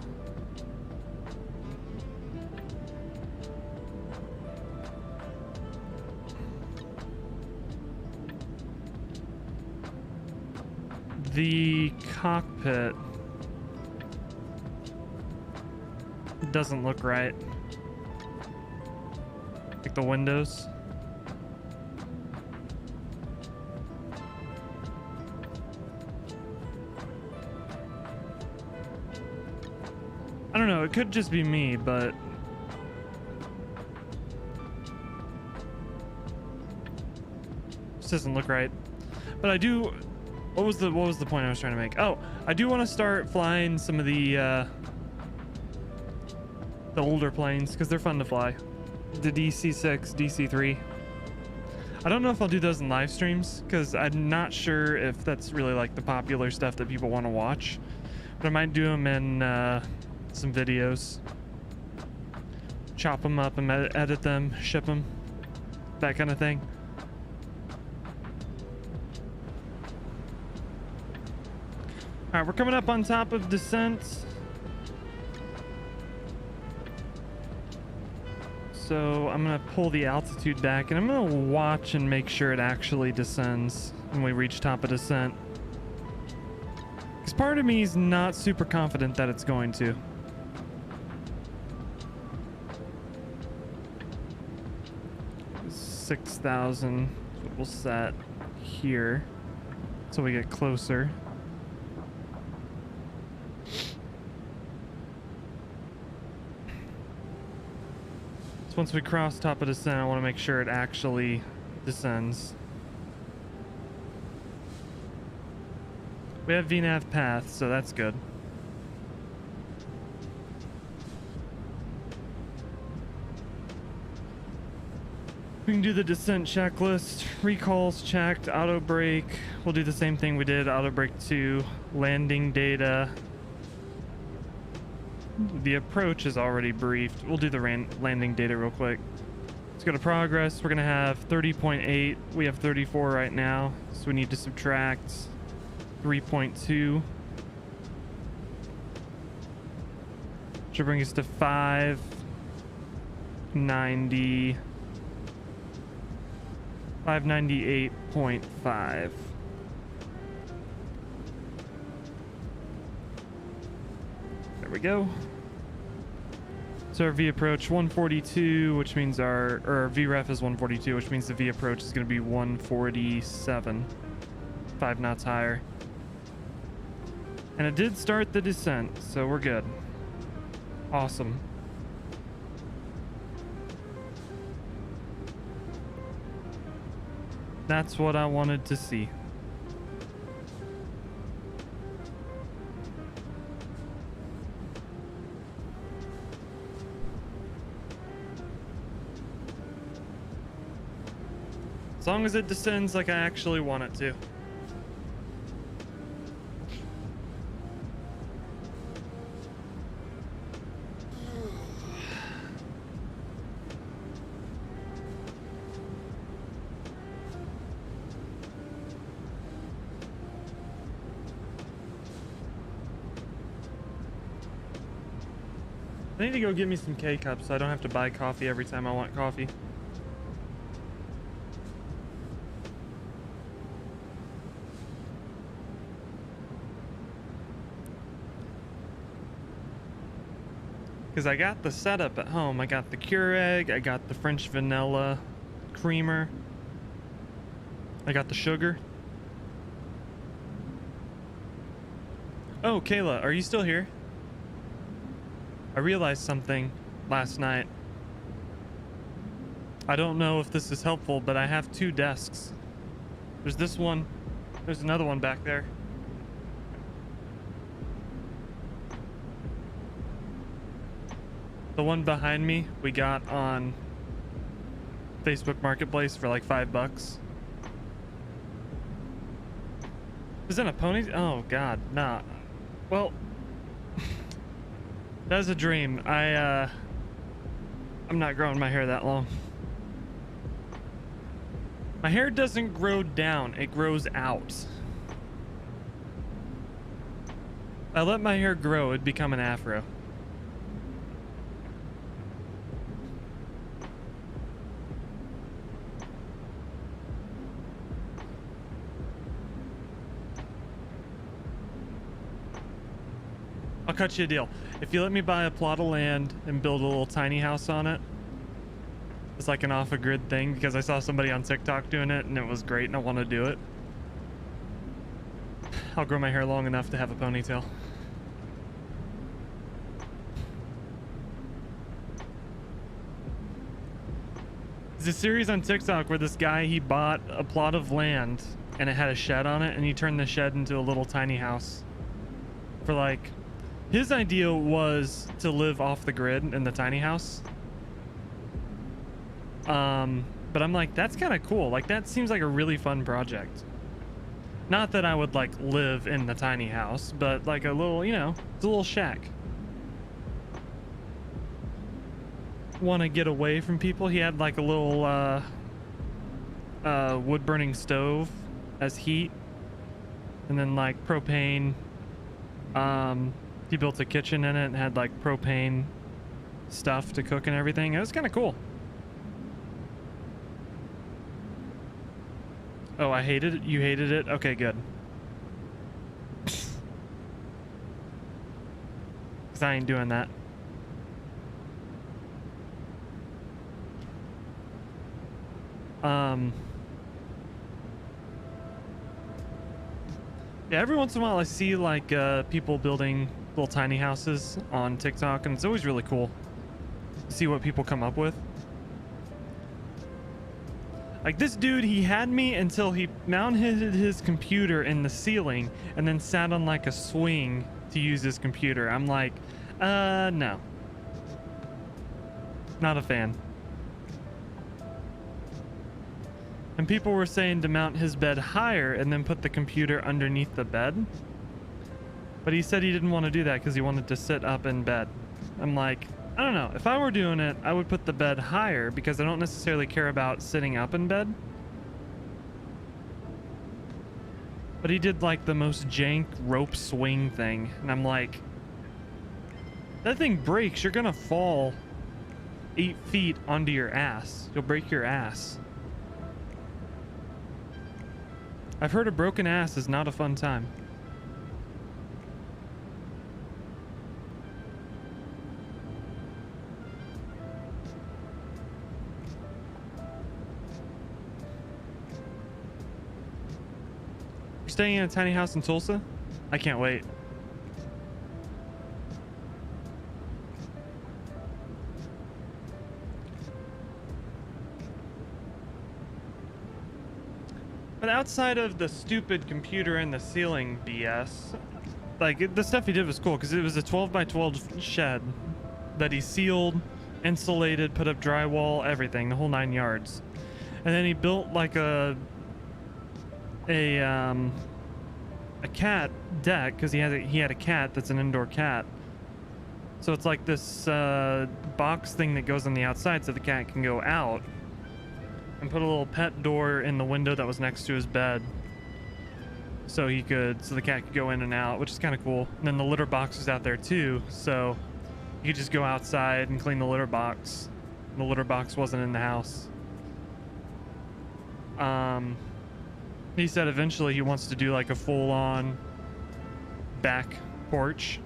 the cockpit doesn't look right. Like the windows. I don't know, it could just be me, but this doesn't look right. But I do, what was the point I was trying to make? Oh, I do want to start flying some of the older planes because they're fun to fly. The DC6, DC3. I don't know if I'll do those in live streams because I'm not sure if that's really like the popular stuff that people want to watch. But I might do them in some videos. Chop them up and edit them, ship them, that kind of thing. All right, we're coming up on top of descent. So I'm gonna pull the altitude back and I'm gonna watch and make sure it actually descends when we reach top of descent. Because part of me is not super confident that it's going to. $6,000 we'll set here so we get closer. So once we cross top of descent, I want to make sure it actually descends. We have VNAV path, so that's good. We can do the descent checklist. Recalls checked, auto brake. We'll do the same thing we did, auto brake 2, landing data. The approach is already briefed. We'll do the landing data real quick. Let's go to progress. We're gonna have 30.8. We have 34 right now, so we need to subtract 3.2. Should bring us to 590. 598.5. There we go. So our V approach 142, which means our VREF is 142, which means the V approach is going to be 147, 5 knots higher. And it did start the descent, so we're good. Awesome. That's what I wanted to see. As long as it descends like I actually want it to. I need to go get me some K-cups so I don't have to buy coffee every time I want coffee. Because I got the setup at home. I got the Keurig, I got the French vanilla creamer, I got the sugar. Oh, Kayla, are you still here? I realized something last night. I don't know if this is helpful, but I have 2 desks. There's this one, there's another one back there. The one behind me we got on Facebook Marketplace for like $5. Is that a pony? Oh God, nah. Well, that was a dream. I'm not growing my hair that long. My hair doesn't grow down, it grows out. I let my hair grow, it'd become an afro. I'll cut you a deal. If you let me buy a plot of land and build a little tiny house on it, it's like an off-a-grid thing because I saw somebody on TikTok doing it and it was great and I want to do it. I'll grow my hair long enough to have a ponytail. It's a series on TikTok where this guy, he bought a plot of land and it had a shed on it, and he turned the shed into a little tiny house. For like, his idea was to live off the grid in the tiny house. But I'm like, that's kind of cool. Like, that seems like a really fun project. Not that I would like live in the tiny house, but like a little, you know, it's a little shack. Want to get away from people. He had like a little wood burning stove as heat, and then like propane. He built a kitchen in it and had like propane stuff to cook and everything. It was kind of cool. Oh, I hated it. You hated it? Okay, good. Because I ain't doing that. Yeah, every once in a while I see like people building little tiny houses on TikTok, and it's always really cool to see what people come up with. Like this dude, he had me until he mounted his computer in the ceiling and then sat on like a swing to use his computer. I'm like, no. Not a fan. And people were saying to mount his bed higher and then put the computer underneath the bed. But he said he didn't want to do that because he wanted to sit up in bed. I'm like, I don't know. If I were doing it, I would put the bed higher because I don't necessarily care about sitting up in bed. But he did like the most jank rope swing thing. And I'm like, that thing breaks. You're going to fall 8 feet onto your ass. You'll break your ass. I've heard a broken ass is not a fun time. You're staying in a tiny house in Tulsa? I can't wait. But outside of the stupid computer in the ceiling BS, like the stuff he did was cool because it was a 12 by 12 shed that he sealed, insulated, put up drywall, everything, the whole 9 yards. And then he built like a cat deck because he had a cat that's an indoor cat. So it's like this box thing that goes on the outside so the cat can go out. And put a little pet door in the window that was next to his bed, so the cat could go in and out, which is kind of cool. And then the litter box was out there too, so you could just go outside and clean the litter box. The litter box wasn't in the house. He said eventually he wants to do like a full-on back porch,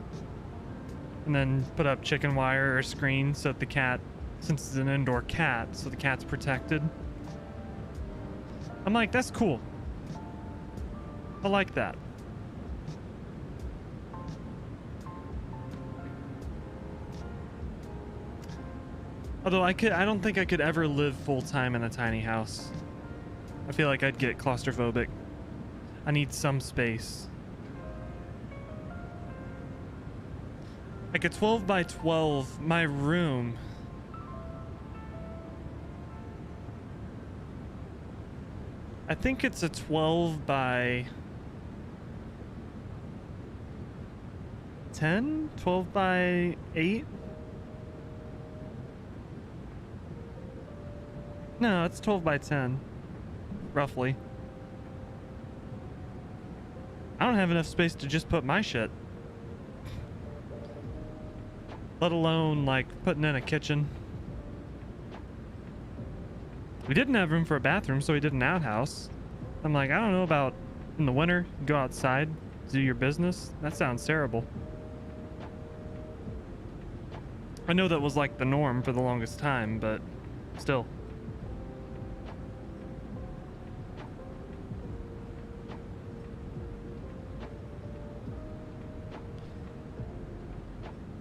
and then put up chicken wire or screen so that the cat, since it's an indoor cat, so the cat's protected. I'm like, that's cool. I like that. Although I don't think I could ever live full time in a tiny house. I feel like I'd get claustrophobic. I need some space. Like a 12 by 12, my room. I think it's a 12 by 10? 12 by 8? No, it's 12 by 10. Roughly. I don't have enough space to just put my shit. Let alone, like, putting in a kitchen. We didn't have room for a bathroom, so we did an outhouse. I'm like, I don't know about in the winter, go outside, do your business. That sounds terrible. I know that was like the norm for the longest time, but still.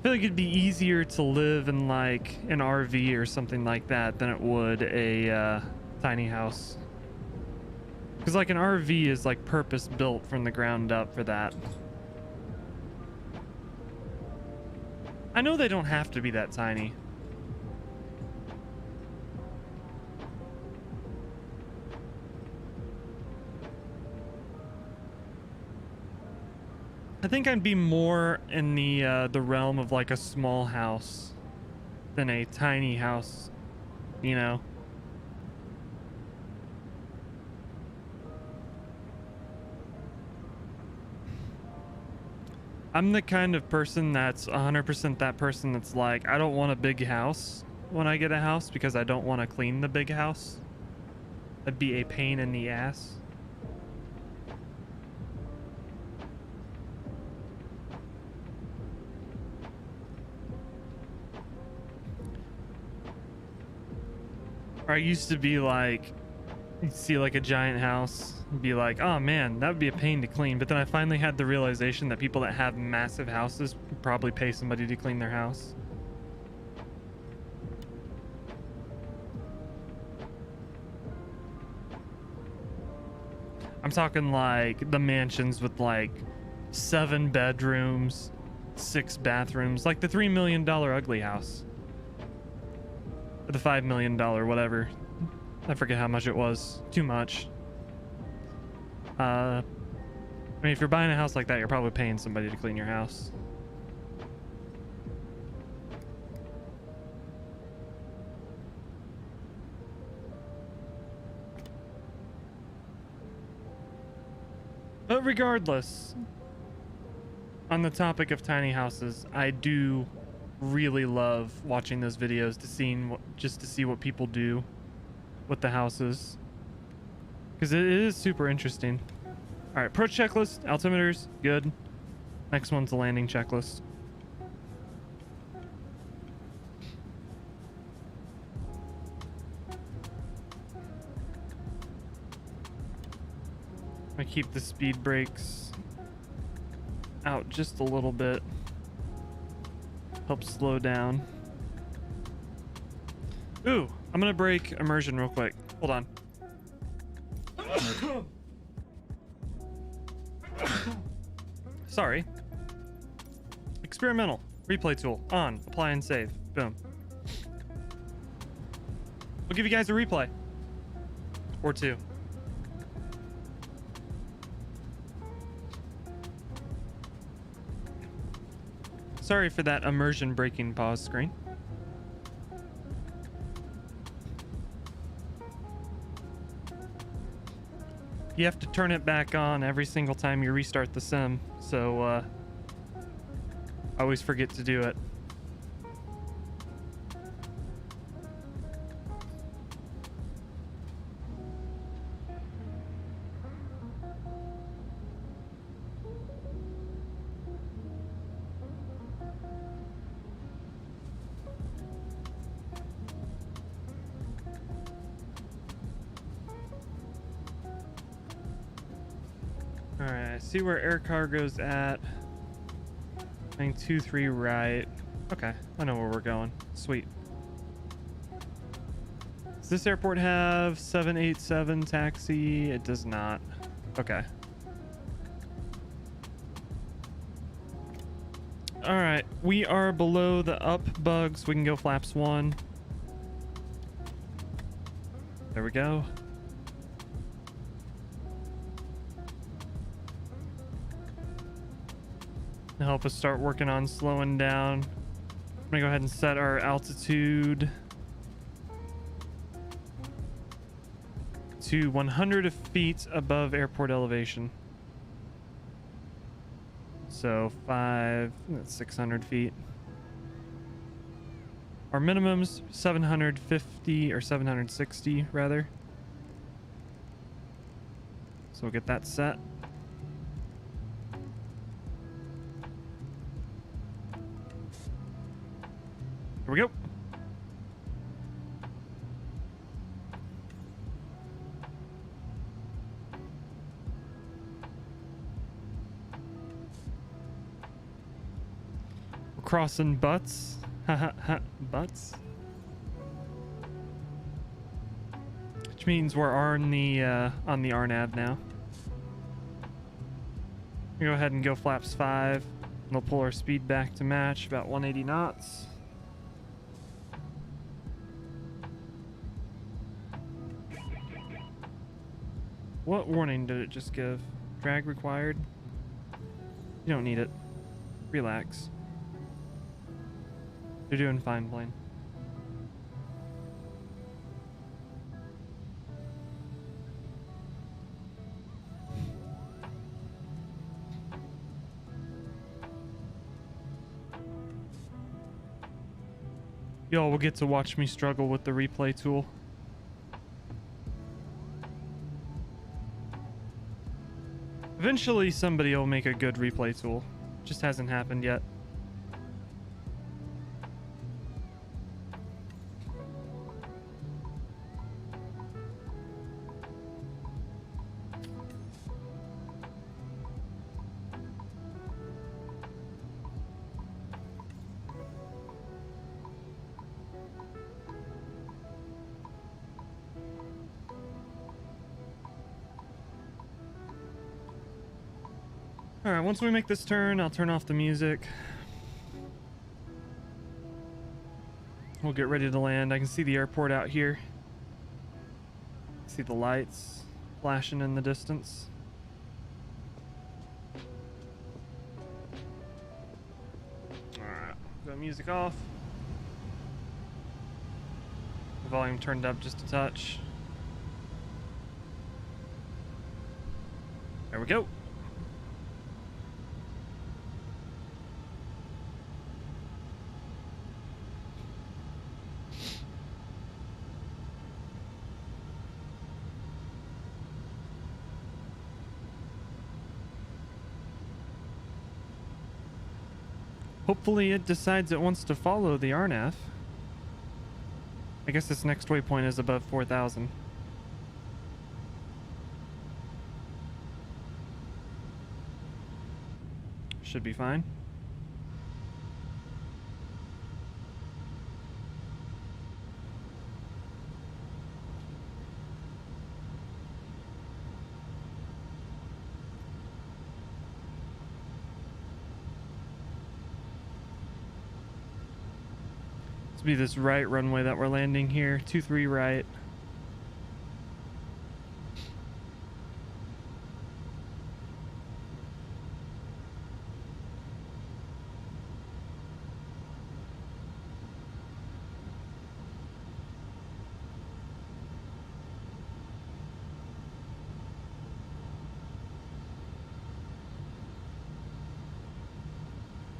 feel like it'd be easier to live in like an RV or something like that than it would a tiny house. Because like an RV is like purpose built from the ground up for that. I know they don't have to be that tiny. I think I'd be more in the realm of like a small house than a tiny house, you know. I'm the kind of person that's 100% that person that's like, I don't want a big house when I get a house because I don't want to clean the big house. That'd be a pain in the ass. Or I used to be like, you'd see like a giant house and be like, oh man, that would be a pain to clean. But then I finally had the realization that people that have massive houses probably pay somebody to clean their house. I'm talking like the mansions with like 7 bedrooms, 6 bathrooms, like the $3 million ugly house. Or the $5 million whatever. I forget how much it was. Too much. I mean, if you're buying a house like that, you're probably paying somebody to clean your house. But regardless, on the topic of tiny houses, I do really love watching those videos just to see what people do with the houses, because it is super interesting. All right, approach checklist, altimeters, good. Next one's the landing checklist. I keep the speed brakes out just a little bit. Helps slow down. Ooh, I'm gonna break immersion real quick. Hold on. Sorry. Experimental. Replay tool. On. Apply and save. Boom. We'll give you guys a replay. Or 2. Sorry for that immersion breaking pause screen. You have to turn it back on every single time you restart the sim, so I always forget to do it. See where air cargo's at. 923 right. Okay, I know where we're going. Sweet. Does this airport have 787 taxi? It does not. Okay. All right, we are below the up bugs. We can go flaps 1. There we go. Help us start working on slowing down. I'm gonna go ahead and set our altitude to 100 feet above airport elevation. So 600 feet. Our minimum's 750 or 760 rather. So we'll get that set. Here we go. crossing butts. Haha, butts. Which means we're on the RNAV now. We go ahead and go flaps 5. And we'll pull our speed back to match about 180 knots. What warning did it just give? Drag required? You don't need it. Relax. You're doing fine, Blaine. Y'all will get to watch me struggle with the replay tool. Eventually somebody will make a good replay tool. Just hasn't happened yet. Alright, once we make this turn, I'll turn off the music. We'll get ready to land. I can see the airport out here. See the lights flashing in the distance. Alright, got music off. The volume turned up just a touch. There we go. Hopefully it decides it wants to follow the RNAV. I guess this next waypoint is above 4,000. Should be fine. Be this right runway that we're landing here. 23 right.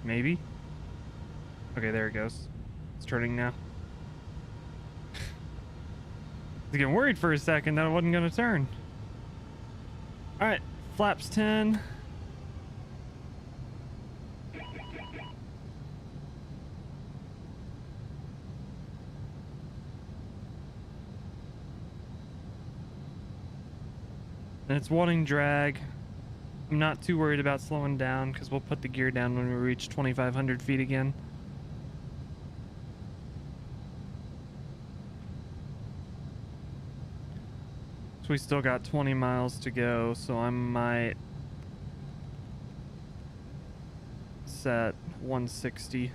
Maybe. Okay, there it goes. It's turning now. I was getting worried for a second that it wasn't going to turn. Alright, flaps 10. And it's wanting drag. I'm not too worried about slowing down because we'll put the gear down when we reach 2,500 feet again. So we still got 20 miles to go, so I might set 160.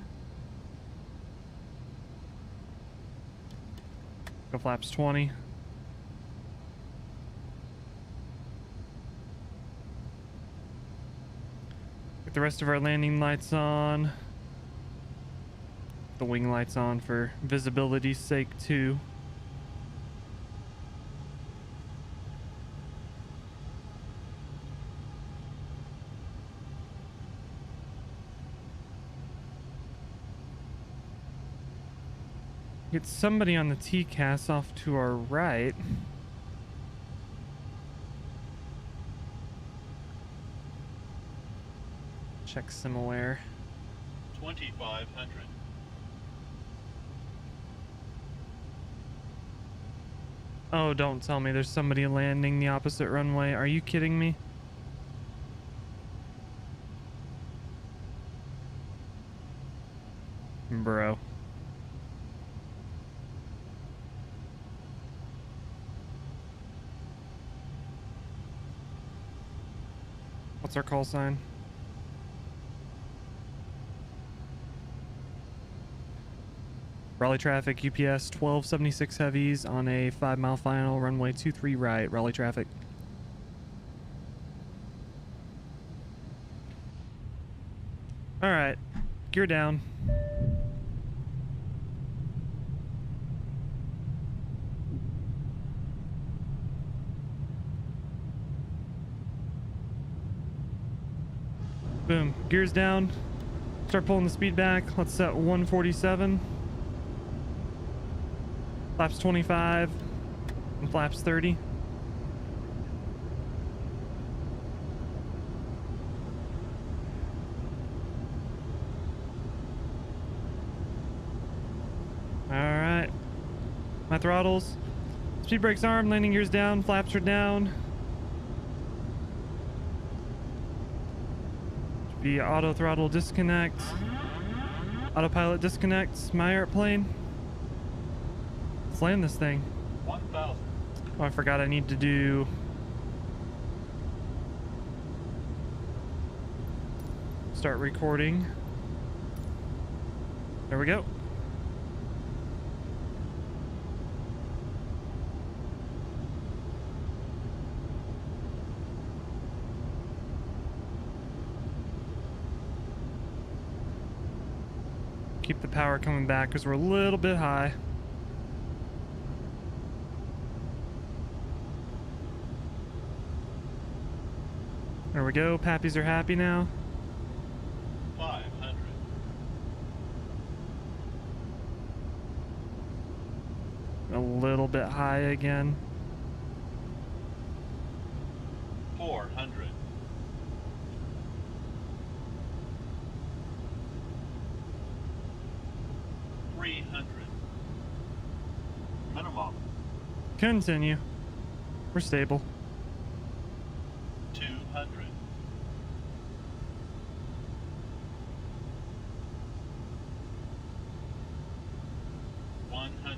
Go flaps 20. Get the rest of our landing lights on. The wing lights on for visibility's sake too. Get somebody on the TCAS off to our right. Check SimAware. 2,500. Oh, don't tell me there's somebody landing the opposite runway. Are you kidding me? Bro. What's our call sign? Raleigh traffic, UPS 1276 heavies on a 5-mile final, runway 23 right, Raleigh traffic. All right, gear down. Boom, gears down. Start pulling the speed back. Let's set 147. Flaps 25 and flaps 30. All right. My throttles. Speed brakes arm, landing gears down, flaps are down. Should be auto throttle disconnect. Autopilot disconnects my airplane. Let's land this thing. 1,000. Oh, I forgot I need to do... Start recording. There we go. Keep the power coming back because we're a little bit high. There we go. Pappies are happy now. 500. A little bit high again. 400. 300. Minimum. Continue. We're stable. 200. 100.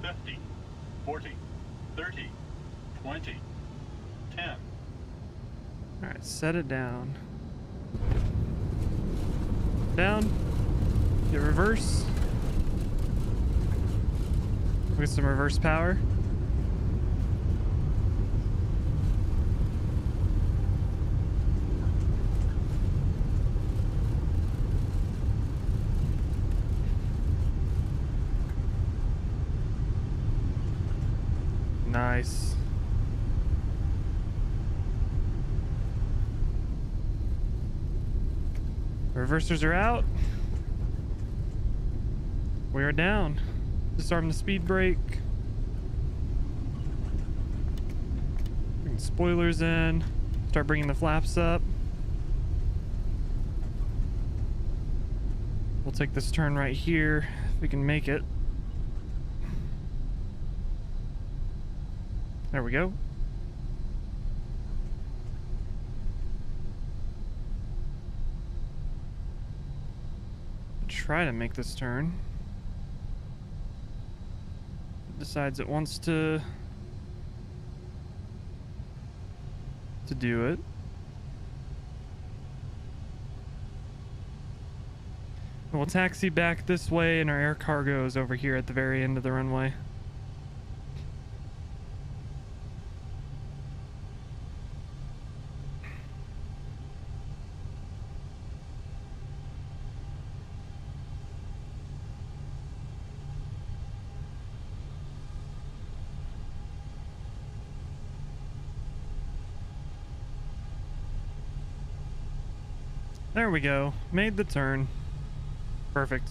50. 40. 30. 20. 10. All right, set it down. Down. Get reverse. Get some reverse power. Nice. Reversers are out. We are down. Disarm the speed brake. Bring the spoilers in. Start bringing the flaps up. We'll take this turn right here if we can make it. There we go. Try to make this turn. It decides it wants to do it. We'll taxi back this way, and our air cargo is over here at the very end of the runway. There we go. Made the turn. Perfect.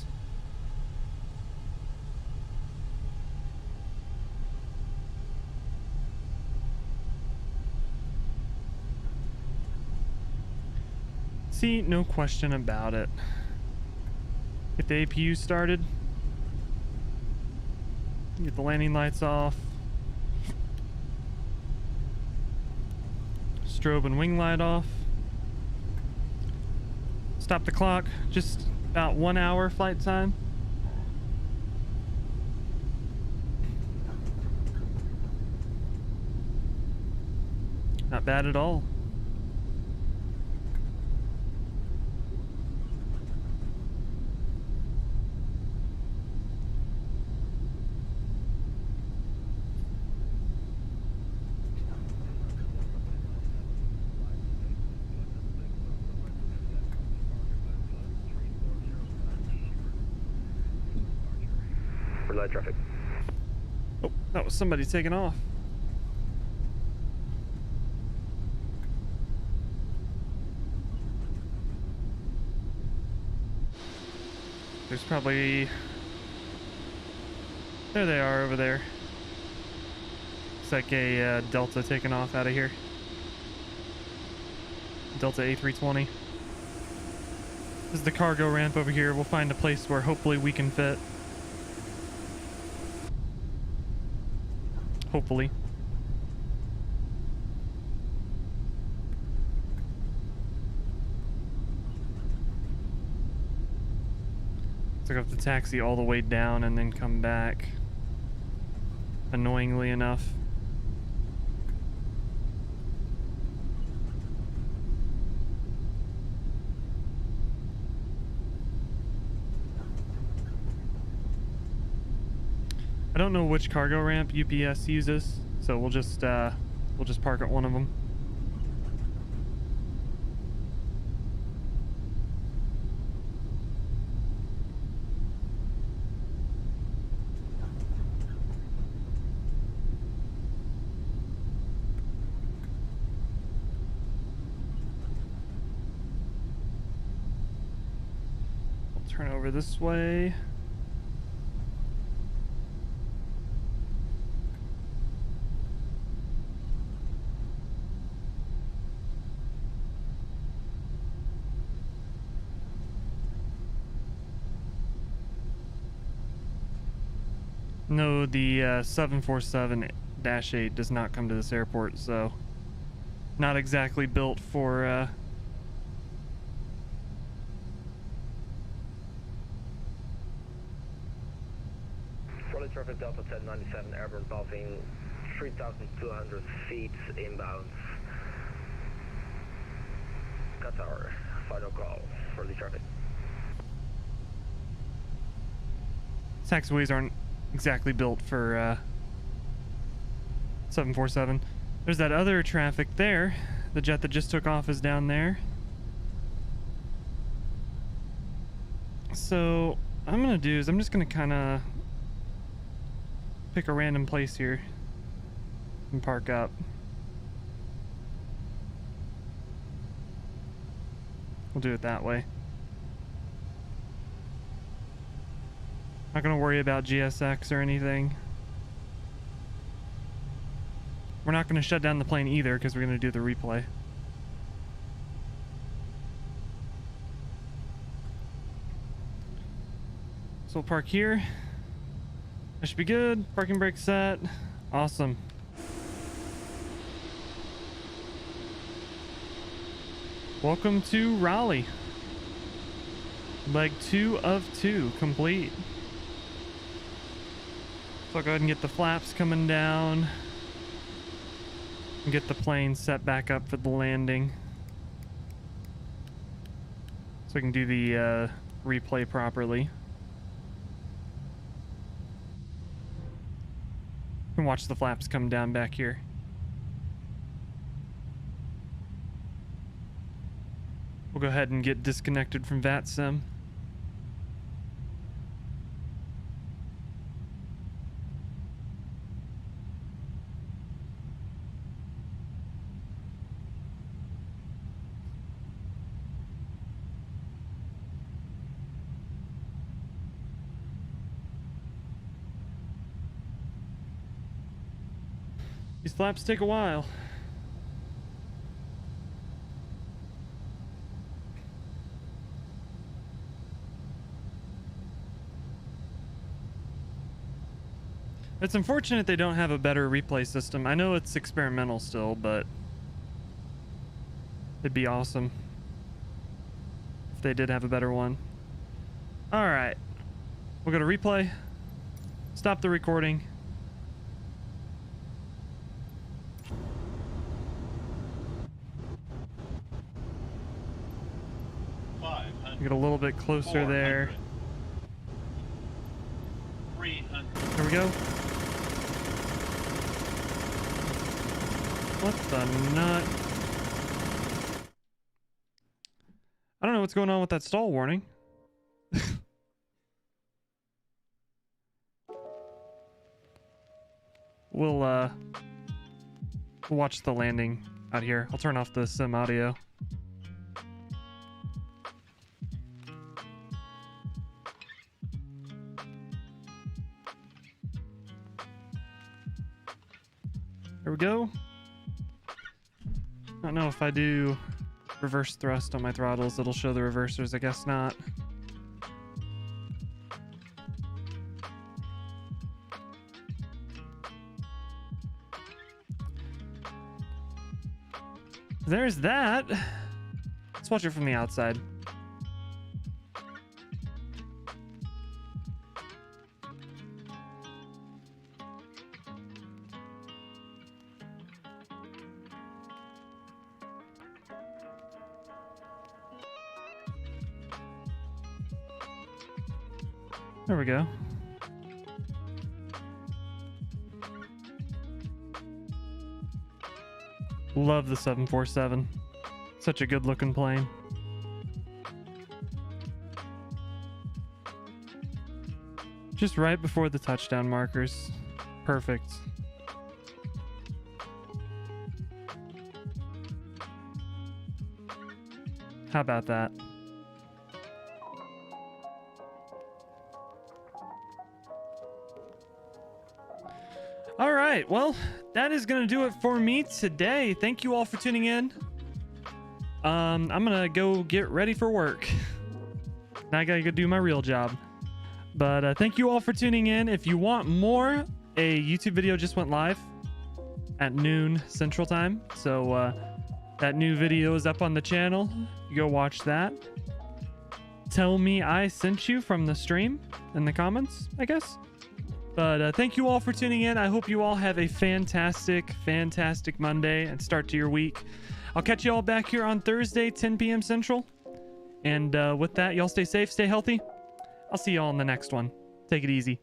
See, no question about it. Get the APU started. Get the landing lights off. Strobe and wing light off. Stop the clock. Just about 1 hour flight time. Not bad at all. Light traffic. Oh, that was somebody taking off. There's probably... There they are over there. Looks like a Delta taking off out of here. Delta A320. This is the cargo ramp over here. We'll find a place where hopefully we can fit. Hopefully. So I have to taxi all the way down and then come back. Annoyingly enough. I don't know which cargo ramp UPS uses, so we'll just park at one of them. We'll turn over this way. No, the 747-8 does not come to this airport, so not exactly built for Raleigh traffic Delta 1097 airborne passing 3,200 feet inbound. Qatar, final call for Raleigh traffic. taxiways aren't exactly built for 747. There's that other traffic there. The jet that just took off is down there. So what I'm gonna do is I'm just gonna kind of pick a random place here and park up. We'll do it that way. Not gonna worry about GSX or anything. We're not gonna shut down the plane either because we're gonna do the replay. So we'll park here. That should be good. Parking brake set. Awesome. Welcome to Raleigh. Leg 2 of 2 complete. So I'll go ahead and get the flaps coming down and get the plane set back up for the landing so we can do the replay properly. You can watch the flaps come down back here. We'll go ahead and get disconnected from VKBsim. These flaps take a while. It's unfortunate they don't have a better replay system. I know it's experimental still, but it'd be awesome they did have a better one. All right, we'll go to replay. Stop the recording. Get a little bit closer there. 300. There we go. What the nut? I don't know what's going on with that stall warning. We'll watch the landing out here. I'll turn off the sim audio. There we go. I don't know if I do reverse thrust on my throttles, it'll show the reversers. I guess not. There's that. Let's watch it from the outside. There we go. Love the 747. Such a good looking plane. Just right before the touchdown markers. Perfect. How about that? All right, well, that is gonna do it for me today. Thank you all for tuning in. I'm gonna go get ready for work. Now I gotta go do my real job. But thank you all for tuning in. If you want more, a YouTube video just went live at noon Central Time. So that new video is up on the channel. You go watch that. Tell me I sent you from the stream in the comments, I guess. But thank you all for tuning in. I hope you all have a fantastic, fantastic Monday and start to your week. I'll catch you all back here on Thursday, 10 p.m. Central. And with that, y'all stay safe, stay healthy. I'll see you all in the next one. Take it easy.